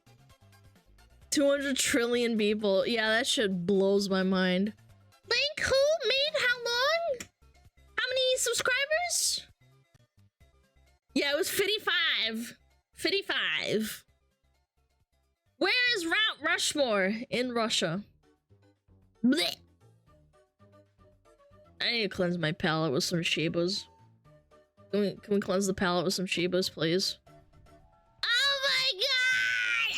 200 trillion people. Yeah, that shit blows my mind. Link who made how long? How many subscribers? Yeah, it was 55. 55. Where is Mount Rushmore? In Russia. Blech. I need to cleanse my palate with some Shibas. Can we cleanse the palate with some Shibas, please? Oh my god!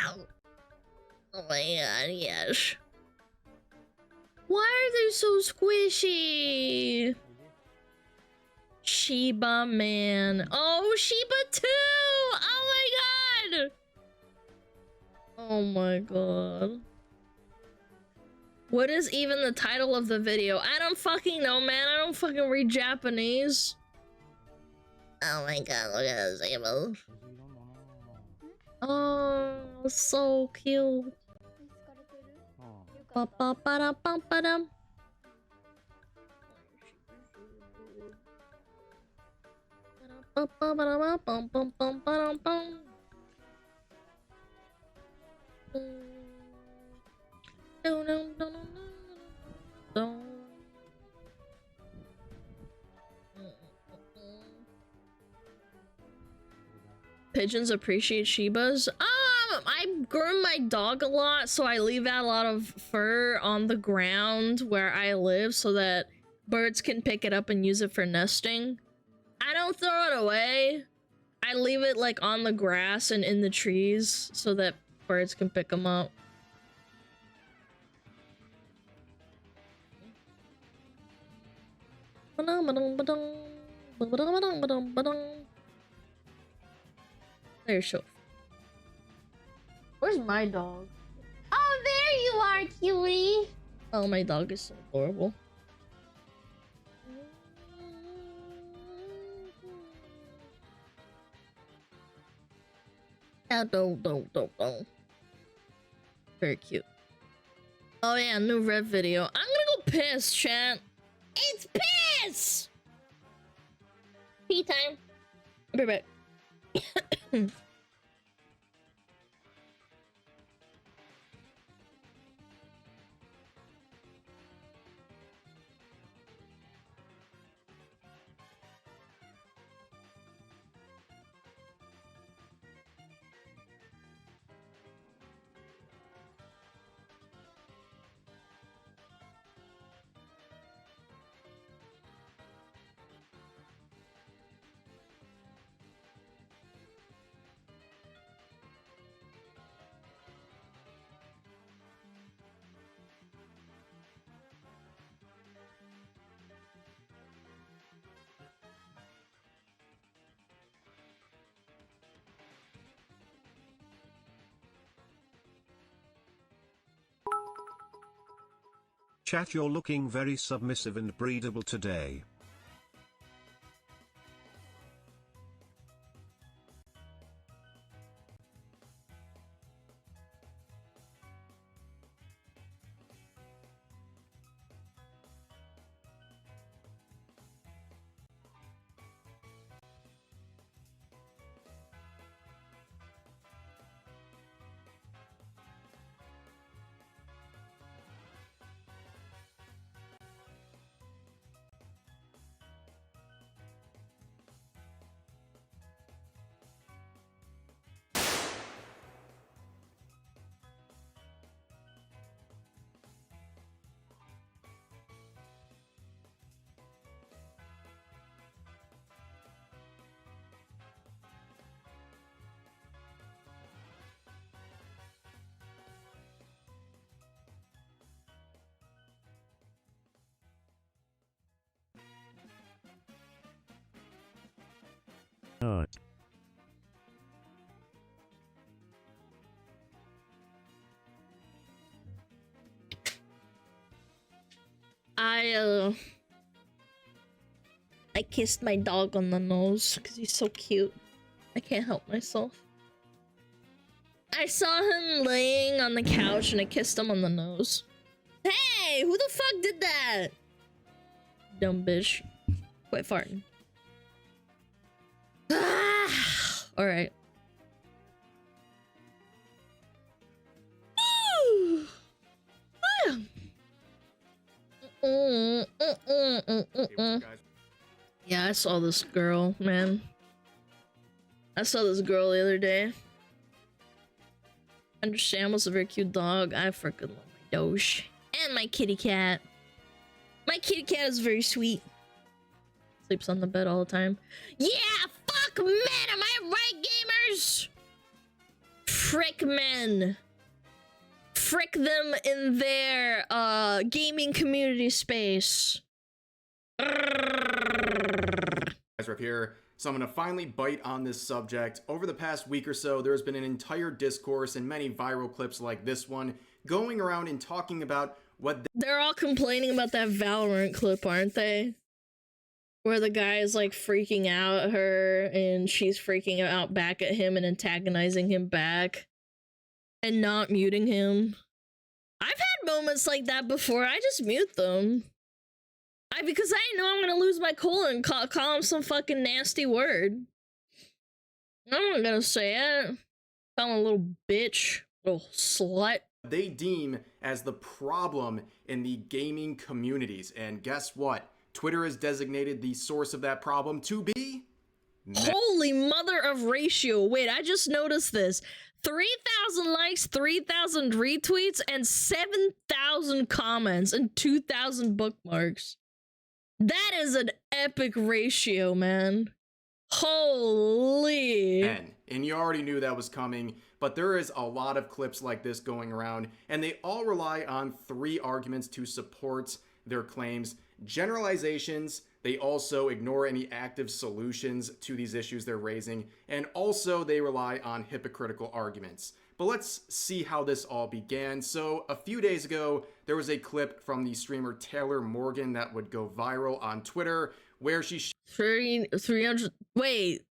Ow. Oh my god, yes. Why are they so squishy? Shiba man. Oh, Shiba too! Oh my god! Oh my god. What is even the title of the video? I don't fucking know, man. I don't fucking read Japanese. Oh my god, look at this animal. Oh, so cute. Ba-ba-ba-da-bum-ba-dum. Ba-ba-ba-da-bum-bum-bum-ba-dum-bum. Pigeons appreciate Shibas. I groom my dog a lot, so I leave out a lot of fur on the ground where I live so that birds can pick it up and use it for nesting. I don't throw it away. I leave it like on the grass and in the trees so that birds can pick them up. There's Shof. Where's my dog? Oh, there you are, cutie. Oh, my dog is so adorable. Don't. Very cute. Oh yeah, new Rev video. I'm gonna go piss, chat. It's piss! Pee time. I'll be right back. Chat, you're looking very submissive and breedable today. I kissed my dog on the nose because he's so cute. I can't help myself. I saw him laying on the couch and I kissed him on the nose. Hey, who the fuck did that? Dumb bitch. Quit farting. All right. Yeah, I saw this girl, man. I saw this girl the other day. Understand was a very cute dog. I freaking love my Doge. And my kitty cat. My kitty cat is very sweet. Sleeps on the bed all the time. Yeah, fuck men, am I right, gamers? Frick men. Frick them in their gaming community space. Guys, we're up here, so I'm gonna finally bite on this subject. Over the past week or so, there's been an entire discourse and many viral clips like this one going around and talking about what they're all complaining about that Valorant clip, aren't they? Where the guy is like freaking out at her and she's freaking out back at him and antagonizing him back and not muting him. I've had moments like that before. I just mute them. Because I know I'm gonna lose my cool and call him some fucking nasty word. I'm not gonna say it. Call him a little bitch, little slut. They deem as the problem in the gaming communities. And guess what? Twitter has designated the source of that problem to be... Holy mother of ratio. Wait, I just noticed this. 3,000 likes, 3,000 retweets, and 7,000 comments and 2,000 bookmarks. That is an epic ratio, man. Holy. And you already knew that was coming, but there is a lot of clips like this going around, and they all rely on three arguments to support their claims. Generalizations, they also ignore any active solutions to these issues they're raising, and also they rely on hypocritical arguments. But let's see how this all began. So a few days ago, there was a clip from the streamer Taylor Morgan that would go viral on Twitter where she 300 wait,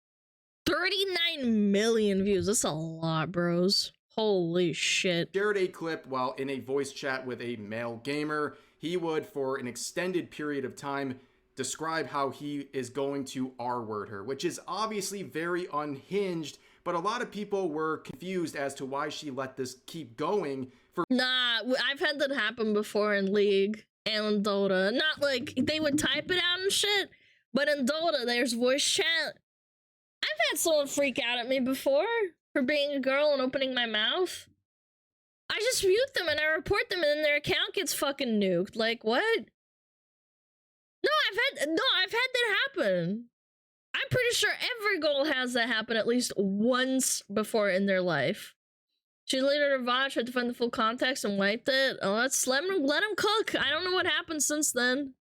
39 million views. That's a lot, bros. Holy shit. Shared a clip while in a voice chat with a male gamer. He would, for an extended period of time, describe how he is going to R-word her, which is obviously very unhinged, but a lot of people were confused as to why she let this keep going. Nah, I've had that happen before in League and in Dota. Not like they would type it out and shit, but in Dota there's voice chat. I've had someone freak out at me before for being a girl and opening my mouth. I just mute them and I report them and then their account gets fucking nuked. Like, what? No, I've had that happen. I'm pretty sure every girl has that happen at least once before in their life. She deleted her VOD, tried to find the full context and wiped it. Oh, let him cook. I don't know what happened since then.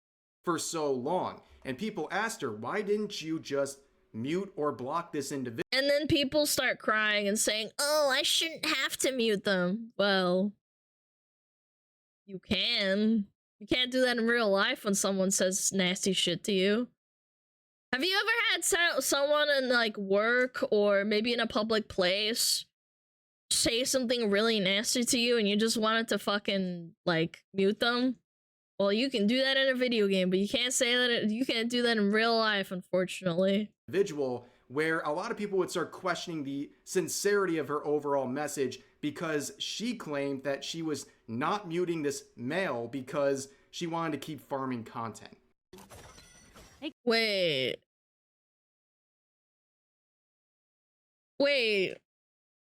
For so long. And people asked her, why didn't you just mute or block this individual? And then people start crying and saying, oh, I shouldn't have to mute them. Well, you can. You can't do that in real life when someone says nasty shit to you. Have you ever had someone in like work or maybe in a public place say something really nasty to you and you just wanted to fucking like mute them? Well, you can do that in a video game, but you can't say that. You can't do that in real life, unfortunately. Individual, where a lot of people would start questioning the sincerity of her overall message because she claimed that she was not muting this male because she wanted to keep farming content. Wait.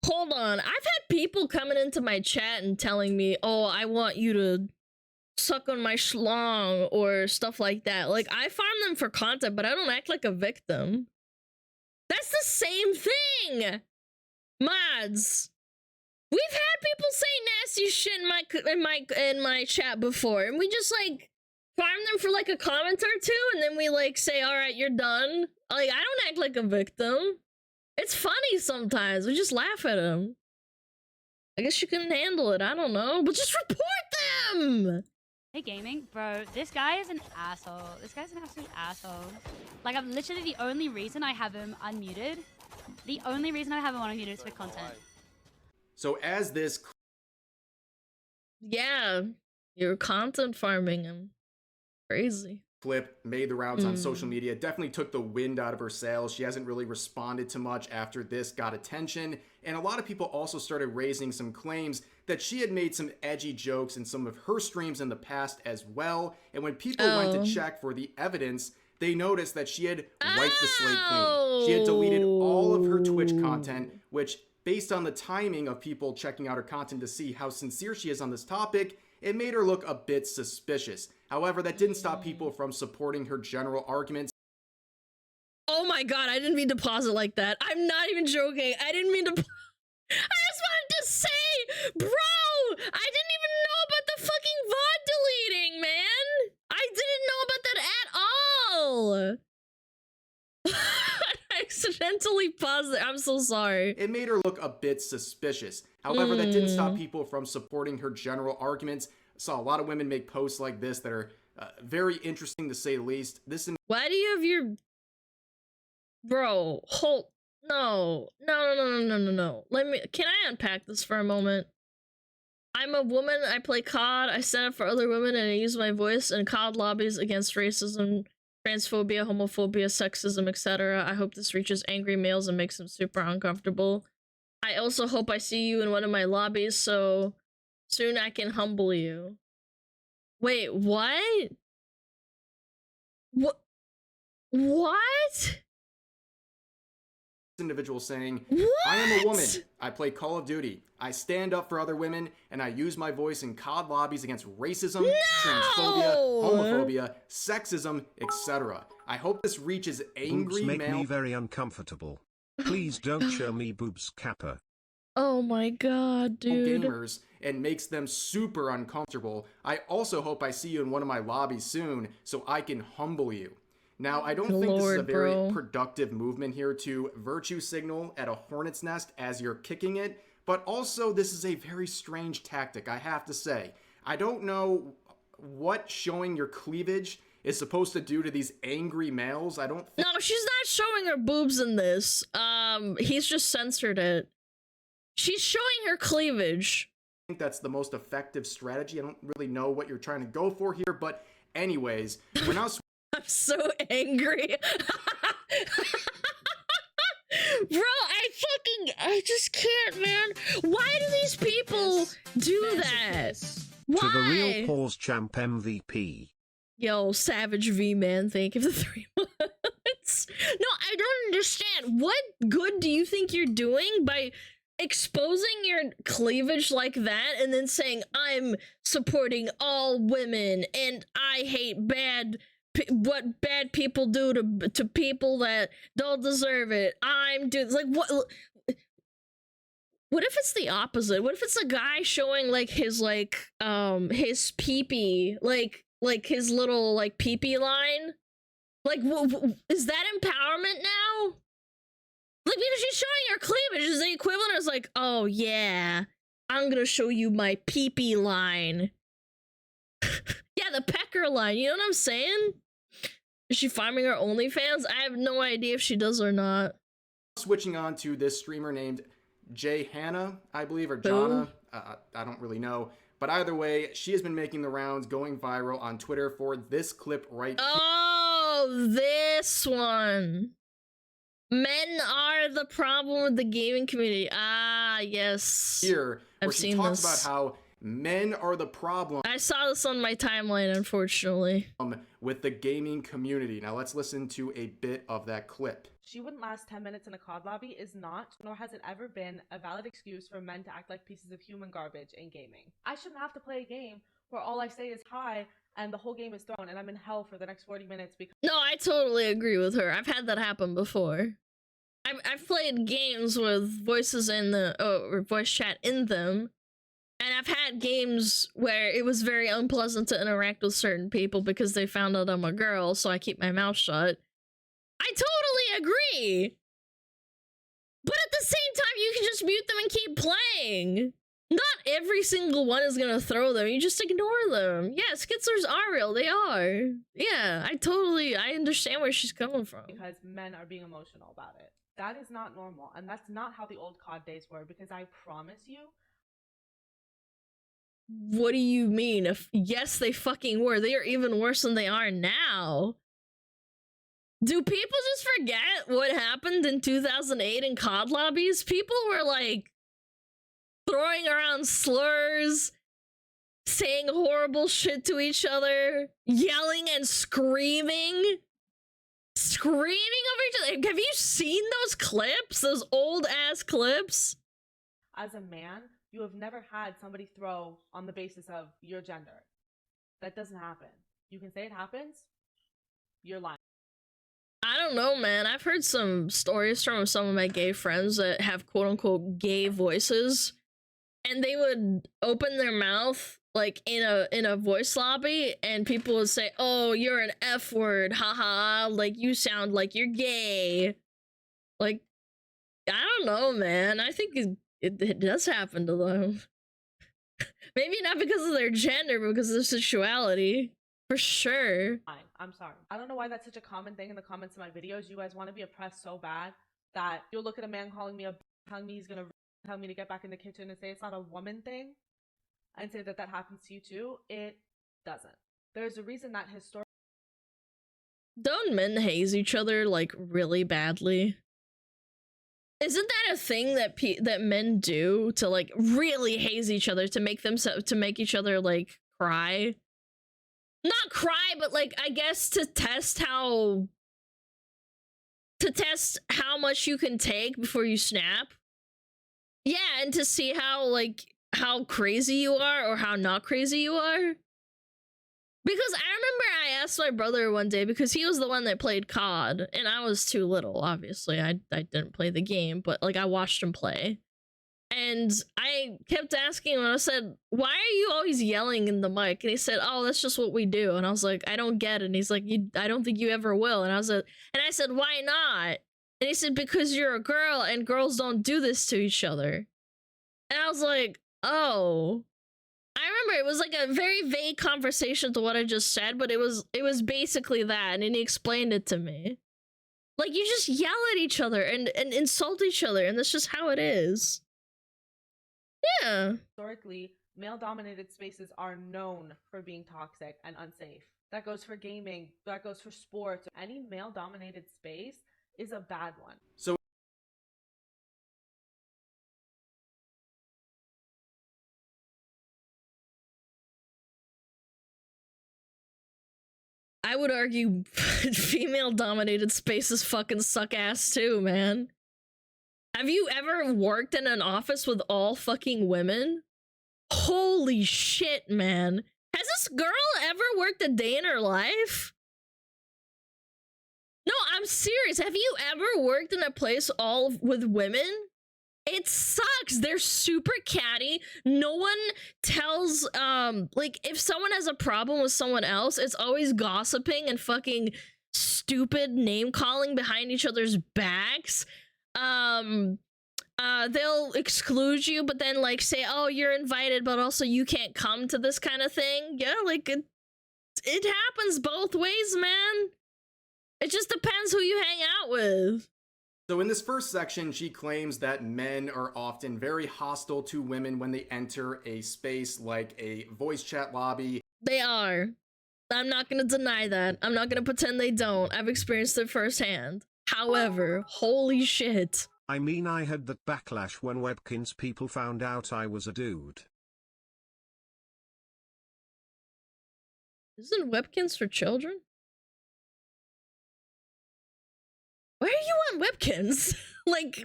Hold on. I've had people coming into my chat and telling me, oh, I want you to suck on my schlong or stuff like that. Like, I farm them for content, but I don't act like a victim. That's the same thing, mods. We've had people say nasty shit in my chat before, and we just like farm them for like a comment or two, and then we like say, "All right, you're done." Like, I don't act like a victim. It's funny sometimes. We just laugh at them. I guess you couldn't handle it. I don't know, but just report them. Hey gaming, bro, this guy is an asshole. This guy's an absolute asshole. Like, I'm literally the only reason I have him unmuted. The only reason I have him unmuted is for content. So as this... Yeah, you're content farming him. Crazy. Clip made the rounds on social media, definitely took the wind out of her sails. She hasn't really responded to much after this got attention, and a lot of people also started raising some claims that she had made some edgy jokes in some of her streams in the past as well, and when people went to check for the evidence, they noticed that she had wiped the slate clean. She had deleted all of her Twitch content, which, based on the timing of people checking out her content to see how sincere she is on this topic, it made her look a bit suspicious. However, that didn't stop people from supporting her general arguments. Oh my god, I didn't mean to pause it like that. I'm not even joking. I didn't mean to... I just wanted to say, bro, I didn't even know about the fucking VOD deleting, man. I didn't know about that at all. I accidentally paused it. I'm so sorry. It made her look a bit suspicious. However, that didn't stop people from supporting her general arguments. Saw a lot of women make posts like this that are very interesting to say the least. Why do you have your... Bro, hold... No. Let me... Can I unpack this for a moment? I'm a woman, I play COD, I stand up for other women, and I use my voice in COD lobbies against racism, transphobia, homophobia, sexism, etc. I hope this reaches angry males and makes them super uncomfortable. I also hope I see you in one of my lobbies, so soon I can humble you. Wait, what? What? Individual saying, I am a woman, I play Call of Duty, I stand up for other women, and I use my voice in COD lobbies against racism, transphobia, homophobia, sexism, etc. I hope this reaches angry boobs make male... me very uncomfortable. Please don't show me boobs, Kappa. Oh my god, dude. Gamers and makes them super uncomfortable. I also hope I see you in one of my lobbies soon, so I can humble you. Now, I don't think this is a very productive movement here to virtue signal at a hornet's nest as you're kicking it, but also this is a very strange tactic, I have to say. I don't know what showing your cleavage is supposed to do to these angry males. I don't think... No, she's not showing her boobs in this. He's just censored it. She's showing her cleavage. I think that's the most effective strategy. I don't really know what you're trying to go for here, but anyways, we're now... I'm so angry. Bro, I just can't, man. Why do these people do that? Why? To the real pause champ MVP. Yo, Savage V, man, thank you for the 3 months. No, I don't understand. What good do you think you're doing by exposing your cleavage like that and then saying, I'm supporting all women and I hate what bad people do to people that don't deserve it. I'm doing... Like, what if it's the opposite? What if it's a guy showing, like, his, like, his pee-pee, like his little, like, pee-pee line? Like, is that empowerment now? Like, because she's showing her cleavage is the equivalent of, like, oh, yeah, I'm gonna show you my pee-pee line. Yeah, the pecker line. You know what I'm saying? Is she farming her OnlyFans? I have no idea if she does or not. Switching on to this streamer named Jay Hannah, I believe, or Jana. I don't really know. But either way, she has been making the rounds, going viral on Twitter for this clip right here. Oh, this one. Men are the problem with the gaming community. Ah, yes. Here, where I've she seen talks this. about how men are the problem. I saw this on my timeline, unfortunately. With the gaming community. Now let's listen to a bit of that clip. She wouldn't last 10 minutes in a COD lobby is not, nor has it ever been, a valid excuse for men to act like pieces of human garbage in gaming. I shouldn't have to play a game where all I say is hi and the whole game is thrown and I'm in hell for the next 40 minutes because— No, I totally agree with her. I've had that happen before. I've played games with voices in the or voice chat in them, and I've had games where it was very unpleasant to interact with certain people because they found out I'm a girl, so I keep my mouth shut. I totally agree. But at the same time, you can just mute them and keep playing. Not every single one is gonna throw them. You just ignore them. Yeah, schizers are real. They are. Yeah, I understand where she's coming from. Because men are being emotional about it. That is not normal. And that's not how the old COD days were, because I promise you— What do you mean? Yes, they fucking were. They are even worse than they are now. Do people just forget what happened in 2008 in COD lobbies? People were like throwing around slurs, saying horrible shit to each other, yelling and screaming. Screaming over each other. Have you seen those clips? Those old ass clips? as a man, you have never had somebody throw on the basis of your gender. That doesn't happen. You can say it happens. You're lying. I don't know, man. I've heard some stories from some of my gay friends that have quote-unquote gay voices, and they would open their mouth like in a voice lobby, and people would say, "Oh, you're an F word, haha, like you sound like you're gay." Like, I don't know, man. I think it does happen to them. Maybe not because of their gender, but because of their sexuality. For sure. I'm sorry. I don't know why that's such a common thing in the comments of my videos. You guys want to be oppressed so bad that you'll look at a man calling me telling me he's gonna tell me to get back in the kitchen and say it's not a woman thing, and say that that happens to you too. It doesn't. There's a reason that Don't men haze each other like really badly? Isn't that a thing that that men do to like really haze each other to make each other like cry? Not cry, but like I guess to test how much you can take before you snap. Yeah, and to see how crazy you are or how not crazy you are. Because I remember I asked my brother one day, because he was the one that played COD, and I was too little, obviously. I didn't play the game, but like I watched him play. And I kept asking him, and I said, "Why are you always yelling in the mic?" And he said, "Oh, that's just what we do." And I was like, "I don't get it." And he's like, "I don't think you ever will." And I said, "Why not?" And he said, "Because you're a girl and girls don't do this to each other." And I was like, "Oh." I remember it was like a very vague conversation to what I just said, but it was basically that, and he explained it to me. Like, you just yell at each other and insult each other, and that's just how it is. Yeah. Historically, male-dominated spaces are known for being toxic and unsafe. That goes for gaming, that goes for sports. Any male-dominated space is a bad one. So I would argue female-dominated spaces fucking suck ass too, man. Have you ever worked in an office with all fucking women? Holy shit, man. Has this girl ever worked a day in her life? No, I'm serious. Have you ever worked in a place all with women? It sucks. They're super catty. No one tells, like, if someone has a problem with someone else, it's always gossiping and fucking stupid name-calling behind each other's backs. they'll exclude you, but then like say, oh, you're invited, but also you can't come to this kind of thing. Yeah, like it happens both ways, man. It just depends who you hang out with. So in this first section, she claims that men are often very hostile to women when they enter a space like a voice chat lobby. They are. I'm not gonna deny that. I'm not gonna pretend they don't. I've experienced it firsthand. However, holy shit. I mean, I had that backlash when Webkins people found out I was a dude. Isn't Webkins for children? Why are you on Webkins? Like,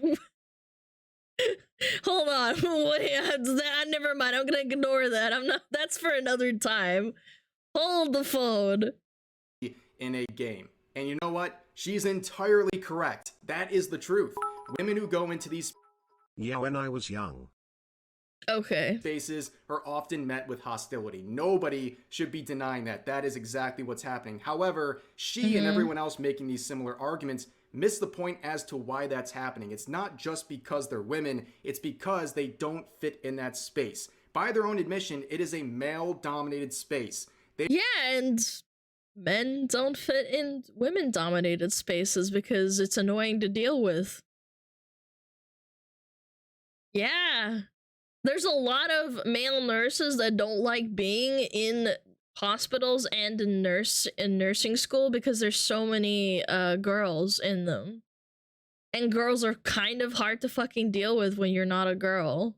hold on. What? Never mind. I'm gonna ignore that. I'm not. That's for another time. Hold the phone. In a game. And you know what? She's entirely correct. That is the truth. Women who go into these Yeah, when I was young. Okay. spaces are often met with hostility. Nobody should be denying that. That is exactly what's happening. However, she and everyone else making these similar arguments miss the point as to why that's happening. It's not just because they're women, it's because they don't fit in that space. By their own admission, it is a male-dominated space. Yeah, and men don't fit in women-dominated spaces because it's annoying to deal with. Yeah. There's a lot of male nurses that don't like being in hospitals and in nursing school because there's so many girls in them. And girls are kind of hard to fucking deal with when you're not a girl.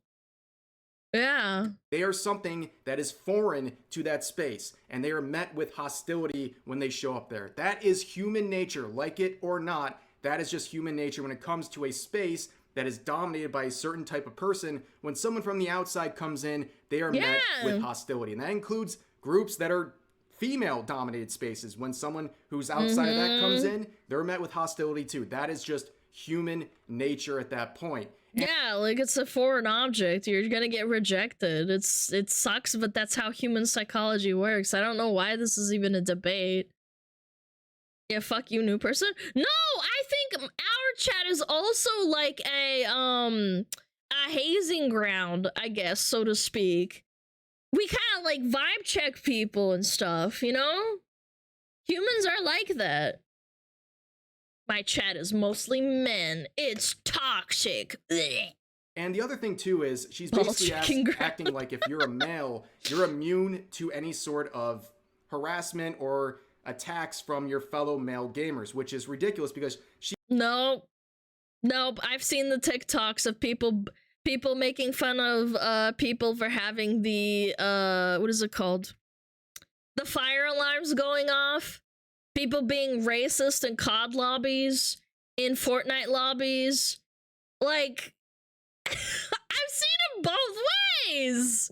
Yeah. They are something that is foreign to that space, and they are met with hostility when they show up there. That is human nature, like it or not. That is just human nature when it comes to a space that is dominated by a certain type of person. When someone from the outside comes in, they are met with hostility. And that includes groups that are female-dominated spaces. When someone who's outside of that comes in, they're met with hostility too. That is just human nature at that point. Yeah, like it's a foreign object. You're gonna get rejected. It sucks, but that's how human psychology works. I don't know why this is even a debate. Yeah, fuck you, new person. No, I think our chat is also like a hazing ground, I guess, so to speak. We kind of like vibe check people and stuff, you know? Humans are like that. My chat is mostly men. It's toxic. Ugh. And the other thing too is she's basically acting like if you're a male, you're immune to any sort of harassment or attacks from your fellow male gamers, which is ridiculous because she... Nope. I've seen the TikToks of people making fun of people for having the what is it called? The fire alarms going off. People being racist in COD lobbies, in Fortnite lobbies. Like, I've seen it both ways!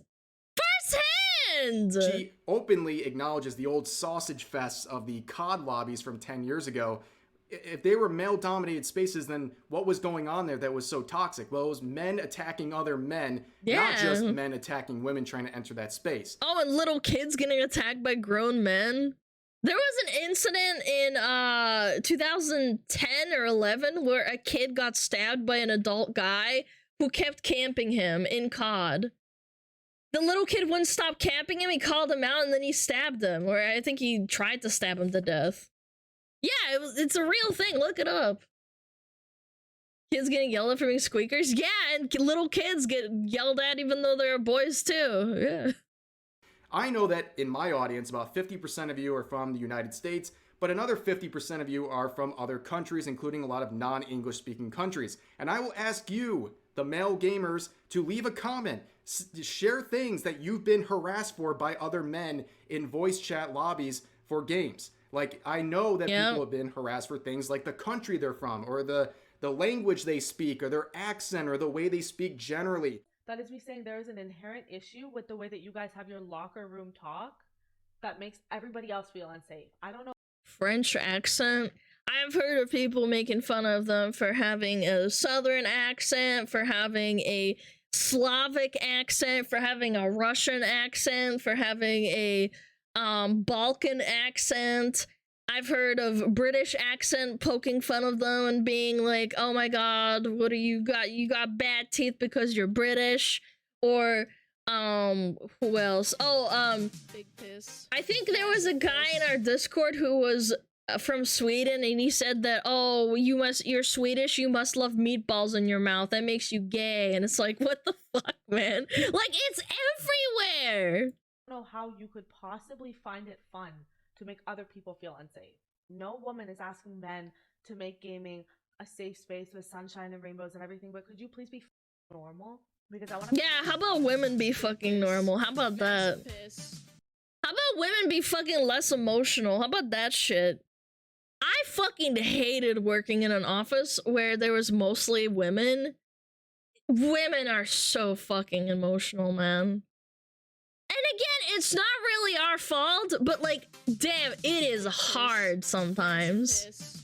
Firsthand! She openly acknowledges the old sausage fests of the COD lobbies from 10 years ago. If they were male-dominated spaces, then what was going on there that was so toxic? Well, it was men attacking other men, not just men attacking women trying to enter that space. Oh, and little kids getting attacked by grown men? There was an incident in 2010 or 11 where a kid got stabbed by an adult guy who kept camping him in COD. The little kid wouldn't stop camping him, he called him out, and then he stabbed him. Or I think he tried to stab him to death. Yeah, it's a real thing, look it up. Kids getting yelled at for being squeakers? Yeah, and little kids get yelled at even though they're boys too, yeah. I know that in my audience, about 50% of you are from the United States, but another 50% of you are from other countries, including a lot of non-English speaking countries. And I will ask you, the male gamers, to leave a comment, share things that you've been harassed for by other men in voice chat lobbies for games. Like, I know that people have been harassed for things like the country they're from, or the language they speak, or their accent, or the way they speak generally. That is me saying there is an inherent issue with the way that you guys have your locker room talk that makes everybody else feel unsafe. I don't know. French accent? I've heard of people making fun of them for having a southern accent, for having a Slavic accent, for having a Russian accent, for having a Balkan accent. I've heard of British accent poking fun of them and being like, "Oh my god, what do you got? You got bad teeth because you're British." Or who else? Oh, Big piss. I think there was a guy in our Discord who was from Sweden, and he said that, "Oh, you're Swedish, you must love meatballs in your mouth. That makes you gay." And it's like, what the fuck, man? Like, it's everywhere. I don't know how you could possibly find it fun to make other people feel unsafe. No woman is asking men to make gaming a safe space with sunshine and rainbows and everything, but could you please be normal? Because I want to. Yeah, how about women be fucking normal? How about that? How about women be fucking less emotional? How about that shit? I fucking hated working in an office where there was mostly women. Women are so fucking emotional, man. And again, it's not really our fault, but like, damn, it is hard sometimes.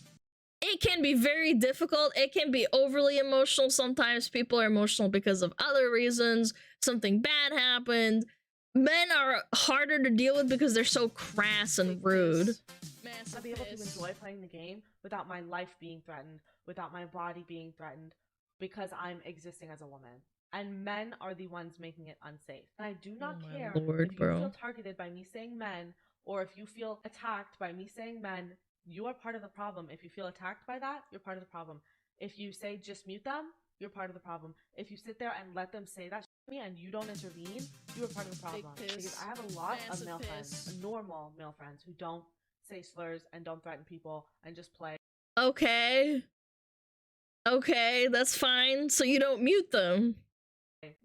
It can be very difficult. It can be overly emotional. Sometimes people are emotional because of other reasons. Something bad happened. Men are harder to deal with because they're so crass and rude. I'll be able to enjoy playing the game without my life being threatened, without my body being threatened, because I'm existing as a woman. And men are the ones making it unsafe. And I do not care if you feel targeted by me saying men, or if you feel attacked by me saying men. You are part of the problem. If you feel attacked by that, you're part of the problem. If you say just mute them, you're part of the problem. If you sit there and let them say that to me and you don't intervene, you are part of the problem. Because I have a lot of male friends, normal male friends, who don't say slurs and don't threaten people and just play. Okay. Okay, that's fine. So you don't mute them.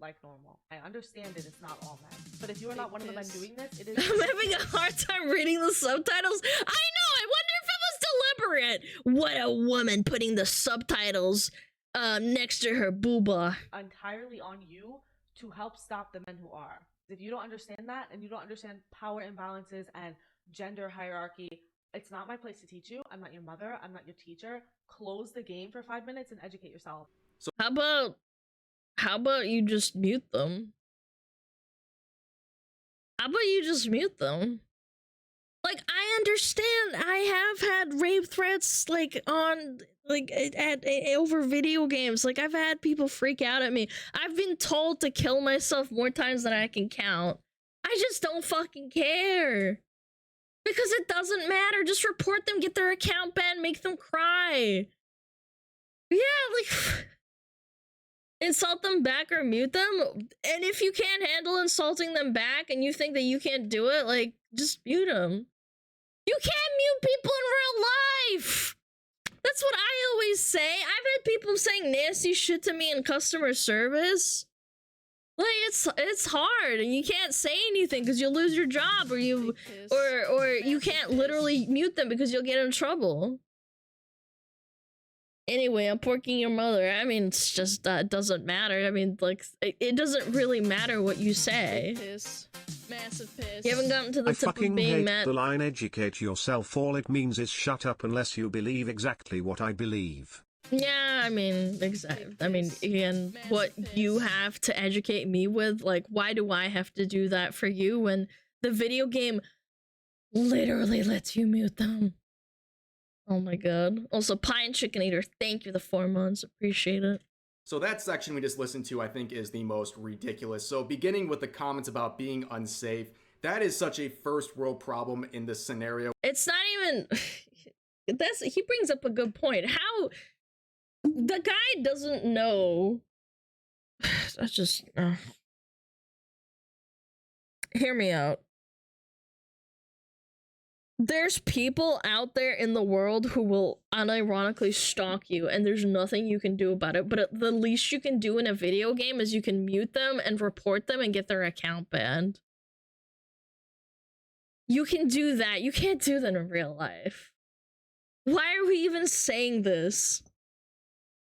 Like normal. I understand it, it's not all men. But if you are not one of the men doing this, it is. I'm having a hard time reading the subtitles. I know, I wonder if it was deliberate. What a woman putting the subtitles next to her booba. Entirely on you to help stop the men who are. If you don't understand that, and you don't understand power imbalances and gender hierarchy, it's not my place to teach you. I'm not your mother. I'm not your teacher. Close the game for 5 minutes and educate yourself. So how about you just mute them? How about you just mute them? Like, I understand. I have had rape threats, like, on, like, over video games. Like, I've had people freak out at me. I've been told to kill myself more times than I can count. I just don't fucking care. Because it doesn't matter. Just report them, get their account banned, make them cry. Yeah, like... Insult them back or mute them. And if you can't handle insulting them back and you think that you can't do it, like, just mute them. You can't mute people in real life. That's what I always say. I've had people saying nasty shit to me in customer service. Like, it's hard, and you can't say anything because you'll lose your job, or you can't literally mute them because you'll get in trouble. Anyway, I'm porking your mother. I mean, it's just, it doesn't matter. I mean, like, it doesn't really matter what you say. Piss. Massive piss. You haven't gotten to the I tip of fucking being hate mad. the line educate yourself. All it means is shut up unless you believe exactly what I believe. Yeah, I mean, exactly. I mean, again, what you have to educate me with, like, why do I have to do that for you when the video game literally lets you mute them? Oh my god. Also, Pie and Chicken Eater, thank you for the 4 months. Appreciate it. So that section we just listened to, I think, is the most ridiculous. So beginning with the comments about being unsafe, that is such a first world problem in this scenario. It's not even... he brings up a good point. How... The guy doesn't know... That's just... Hear me out. There's people out there in the world who will unironically stalk you, and there's nothing you can do about it, but the least you can do in a video game is you can mute them and report them and get their account banned. You can do that. You can't do that in real life. Why are we even saying this?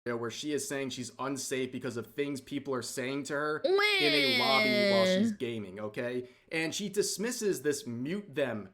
Where she is saying she's unsafe because of things people are saying to her in a lobby while she's gaming, okay? And she dismisses this mute them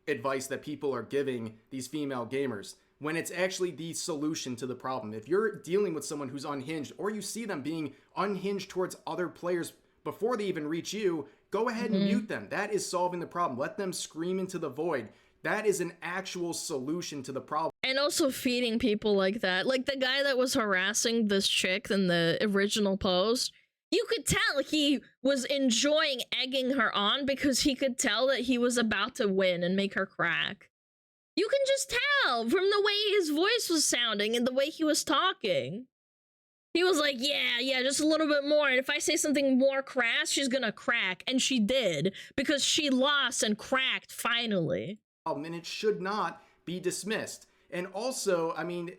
advice that people are giving these female gamers when it's actually the solution to the problem. If you're dealing with someone who's unhinged, or you see them being unhinged towards other players before they even reach you, go ahead and mute them. That is solving the problem. Let them scream into the void. That is an actual solution to the problem. And also feeding people like that. Like the guy that was harassing this chick in the original post, you could tell he was enjoying egging her on because he could tell that he was about to win and make her crack. You can just tell from the way his voice was sounding and the way he was talking. He was like, yeah, just a little bit more. And if I say something more crass, she's gonna crack. And she did, because she lost and cracked finally. And it should not be dismissed. And also, I mean,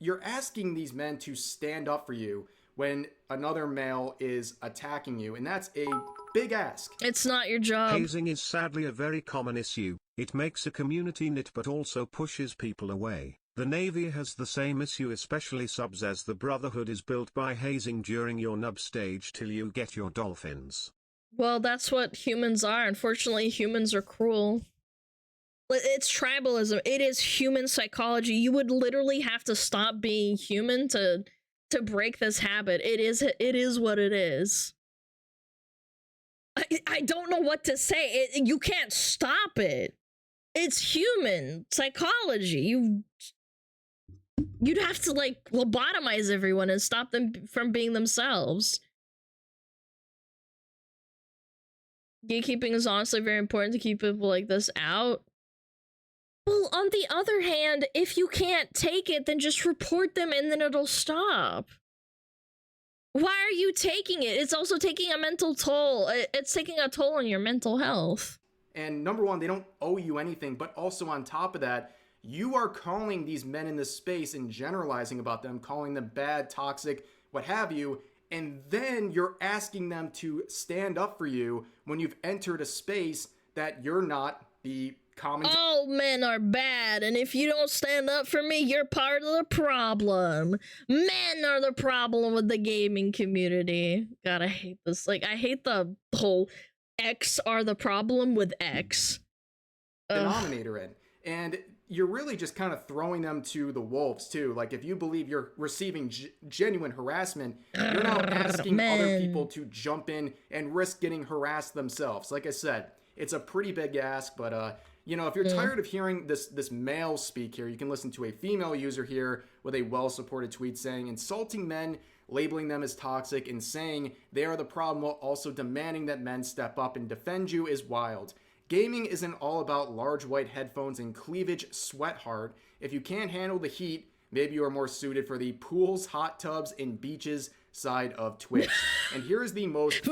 you're asking these men to stand up for you when another male is attacking you, and that's a big ask. It's not your job. Hazing is sadly a very common issue. It makes a community knit but also pushes people away. The Navy has the same issue, especially subs, as the Brotherhood is built by hazing during your nub stage till you get your dolphins. Well, that's what humans are. Unfortunately, humans are cruel. It's tribalism. It is human psychology. You would literally have to stop being human to break this habit. It is what it is. I don't know what to say. You can't stop it. It's human psychology. You'd have to like lobotomize everyone and stop them from being themselves. Gatekeeping is honestly very important to keep people like this out. Well, on the other hand, if you can't take it, then just report them and then it'll stop. Why are you taking it? It's also taking a mental toll. It's taking a toll on your mental health. And number one, they don't owe you anything, but also on top of that, you are calling these men in this space and generalizing about them, calling them bad, toxic, what have you, and then you're asking them to stand up for you when you've entered a space that you're not the common... All men are bad, and if you don't stand up for me, you're part of the problem. Men are the problem with the gaming community. God, I hate this. Like, I hate the whole X are the problem with X. Denominator in. And you're really just kind of throwing them to the wolves too. Like if you believe you're receiving genuine harassment, you're now asking other people to jump in and risk getting harassed themselves. Like I said, it's a pretty big ask, but you know, if you're tired of hearing this male speak here, you can listen to a female user here with a well-supported tweet saying, insulting men, labeling them as toxic, and saying they are the problem while also demanding that men step up and defend you is wild. Gaming isn't all about large white headphones and cleavage, sweatheart. If you can't handle the heat, maybe you are more suited for the pools, hot tubs, and beaches side of Twitch. And here's the most...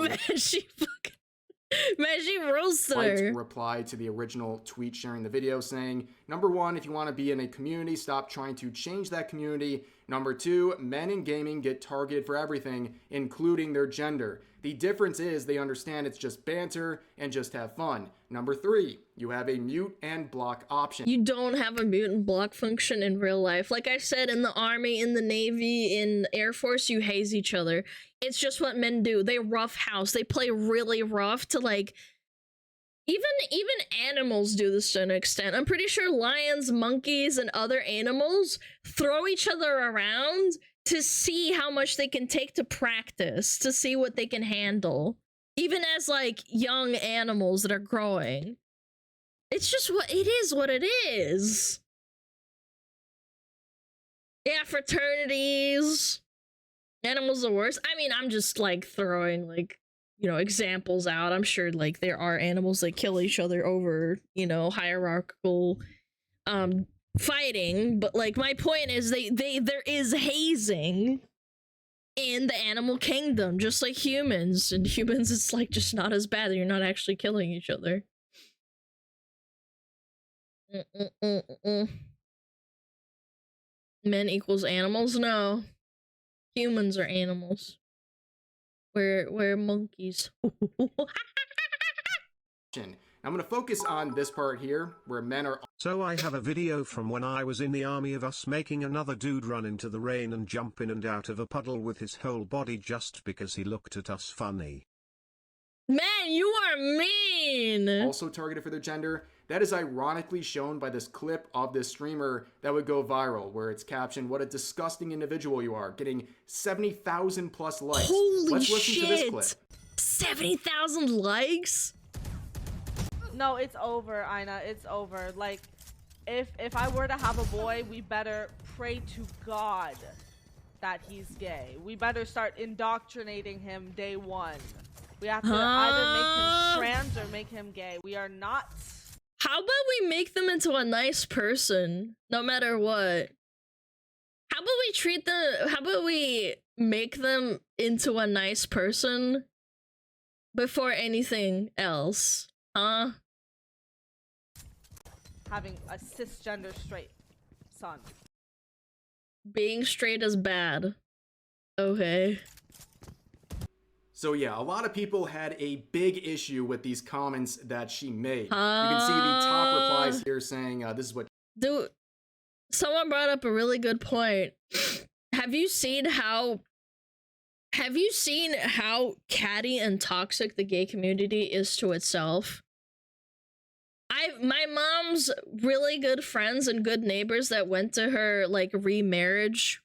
Man, she roasted her. Reply to the original tweet sharing the video saying, number one, if you want to be in a community, stop trying to change that community. Number two, men in gaming get targeted for everything, including their gender. The difference is they understand it's just banter and just have fun. Number three, you have a mute and block option. You don't have a mute and block function in real life. Like I said, in the Army, in the Navy, in Air Force, you haze each other. It's just what men do. They roughhouse. They play really rough to like... Even animals do this to an extent. I'm pretty sure lions, monkeys, and other animals throw each other around to see how much they can take to practice, to see what they can handle. Even as, like, young animals that are growing. It's just what it is. Yeah, fraternities. Animals are worse. I mean, I'm just, like, throwing, like, you know, examples out. I'm sure, like, there are animals that kill each other over, you know, hierarchical, fighting, but like my point is there is hazing in the animal kingdom, just like humans. And humans, it's like just not as bad. You're not actually killing each other. Men equals animals? No. Humans are animals. We're monkeys. I'm going to focus on this part here, where men are... So I have a video from when I was in the army of us making another dude run into the rain and jump in and out of a puddle with his whole body just because he looked at us funny. Man, you are mean! Also targeted for their gender. That is ironically shown by this clip of this streamer that would go viral, where it's captioned, "What a disgusting individual you are," getting 70,000 plus likes. Holy Let's listen shit! to this clip. 70,000 likes? No, it's over, Ina. It's over. Like, if I were to have a boy, we better pray to God that he's gay. We better start indoctrinating him day one. We have to either make him trans or make him gay. We are not. How about we make them into a nice person, no matter what? How about we treat them? How about we make them into a nice person before anything else? Huh? Having a cisgender straight son. Being straight is bad. Okay. So yeah, a lot of people had a big issue with these comments that she made. You can see the top replies here saying, this is what... Dude, someone brought up a really good point. Have you seen how catty and toxic the gay community is to itself? My mom's really good friends and good neighbors that went to her, like, remarriage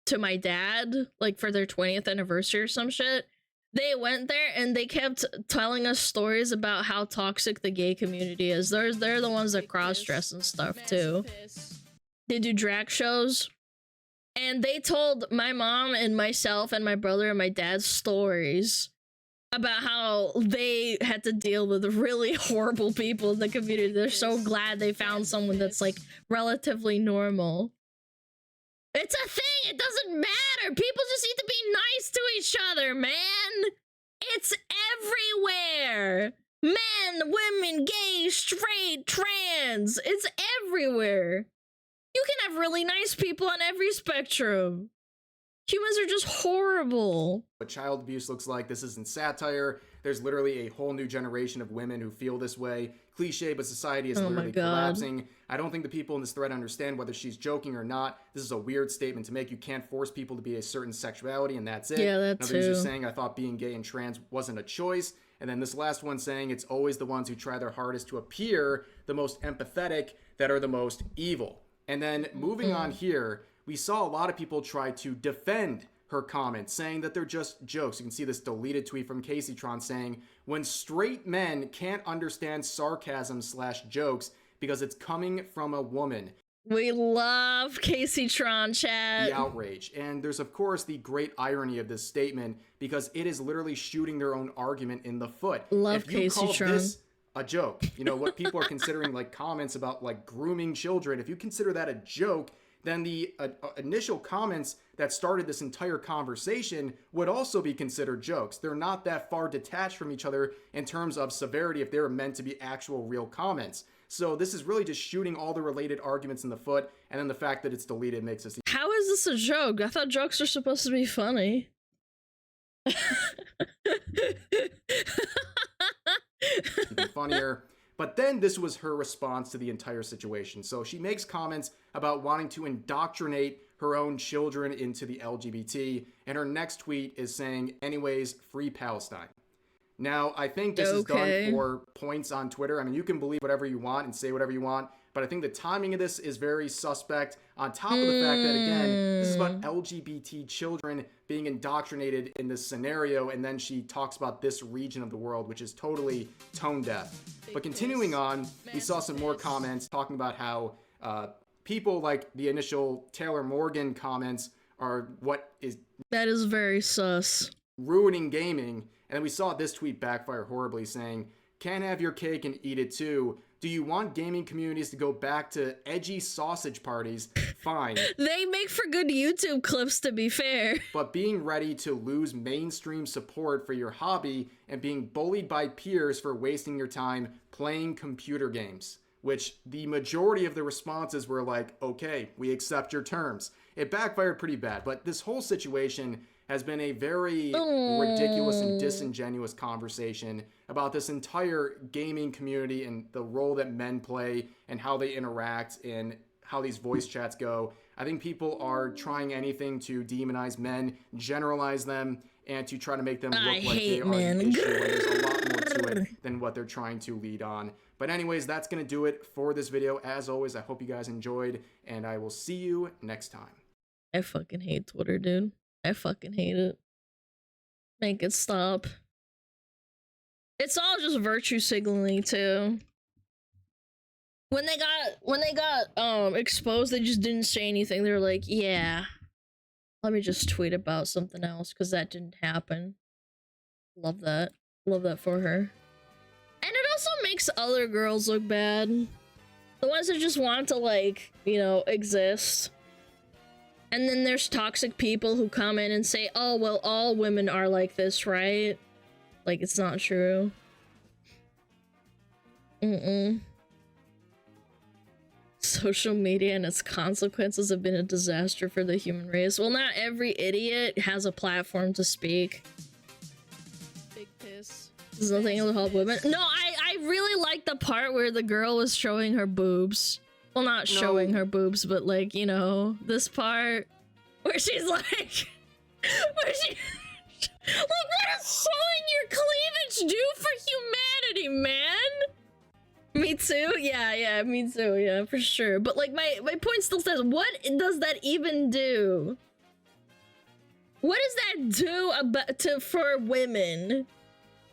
to my dad, like, for their 20th anniversary or some shit. They went there and they kept telling us stories about how toxic the gay community is. They're the ones that cross-dress and stuff, too. They do drag shows. And they told my mom and myself and my brother and my dad stories about how they had to deal with really horrible people in the community. They're so glad they found someone that's, like, relatively normal. It's a thing! It doesn't matter! People just need to be nice to each other, man! It's everywhere! Men, women, gay, straight, trans! It's everywhere! You can have really nice people on every spectrum. Humans are just horrible. What child abuse looks like. This isn't satire. There's literally a whole new generation of women who feel this way. Cliche, but society is literally collapsing. I don't think the people in this thread understand whether she's joking or not. This is a weird statement to make. You can't force people to be a certain sexuality, and that's it. Yeah, that Another user saying, I thought being gay and trans wasn't a choice. And then this last one saying, it's always the ones who try their hardest to appear the most empathetic that are the most evil. And then moving on here, we saw a lot of people try to defend her comments, saying that they're just jokes. You can see this deleted tweet from CaseyTron saying, when straight men can't understand sarcasm/jokes because it's coming from a woman. We love CaseyTron, chat. The outrage. And there's, of course, the great irony of this statement because it is literally shooting their own argument in the foot. Love if you call CaseyTron. this a joke, you know, what people are considering like comments about like grooming children, if you consider that a joke, then the initial comments that started this entire conversation would also be considered jokes. They're not that far detached from each other in terms of severity if they were meant to be actual real comments. So this is really just shooting all the related arguments in the foot, and then the fact that it's deleted makes us... How is this a joke? I thought jokes are supposed to be funny. Even funnier. But then this was her response to the entire situation. So she makes comments about wanting to indoctrinate her own children into the LGBT, and her next tweet is saying, anyways, free Palestine. Now, I think this is done for points on Twitter. I mean, you can believe whatever you want and say whatever you want, but I think the timing of this is very suspect, on top of the fact that, again, this is about LGBT children being indoctrinated in this scenario, and then she talks about this region of the world, which is totally tone deaf. But continuing on, we saw some more comments talking about how people like the initial Taylor Morgan comments are what is... That is very sus. Ruining gaming. And then we saw this tweet backfire horribly saying, can't have your cake and eat it too. Do you want gaming communities to go back to edgy sausage parties? Fine. They make for good YouTube clips, to be fair. But being ready to lose mainstream support for your hobby and being bullied by peers for wasting your time playing computer games. Which the majority of the responses were like, okay, we accept your terms. It backfired pretty bad, but this whole situation has been a very ridiculous and disingenuous conversation about this entire gaming community and the role that men play and how they interact and how these voice chats go. I think people are trying anything to demonize men, generalize them, and to try to make them look like they are an issue when there's a lot more to it than what they're trying to lead on. But anyways, that's going to do it for this video. As always, I hope you guys enjoyed, and I will see you next time. I fucking hate Twitter, dude. I fucking hate it. Make it stop. It's all just virtue signaling, too. When they got exposed, they just didn't say anything. They were like, yeah, let me just tweet about something else because that didn't happen. Love that. Love that for her. And it also makes other girls look bad. The ones that just want to, like, you know, exist. And then there's toxic people who come in and say, oh, well, all women are like this, right? Like, it's not true. Social media and its consequences have been a disaster for the human race. Well, not every idiot has a platform to speak. Big piss. There's nothing to help women. No, I really like the part where the girl was showing her boobs. Well, not showing her boobs, but like, you know, this part where she's like, where she, like, what does showing your cleavage do for humanity, man? Me too? Yeah, me too, yeah, for sure. But like, my point still says, what does that even do? What does that do about for women?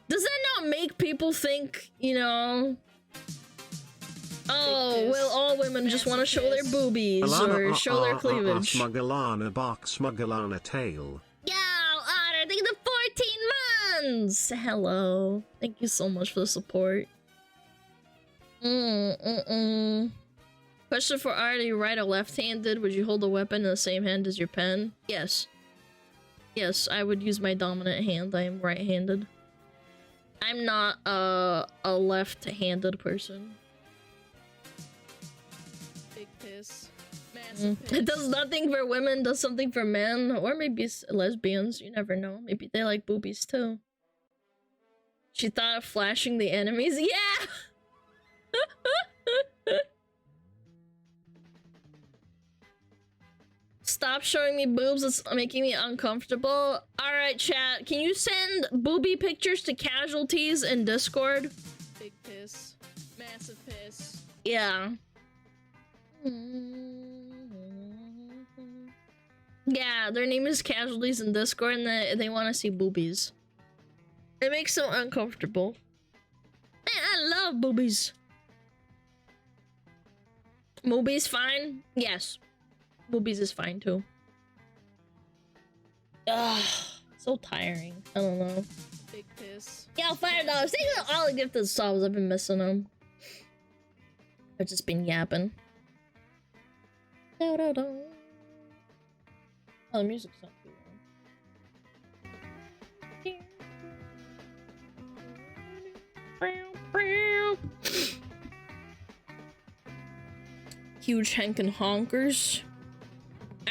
Does that not make people think, you know, oh, well, all women just want to show their boobies or show their cleavage? SmugAlana bark SmugAlana tail. Yo, Otter, thank you for 14 months! Hello. Thank you so much for the support. Question for Art, are you right or left-handed? Would you hold a weapon in the same hand as your pen? Yes. Yes, I would use my dominant hand. I am right-handed. I'm not a left-handed person. Big piss. Massive piss. It does nothing for women, does something for men. Or maybe it's lesbians, you never know. Maybe they like boobies too. She thought of flashing the enemies. Yeah! Stop showing me boobs, it's making me uncomfortable. Alright, chat, can you send booby pictures to casualties in Discord? Big piss. Massive piss. Yeah. Yeah, their name is Casualties in Discord and they want to see boobies. It makes them uncomfortable. Man, I love boobies. Boobies fine? Yes. Boobies is fine too. Ugh, so tiring. I don't know. Big piss. Yeah, $5. Thank you for all the gifted subs. I've been missing them. I've just been yapping. Oh, the music's not too loud. Huge hankin' honkers.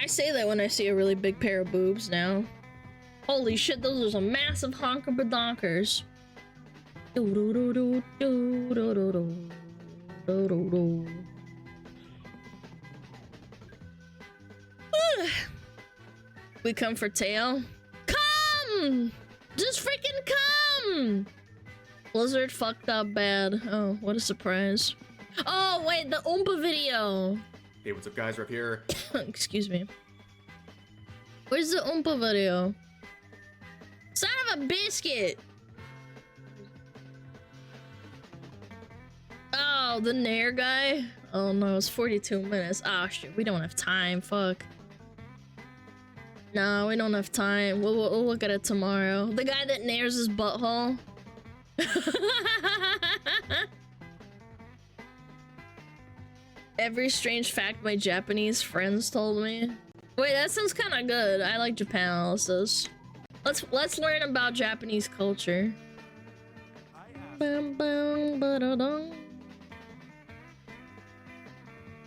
I say that when I see a really big pair of boobs now. Holy shit, those are some massive honker badonkers. We come for tail. Come! Just freaking come! Blizzard fucked up bad. Oh, what a surprise. Oh, wait, the Oompa video. Hey, what's up, guys? We're up here. Excuse me. Where's the Oompa video? Son of a biscuit! Oh, the Nair guy? Oh no, it's 42 minutes. Ah, oh, shit, we don't have time. Fuck. No, we don't have time. We'll look at it tomorrow. The guy that nairs his butthole. Every strange fact my Japanese friends told me. Wait, that sounds kind of good. I like Japan analysis. Let's learn about Japanese culture.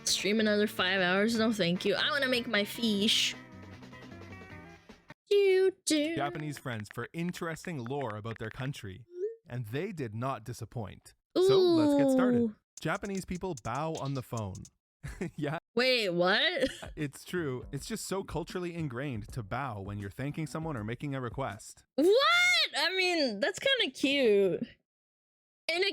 Stream another 5 hours? No, thank you. I want to make my fish. Japanese friends for interesting lore about their country, and they did not disappoint. So let's get started. Japanese people bow on the phone. Yeah. Wait, what? It's true. It's just so culturally ingrained to bow when you're thanking someone or making a request. What? I mean, that's kind of cute. In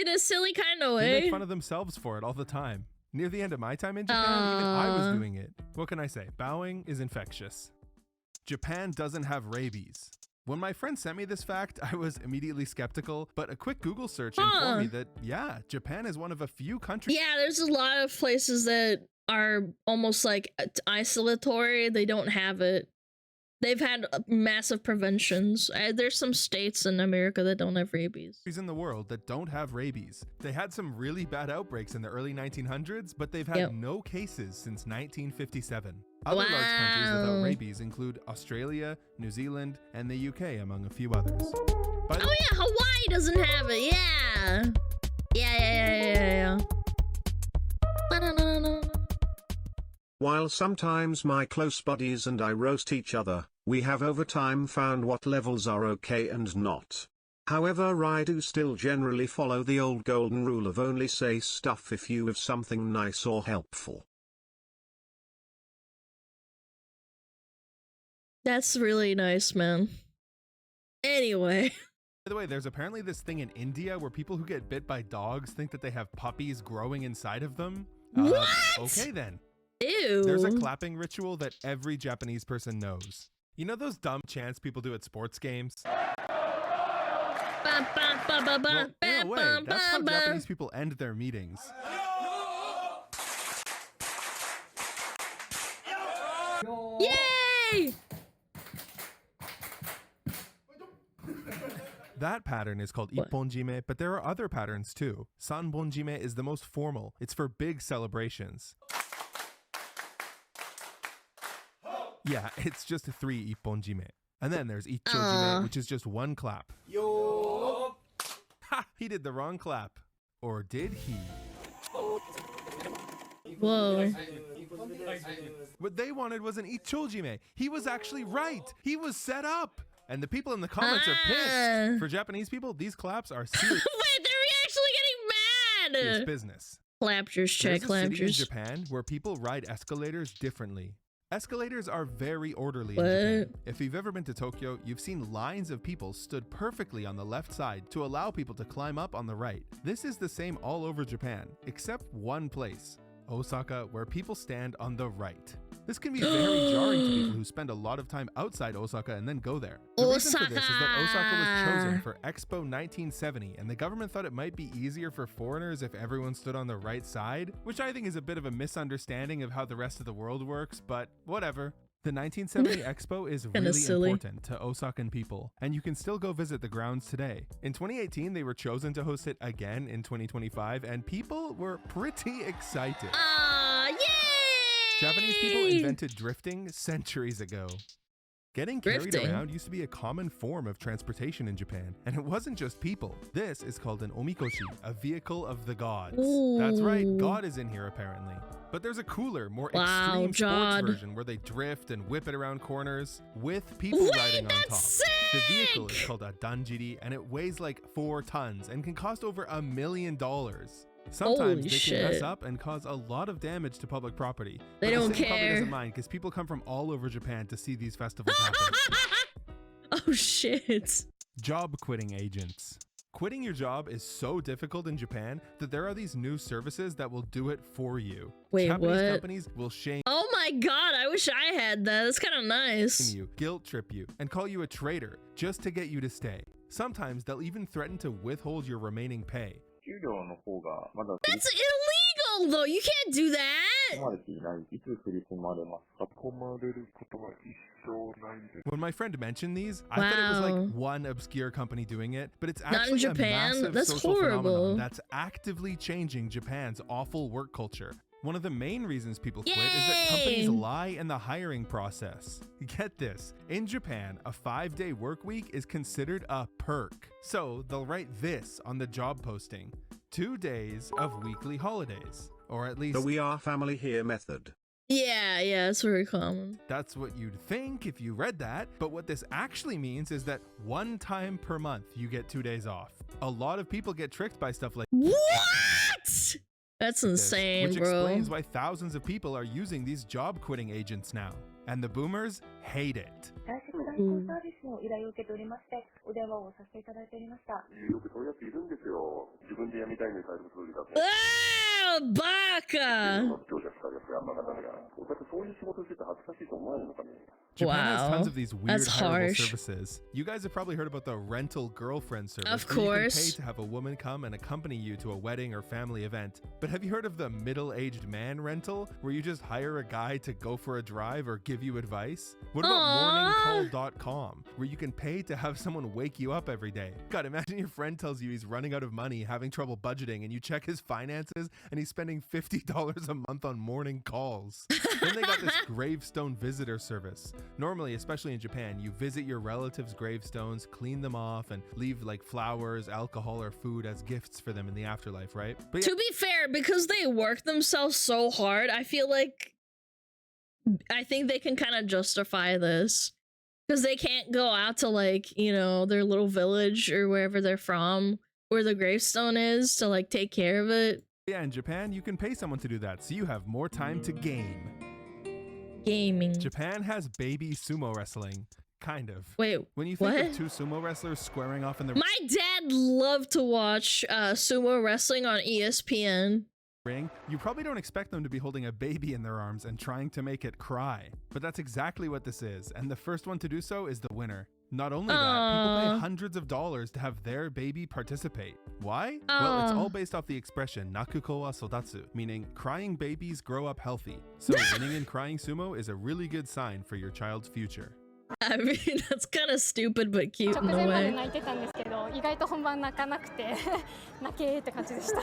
a silly kind of way. They make fun of themselves for it all the time. Near the end of my time in Japan, even I was doing it. What can I say? Bowing is infectious. Japan doesn't have rabies. When my friend sent me this fact, I was immediately skeptical, but a quick Google search informed me that, yeah, Japan is one of a few countries. Yeah, there's a lot of places that are almost like isolatory. They don't have it. They've had massive preventions. There's some states in America that don't have rabies. In the world that don't have rabies. They had some really bad outbreaks in the early 1900s, but they've had no cases since 1957. Other large countries without rabies include Australia, New Zealand, and the UK, among a few others. Oh yeah, Hawaii doesn't have it. Yeah. Yeah. While sometimes my close buddies and I roast each other, we have over time found what levels are okay and not. However, I do still generally follow the old golden rule of only say stuff if you have something nice or helpful. That's really nice, man. Anyway. By the way, there's apparently this thing in India where people who get bit by dogs think that they have puppies growing inside of them. What? Okay then. Ew. There's a clapping ritual that every Japanese person knows. You know those dumb chants people do at sports games? Well, in a way, that's how Japanese people end their meetings. Yay! That pattern is called Ipponjime, but there are other patterns too. Sanbonjime is the most formal. It's for big celebrations. Yeah, it's just 3 Ipponjime. And then there's Ichojime, which is just 1 clap. Yo! Ha! He did the wrong clap. Or did he? Whoa. What they wanted was an Ichojime. He was actually right. He was set up. And the people in the comments are pissed. For Japanese people, these claps are serious. Wait, they're actually getting mad. Business. Claptures, check There's a city in claptures. Japan where people ride escalators differently. Escalators are very orderly What? in Japan. If you've ever been to Tokyo, you've seen lines of people stood perfectly on the left side to allow people to climb up on the right. This is the same all over Japan, except one place, Osaka, where people stand on the right. This can be very jarring to people who spend a lot of time outside Osaka and then go there. The reason for this is that Osaka was chosen for Expo 1970, and the government thought it might be easier for foreigners if everyone stood on the right side, which I think is a bit of a misunderstanding of how the rest of the world works, but whatever. The 1970 Expo is really important to Osakan people, and you can still go visit the grounds today. In 2018, they were chosen to host it again in 2025, and people were pretty excited. Yay! Japanese people invented drifting centuries ago. Getting carried around used to be a common form of transportation in Japan, and it wasn't just people. This is called an omikoshi, a vehicle of the gods. That's right, God is in here apparently. But there's a cooler, more extreme sports version where they drift and whip it around corners with people riding on top. The vehicle is called a danjiri, and it weighs like 4 tons and can cost over $1 million. Sometimes they can mess up and cause a lot of damage to public property. They don't the city care. probably doesn't mind because people come from all over Japan to see these festivals happen. Oh shit. Job quitting agents. Quitting your job is so difficult in Japan that there are these new services that will do it for you. Wait, Japanese what? companies will shame Oh my god, I wish I had that. That's kind of nice. you, guilt trip you, and call you a traitor just to get you to stay. Sometimes they'll even threaten to withhold your remaining pay. That's illegal though. You can't do that. When my friend mentioned these, I thought it was like one obscure company doing it, but it's Not in actually Japan? a massive That's social horrible. phenomenon that's actively changing Japan's awful work culture. One of the main reasons people quit is that companies lie in the hiring process. Get this, in Japan, a 5-day work week is considered a perk. So they'll write this on the job posting: 2 days of weekly holidays, or at least The we are family here method. Yeah, it's very common. that's what you'd think if you read that, but what this actually means is that 1 time per month you get 2 days off. A lot of people get tricked by stuff like What? That's insane, which bro. explains why thousands of people are using these job quitting agents now. And the boomers hate it. Ah, baka! Japan has tons Wow, of these weird that's hireable harsh. services. You guys have probably heard about the rental girlfriend service. Of where you can course. pay to have a woman come and accompany you to a wedding or family event. But have you heard of the middle-aged man rental, where you just hire a guy to go for a drive or give you advice? What about morningcall.com, where you can pay to have someone wake you up every day? God, imagine your friend tells you he's running out of money, having trouble budgeting, and you check his finances and he's spending $50 a month on morning calls. Then they got this gravestone visitor service. Normally, especially in Japan, you visit your relatives' gravestones, clean them off, and leave like flowers, alcohol, or food as gifts for them in the afterlife, right? But yeah, To be fair, because they work themselves so hard, I think they can kind of justify this. Because they can't go out to, like, you know, their little village or wherever they're from, where the gravestone is, to like take care of it. yeah, in Japan, you can pay someone to do that, so you have more time to game. Gaming. Japan has baby sumo wrestling. Kind of. Wait, when you think what? of two sumo wrestlers squaring off in the My dad loved to watch sumo wrestling on ESPN. ring, you probably don't expect them to be holding a baby in their arms and trying to make it cry. But that's exactly what this is, and the first one to do so is the winner. Not only that, people pay hundreds of dollars to have their baby participate. Why? Well, it's all based off the expression nakuko wa sodatsu, meaning crying babies grow up healthy. So winning in crying sumo is a really good sign for your child's future. I mean, that's kind of stupid but cute in a 直前まで way. 泣いてたんですけど、意外と本番泣かなくて泣けーって感じでした。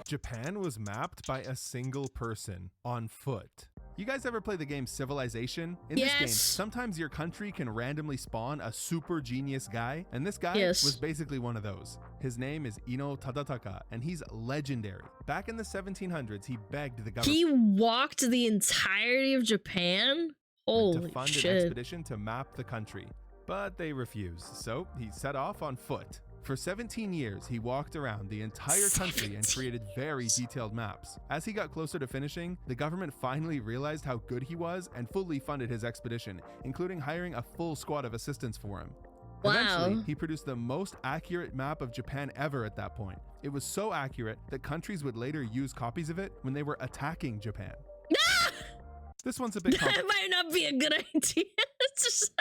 Japan was mapped by a single person on foot. You guys ever play the game Civilization? In this game, sometimes your country can randomly spawn a super genius guy, and this guy was basically one of those. His name is Ino Tadataka, and he's legendary. Back in the 1700s, he begged the government He walked the entirety of Japan? to Holy fund an shit. expedition to map the country, but they refused, so he set off on foot. For 17 years, he walked around the entire country and created very detailed maps. As he got closer to finishing, the government finally realized how good he was and fully funded his expedition, including hiring a full squad of assistants for him. Wow. Eventually, he produced the most accurate map of Japan ever at that point. It was so accurate that countries would later use copies of it when they were attacking Japan. This one's a bit That might not be a good idea. It's just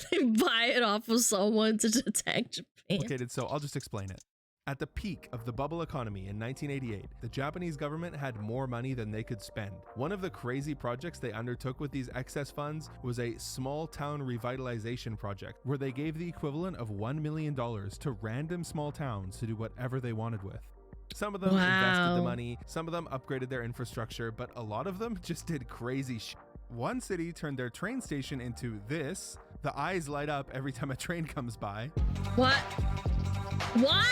they buy it off of someone to attack Japan. complicated, so I'll just explain it. At the peak of the bubble economy in 1988, the Japanese government had more money than they could spend. One of the crazy projects they undertook with these excess funds was a small town revitalization project, where they gave the equivalent of $1 million to random small towns to do whatever they wanted with. Some of them invested the money, some of them upgraded their infrastructure, but a lot of them just did crazy shit. One city turned their train station into this. The eyes light up every time a train comes by. What? Why?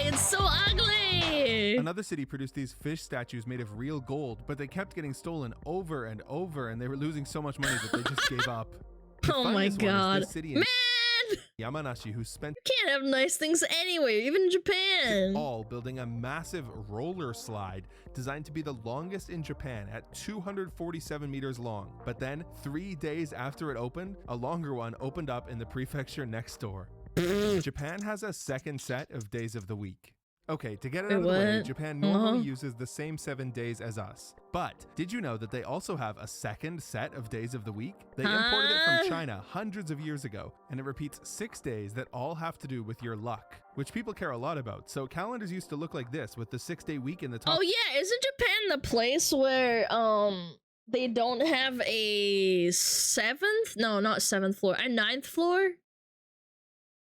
It's so ugly. Another city produced these fish statues made of real gold, but they kept getting stolen over and over, and they were losing so much money that they just gave up. The Oh my funniest one is god. this city in Man! Yamanashi, who spent Can't have nice things anywhere, even in Japan. all building a massive roller slide designed to be the longest in Japan at 247 meters long. But then, 3 days after it opened, a longer one opened up in the prefecture next door. Japan has a second set of days of the week. Okay, to get it out of the way, What? Japan normally uses the same 7 days as us. But did you know that they also have a second set of days of the week? They imported it from China hundreds of years ago, and it repeats 6 days that all have to do with your luck, which people care a lot about. So calendars used to look like this, with the 6-day week in the top. Oh yeah, isn't Japan the place where they don't have a ninth floor?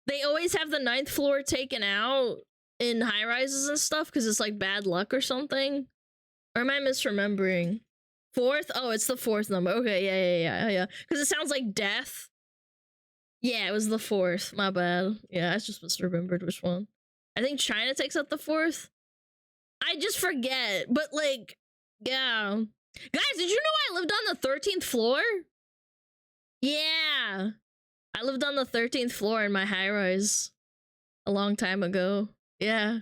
They always have the 9th floor taken out in high rises and stuff because it's like bad luck or something. Or am I misremembering? 4th? Oh, it's the 4th number. Okay, yeah. Because it sounds like death. Yeah, it was the 4th. My bad. Yeah, I just misremembered which one. I think China takes up the 4th. I just forget. But like, yeah. Guys, did you know I lived on the 13th floor? Yeah. I lived on the 13th floor in my high rise a long time ago. Yeah.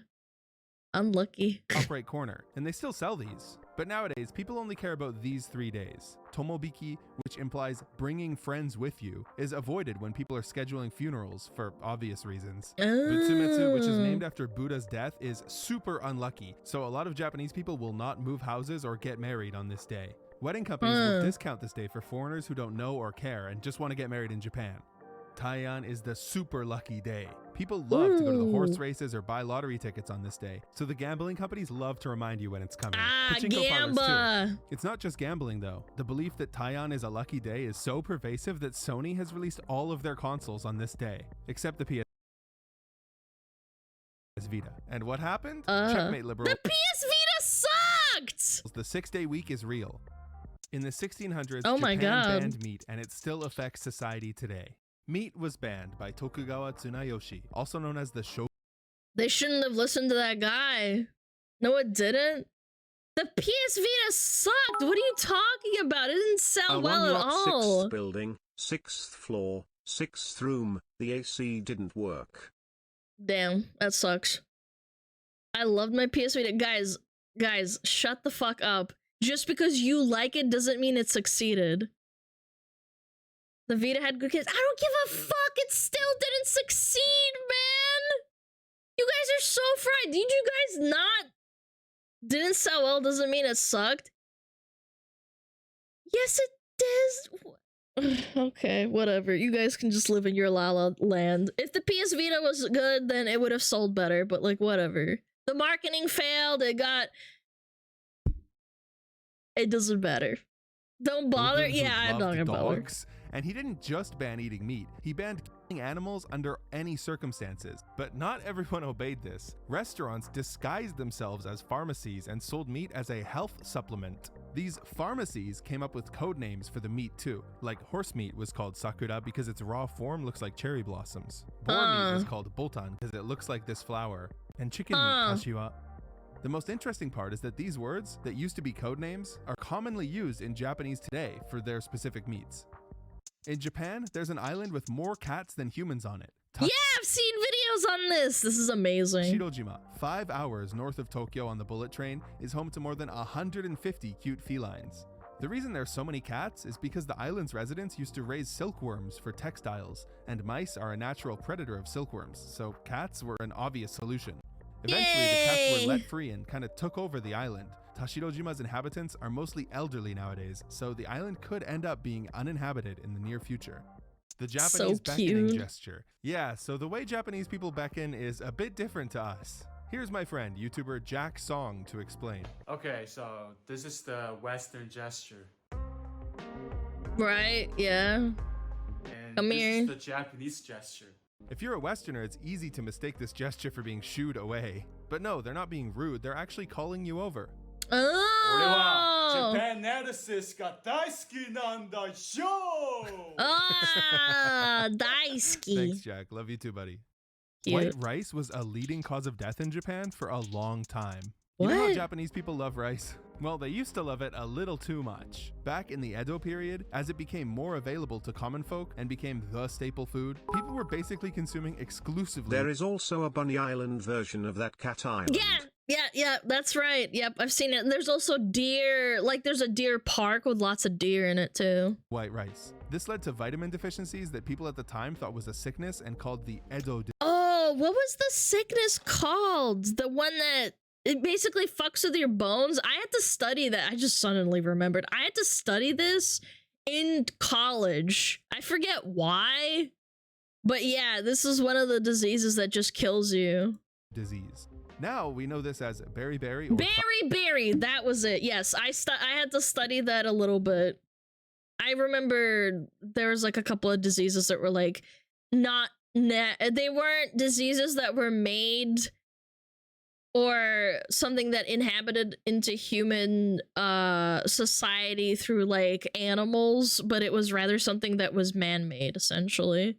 Unlucky. Top right corner, and they still sell these. But nowadays, people only care about these 3 days. Tomobiki, which implies bringing friends with you, is avoided when people are scheduling funerals for obvious reasons. Butsumetsu, which is named after Buddha's death, is super unlucky, so a lot of Japanese people will not move houses or get married on this day. Wedding companies will discount this day for foreigners who don't know or care and just want to get married in Japan. Taian is the super lucky day. People love to go to the horse races or buy lottery tickets on this day, so the gambling companies love to remind you when it's coming. Pachinko parlors too. It's not just gambling though. The belief that Taian is a lucky day is so pervasive that Sony has released all of their consoles on this day, except the PS Vita. And what happened? Checkmate, liberal. The PS Vita sucked! The 6-day week is real. In the 1600s, my Japan God. banned meat, and it still affects society today. Meat was banned by Tokugawa Tsunayoshi, also known as the Shogun. They shouldn't have listened to that guy. No, it didn't. The PS Vita sucked. What are you talking about? It didn't sell well at all. 6th building, 6th floor, 6th room. The AC didn't work. Damn, that sucks. I loved my PS Vita. Guys, shut the fuck up. Just because you like it doesn't mean it succeeded. The Vita had good kids. I don't give a fuck. It still didn't succeed, man. You guys are so fried. Did you guys not? Didn't sell well doesn't mean it sucked. Yes, it does. Okay, whatever. You guys can just live in your La La land. If the PS Vita was good, then it would have sold better. But like, whatever. The marketing failed. It doesn't matter. Don't bother. Yeah, I'm not gonna bother. And he didn't just ban eating meat, he banned killing animals under any circumstances. But not everyone obeyed this. Restaurants disguised themselves as pharmacies and sold meat as a health supplement. These pharmacies came up with code names for the meat too. Like horse meat was called sakura because its raw form looks like cherry blossoms. Boar meat was called botan because it looks like this flower. And chicken meat, kashiwa. The most interesting part is that these words that used to be code names are commonly used in Japanese today for their specific meats. In Japan, there's an island with more cats than humans on it. Yeah, I've seen videos on this. This is amazing. Shirojima, 5 hours north of Tokyo on the bullet train, is home to more than 150 cute felines. The reason there's so many cats is because the island's residents used to raise silkworms for textiles, and mice are a natural predator of silkworms, so cats were an obvious solution. Eventually, the cats were let free and kind of took over the island. Tashirojima's inhabitants are mostly elderly nowadays, so the island could end up being uninhabited in the near future. The Japanese beckoning gesture. Yeah, so the way Japanese people beckon is a bit different to us. Here's my friend, YouTuber Jack Song, to explain. Okay, so this is the Western gesture. Right, yeah. And Come this here. is the Japanese gesture. If you're a Westerner, it's easy to mistake this gesture for being shooed away. But no, they're not being rude, they're actually calling you over. Oh! Japan analysis ga daisuki nanda yo! Daisuki. Thanks, Jack. Love you too, buddy. Cute. White rice was a leading cause of death in Japan for a long time. What? You know how Japanese people love rice? Well, they used to love it a little too much. Back in the Edo period, as it became more available to common folk and became the staple food, people were basically consuming exclusively. There is also a Bunny Island version of that cat island. Yeah, that's right. Yep, I've seen it. And there's also deer, like there's a deer park with lots of deer in it too. White rice. This led to vitamin deficiencies that people at the time thought was a sickness and called the Edo disease. Oh, what was the sickness called? The one that it basically fucks with your bones? I had to study that. I just suddenly remembered. I had to study this in college. I forget why, but yeah, this is one of the diseases that just kills you. Disease. Now we know this as beriberi or beriberi. That was it. Yes, I had to study that a little bit. I remember there was like a couple of diseases that were like they weren't diseases that were made or something that inhabited into human society through like animals, but it was rather something that was man-made essentially.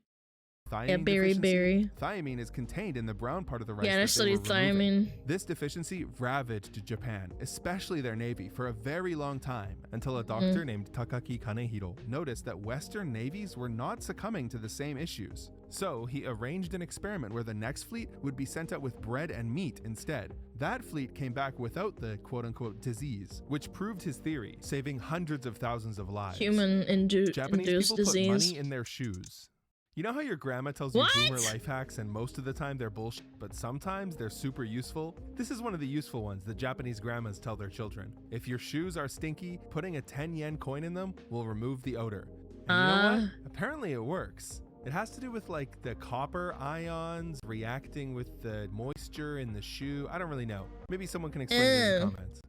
Thiamine beriberi. Thiamine is contained in the brown part of the rice. Yeah, I studied thiamine. This deficiency ravaged Japan, especially their navy, for a very long time, until a doctor named Takaki Kanehiro noticed that Western navies were not succumbing to the same issues. So he arranged an experiment where the next fleet would be sent out with bread and meat instead. That fleet came back without the quote-unquote disease, which proved his theory, saving hundreds of thousands of lives. Human-induced Japanese people disease. put money in their shoes. You know how your grandma tells you boomer life hacks and most of the time they're bullshit, but sometimes they're super useful? This is one of the useful ones that Japanese grandmas tell their children. If your shoes are stinky, putting a 10-yen coin in them will remove the odor. And you know what? Apparently it works. It has to do with like the copper ions reacting with the moisture in the shoe. I don't really know. Maybe someone can explain it in the comments.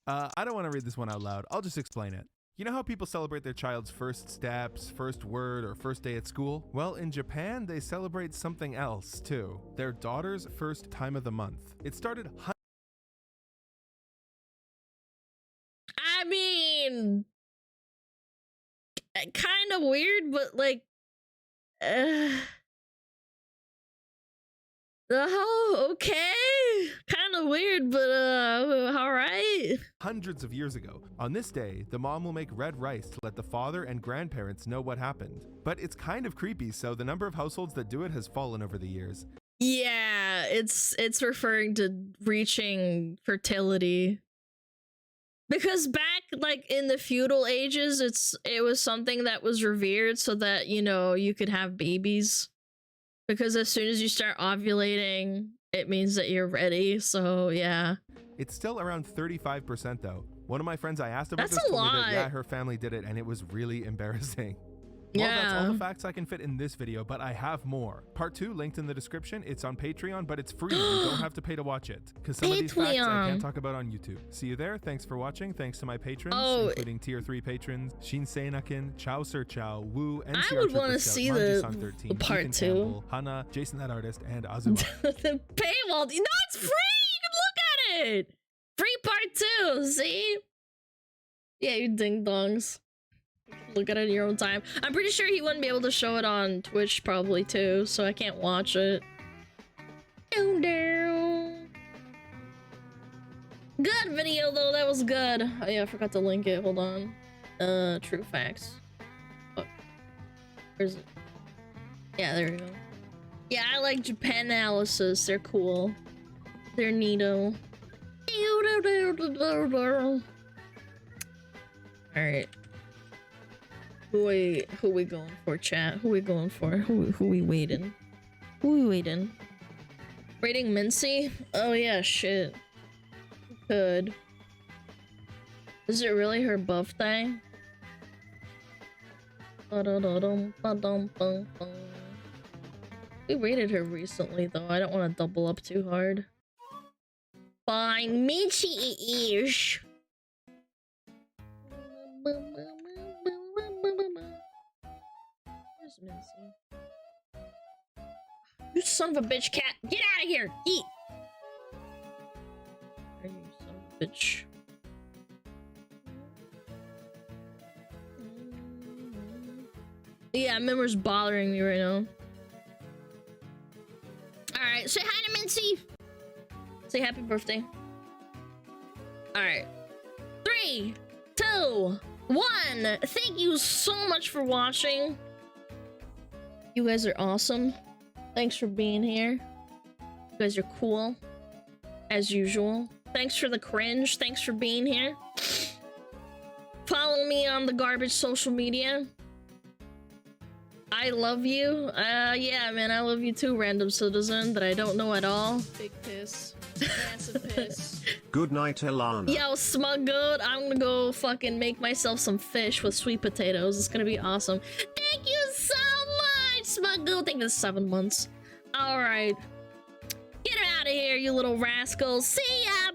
I don't want to read this one out loud. I'll just explain it. You know how people celebrate their child's first steps, first word, or first day at school? Well, in Japan, they celebrate something else too. Their daughter's first time of the month. It started. I mean, kind of weird, but like, okay, kind of weird, but all right. Hundreds of years ago. On this day, the mom will make red rice to let the father and grandparents know what happened. But it's kind of creepy, so the number of households that do it has fallen over the years. Yeah, it's referring to reaching fertility. Because back like in the feudal ages, it was something that was revered so that, you know, you could have babies. Because as soon as you start ovulating, it means that you're ready. So yeah. It's still around 35% though. One of my friends I asked about That's this a told me lot. that yeah, her family did it and it was really embarrassing. Well, that's all the facts I can fit in this video, but I have more. Part 2 linked in the description. It's on Patreon, but it's free. You don't have to pay to watch it. Because some of these facts I can't talk about on YouTube. See you there. Thanks for watching. Thanks to my patrons, including tier 3 patrons, Shinseinakin, Chow Sir Chow, Woo, NCR I would want to see the part 2. Campbell, Hana, Jason that artist, and Azuma. The paywall. No, it's free. You can look at it. Free part 2. See? Yeah, you ding dongs. Look at it in your own time. I'm pretty sure he wouldn't be able to show it on Twitch probably too, so I can't watch it. Good video though, that was good. Oh yeah, I forgot to link it. Hold on. True facts. Oh. Where's it? Yeah, there we go. Yeah, I like Japan analysis. They're cool. They're neato. Alright. Who we going for, chat? Who we going for? Who we waiting? Who we waiting? Rating Mincy? Oh yeah, shit. Could. Is it really her birthday? We rated her recently though. I don't want to double up too hard. Fine, Mincy-ish. Where's Mincy? You son of a bitch, cat! Get out of here! Eat! Where are you, son of a bitch? Yeah, Mimmer's bothering me right now. Alright, say hi to Mincy! Say happy birthday. Alright. 3, 2, 1! Thank you so much for watching. You guys are awesome. Thanks for being here. You guys are cool. As usual. Thanks for the cringe. Thanks for being here. Follow me on the garbage social media. I love you. Yeah, man, I love you too, random citizen that I don't know at all. Big piss. Massive piss. Good night, Alana. Yo, SmugGoat, I'm gonna go fucking make myself some fish with sweet potatoes. It's gonna be awesome. Thank you so much, SmugGoat. Thank you for 7 months. Alright. Get out of here, you little rascals. See ya!